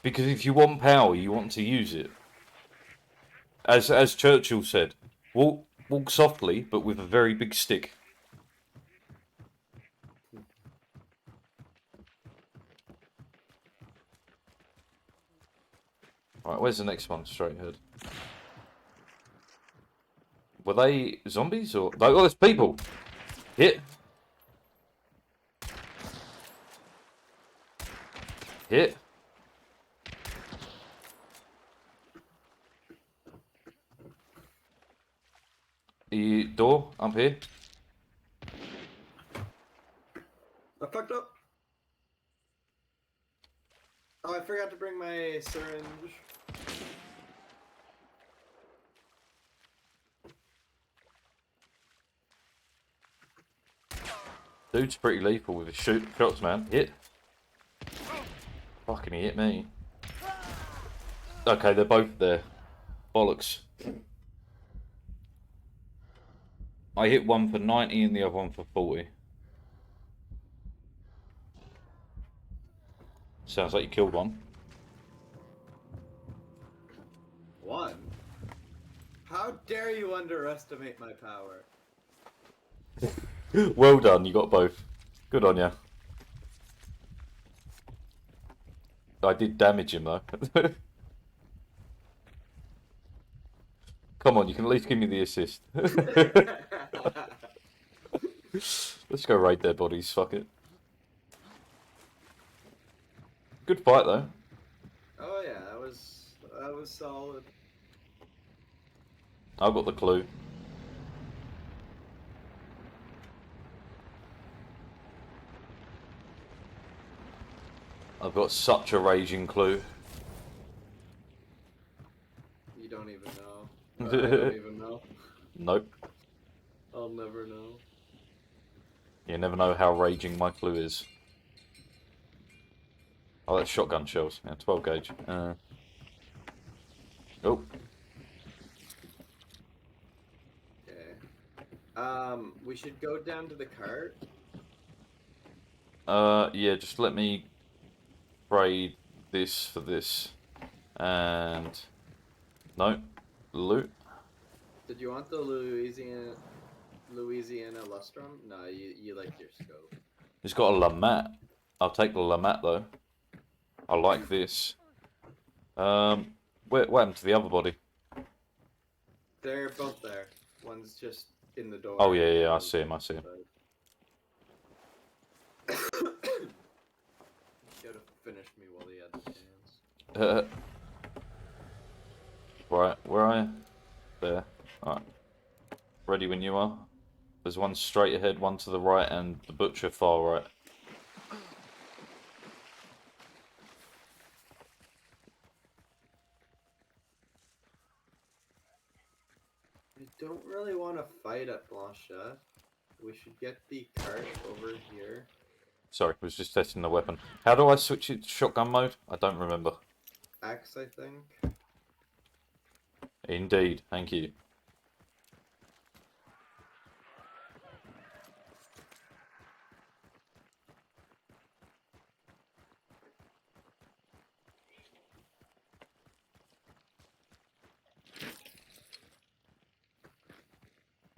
Because if you want power, you want to use it. As Churchill said, walk softly, but with a very big stick. Right, where's the next one? Straight ahead. Were they zombies or... Oh, there's people! Hit! Hit! The door up here. I fucked up. Oh, I forgot to bring my syringe. Dude's pretty lethal with his shots, man. Hit. Fucking he hit me. Okay, they're both there. Bollocks. I hit one for 90 and the other one for 40. Sounds like you killed one. One? How dare you underestimate my power? Well done, you got both. Good on ya. I did damage him though. Come on, you can at least give me the assist. Let's go raid their bodies, fuck it. Good fight though. Oh yeah, that was solid. I've got the clue. I've got such a raging clue. You don't even know. I don't even know. Nope. I'll never know. You never know how raging my clue is. Oh, that's shotgun shells. Yeah, 12 gauge. Oh. Okay. We should go down to the cart. Yeah, just let me trade this for this. And... No. Loot. Did you want the Louisiana Lustrum? No, you like your scope. It's got a Lamat. I'll take the Lamat though. I like this. What happened to the other body? They're both there. One's just in the door. Oh yeah, I see him, I see him. He could have finished me while he had the chance. Right, where are you? There. Alright. Ready when you are. There's one straight ahead, one to the right, and the butcher far right. I don't really want to fight at Blanchette. We should get the cart over here. Sorry, I was just testing the weapon. How do I switch it to shotgun mode? I don't remember. Axe, I think. Indeed, thank you.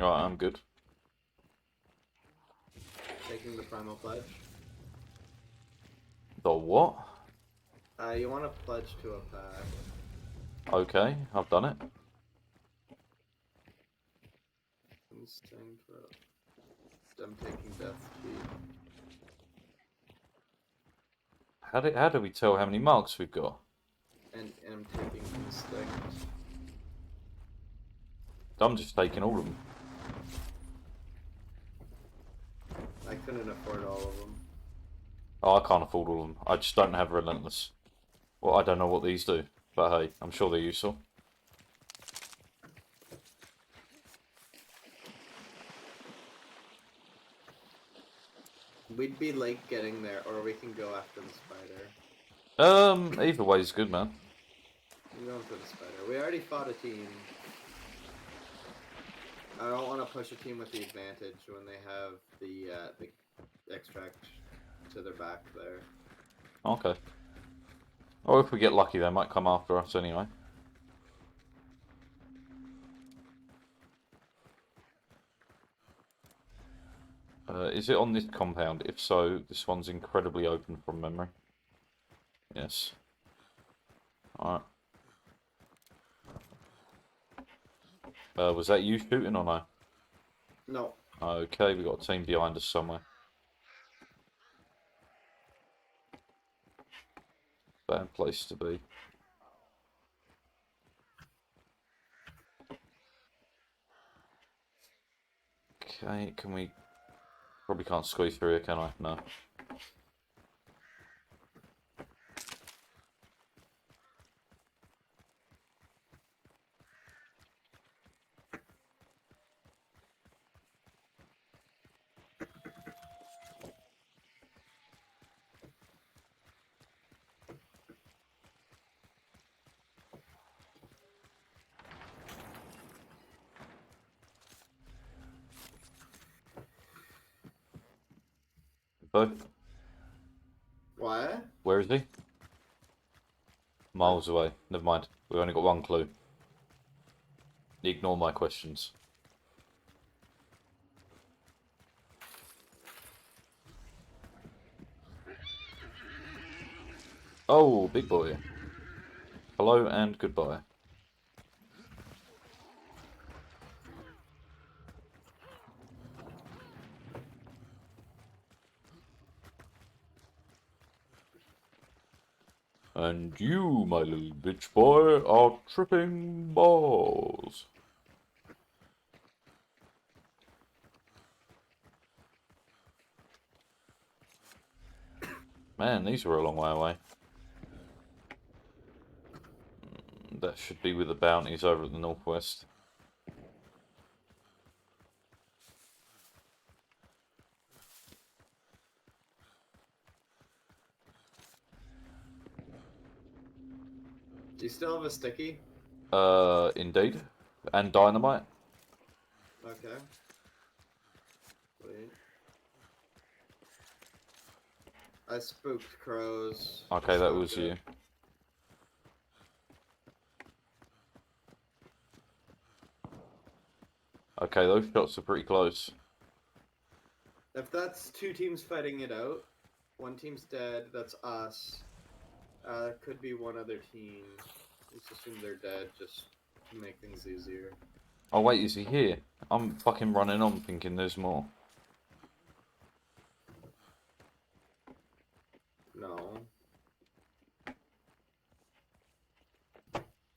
Alright, I'm good. Taking the primal pledge. The what? You want to pledge to a pack. Okay, I've done it. Instinct. I'm taking death speed. How do we tell how many marks we've got? And I'm taking instinct. I'm just taking all of them. I couldn't afford all of them. Oh, I can't afford all of them. I just don't have relentless. Well, I don't know what these do, but hey, I'm sure they're useful. We'd be late getting there, or we can go after the spider. Either way is good, man. I'm going for the spider. We already fought a team. I don't want to push a team with the advantage when they have the extract to their back there. Okay. Or if we get lucky, they might come after us anyway. Is it on this compound? If so, this one's incredibly open from memory. Yes. Alright. Was that you shooting or no? No. Okay, we got a team behind us somewhere. Bad place to be. Okay, can we... Probably can't squeeze through here, can I? No. info? What? Where is he? Miles away. Never mind. We've only got one clue. Ignore my questions. Oh, big boy. Hello and goodbye. And you, my little bitch boy, are tripping balls. Man, these were a long way away. That should be with the bounties over at the northwest. Do you still have a sticky? Indeed. And dynamite. Okay. Wait. I spooked crows. Okay, that so was good. you. Okay, those shots are pretty close. If that's two teams fighting it out, one team's dead, that's us. Could be one other team. Let's assume they're dead, just to make things easier. Oh wait, is he here? I'm fucking running on thinking there's more. No.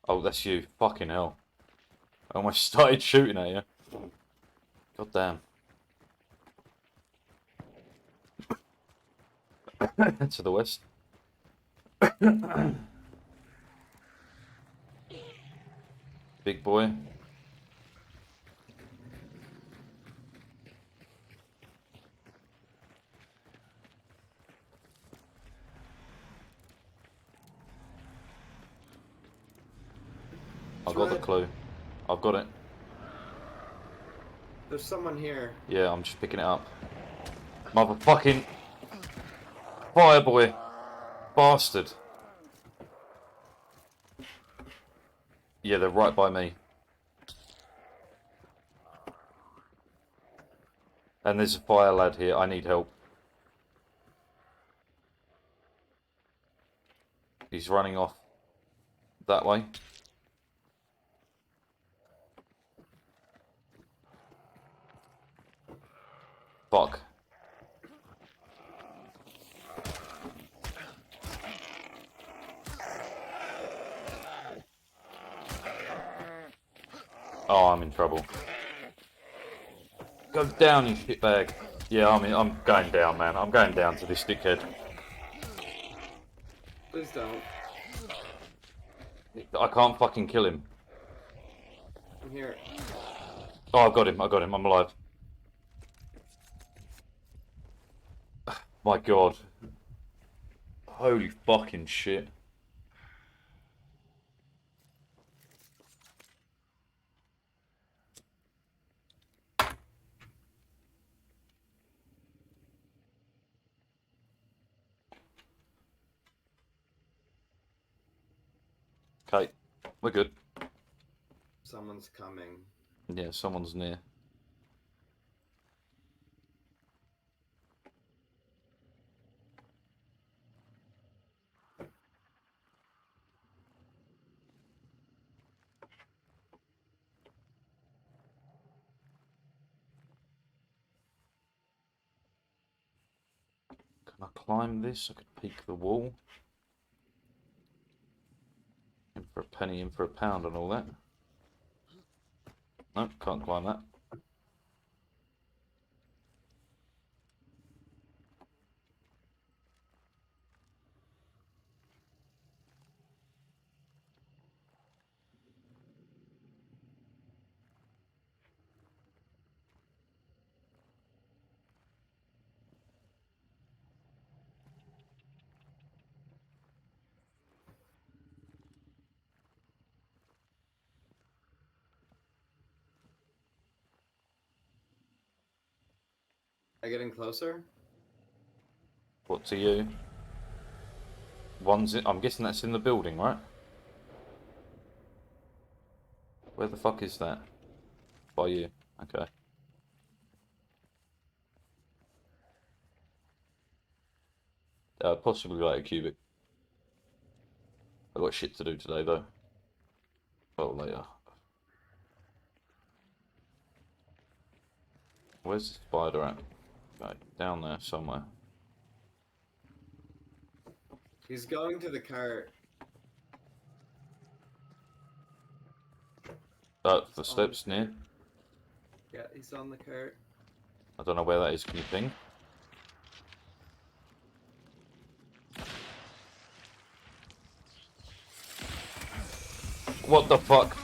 Oh, that's you. Fucking hell. I almost started shooting at you. God damn. To the west. Big boy. I've got the clue. I've got it. There's someone here. Yeah, I'm just picking it up. Motherfucking fire boy. Bastard. Yeah, they're right by me. And there's a fire lad here. I need help. He's running off that way. Fuck. Oh, I'm in trouble. Go down, you shitbag. Yeah, I'm going down, man. I'm going down to this dickhead. Please don't. I can't fucking kill him. I'm here. Oh, I got him. I'm alive. My god. Holy fucking shit. Okay, we're good. Someone's coming. Yeah, someone's near. Can I climb this? I could peek the wall. In for a penny, in for a pound and all that. Nope, can't climb that. Are you getting closer? What to you? One's in, I'm guessing that's in the building, right? Where the fuck is that? By you. Okay. Possibly like a cubic. I've got shit to do today though. Well, later. Where's the spider at? Right, down there somewhere. He's going to the cart. The steps near. Yeah, he's on the cart. I don't know where that is. Can you ping? What the fuck?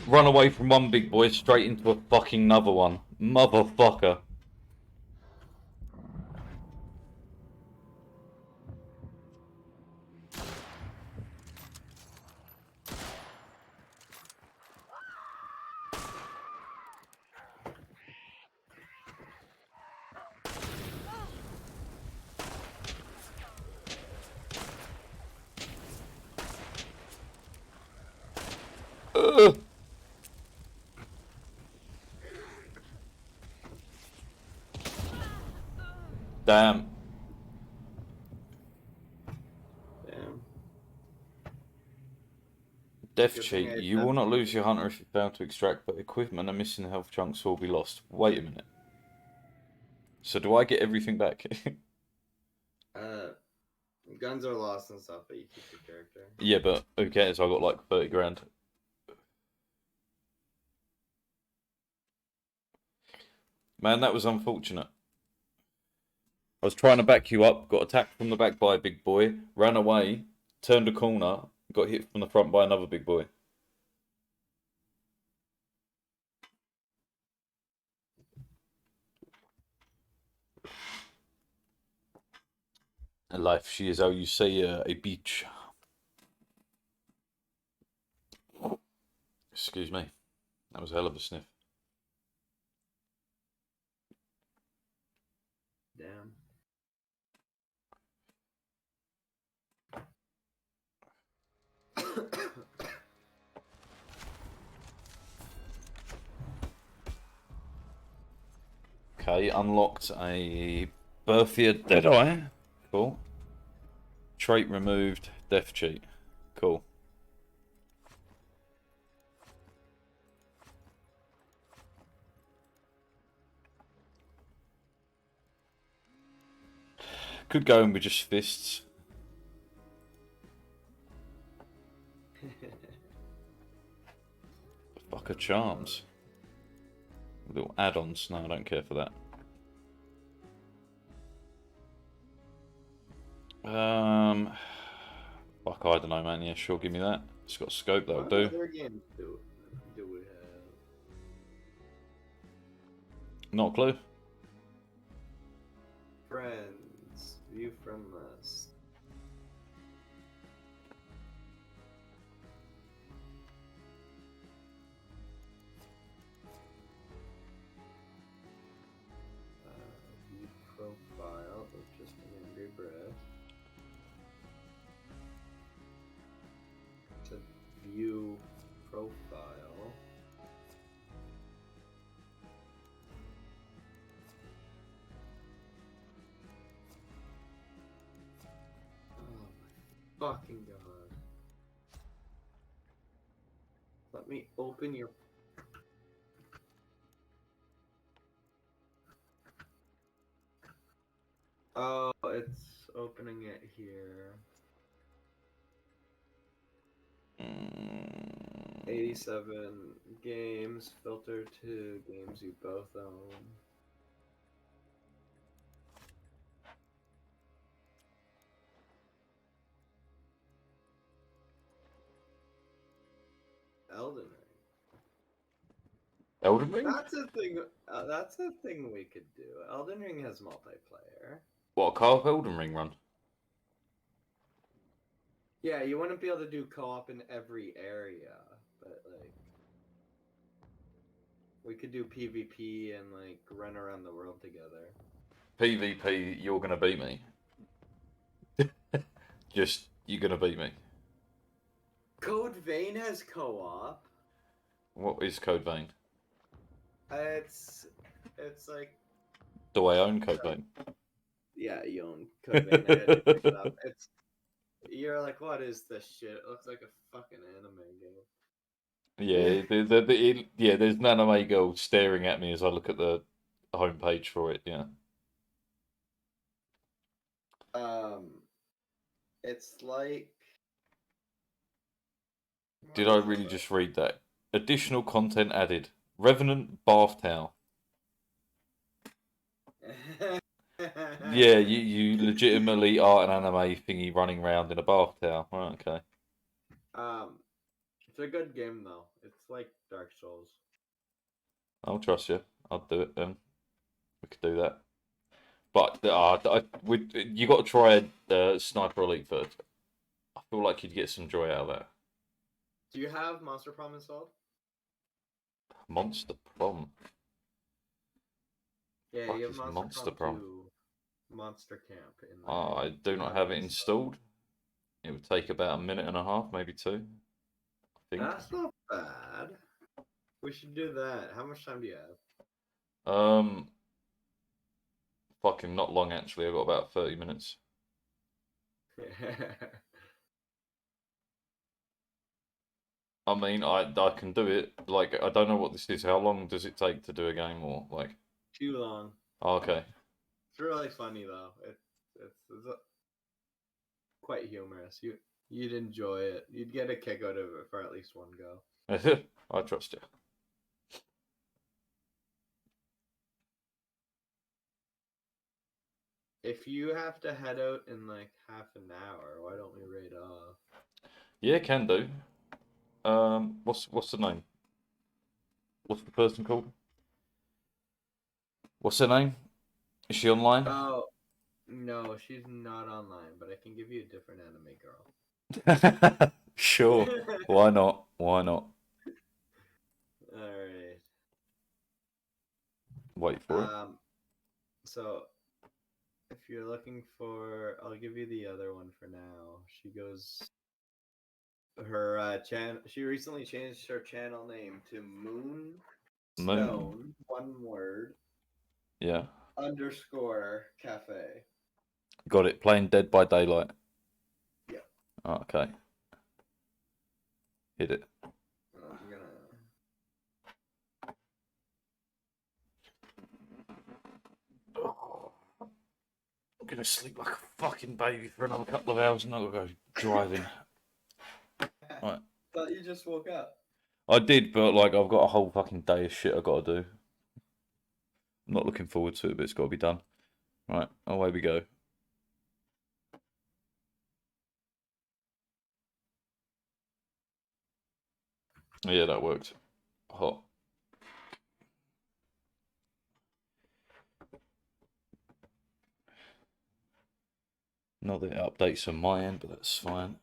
Run away from one big boy straight into a fucking another one. Motherfucker. Ugh. Damn. Damn. Death Good thing cheat. I You will not definitely- lose your hunter if you fail to extract, but equipment and missing health chunks will be lost. Wait a minute. So do I get everything back? Guns are lost and stuff, but you keep your character. Yeah, but who cares? I got like 30 grand. Man, that was unfortunate. I was trying to back you up, got attacked from the back by a big boy, ran away, turned a corner, got hit from the front by another big boy. And life, she is how you say a beach. Excuse me. That was a hell of a sniff. Damn. Okay, unlocked a Berthia Deadeye. Cool. Trait removed, death cheat. Cool. Could go in with just fists. Fuck a charms. Little add-ons. No, I don't care for that. Fuck, I don't know, man. Yeah, sure, give me that. It's got a scope, that'll What do. other games do we have? Not a clue. Friends, view from list. View profile of just an angry breath. To view profile. Oh my fucking god. Let me open your. Oh, it's opening it here. 87 games, filter to games you both own. Elden Ring. Elden Ring? That's a thing. That's a thing we could do. Elden Ring has multiplayer. What, a co-op Elden Ring run? Yeah, you wouldn't be able to do co-op in every area, but like we could do PvP and like run around the world together. PvP, you're gonna beat me. Just you're gonna beat me. Code Vein has co-op. What is Code Vein? It's like Do I own Code Vein? yeah, you own Code Vein. I had to pick it up. It's you're like, what is this shit? It looks like a fucking anime game. Yeah, yeah. There's an anime girl staring at me as I look at the homepage for it. Yeah. It's like. Did I really just read that? Additional content added. Revenant bath towel. Yeah, you legitimately are an anime thingy running around in a bath towel. Right, okay. It's a good game though. It's like Dark Souls. I'll trust you. I'll do it then. We could do that. But you got to try Sniper Elite first. I feel like you'd get some joy out of that. Do you have Monster Prom installed? Monster Prom. Yeah, Fuck you have is Monster, Monster Prom Prom? 2 Monster Camp in there. I do not have it installed. It would take about a minute and a half, maybe two. I think. That's not bad. We should do that. How much time do you have? Fucking not long actually. I've got about 30 minutes. I mean, I can do it. Like, I don't know what this is. How long does it take to do a game, or like? Too long. Oh, okay. It's really funny though. It's quite humorous. You'd enjoy it. You'd get a kick out of it for at least one go. I trust you. If you have to head out in like half an hour, why don't we raid off? Yeah, can do. What's the name? What's the person called? What's her name? Is she online? Oh, no, she's not online, but I can give you a different anime girl. Sure. Why not? Why not? Alright. Wait for it. So if you're looking for, I'll give you the other one for now. She goes her channel. She recently changed her channel name to Moon. Moonstone, one word, Yeah. underscore cafe. Got it. Playing Dead by Daylight. Yeah. Oh, okay. Hit it. I'm gonna sleep like a fucking baby for another couple of hours and I'll go driving. Right. Thought you just woke up. I did, but like I've got a whole fucking day of shit I gotta do. I'm not looking forward to it, but it's gotta be done. Right, away we go. Yeah, that worked. Hot. Not that it updates on my end, but that's fine.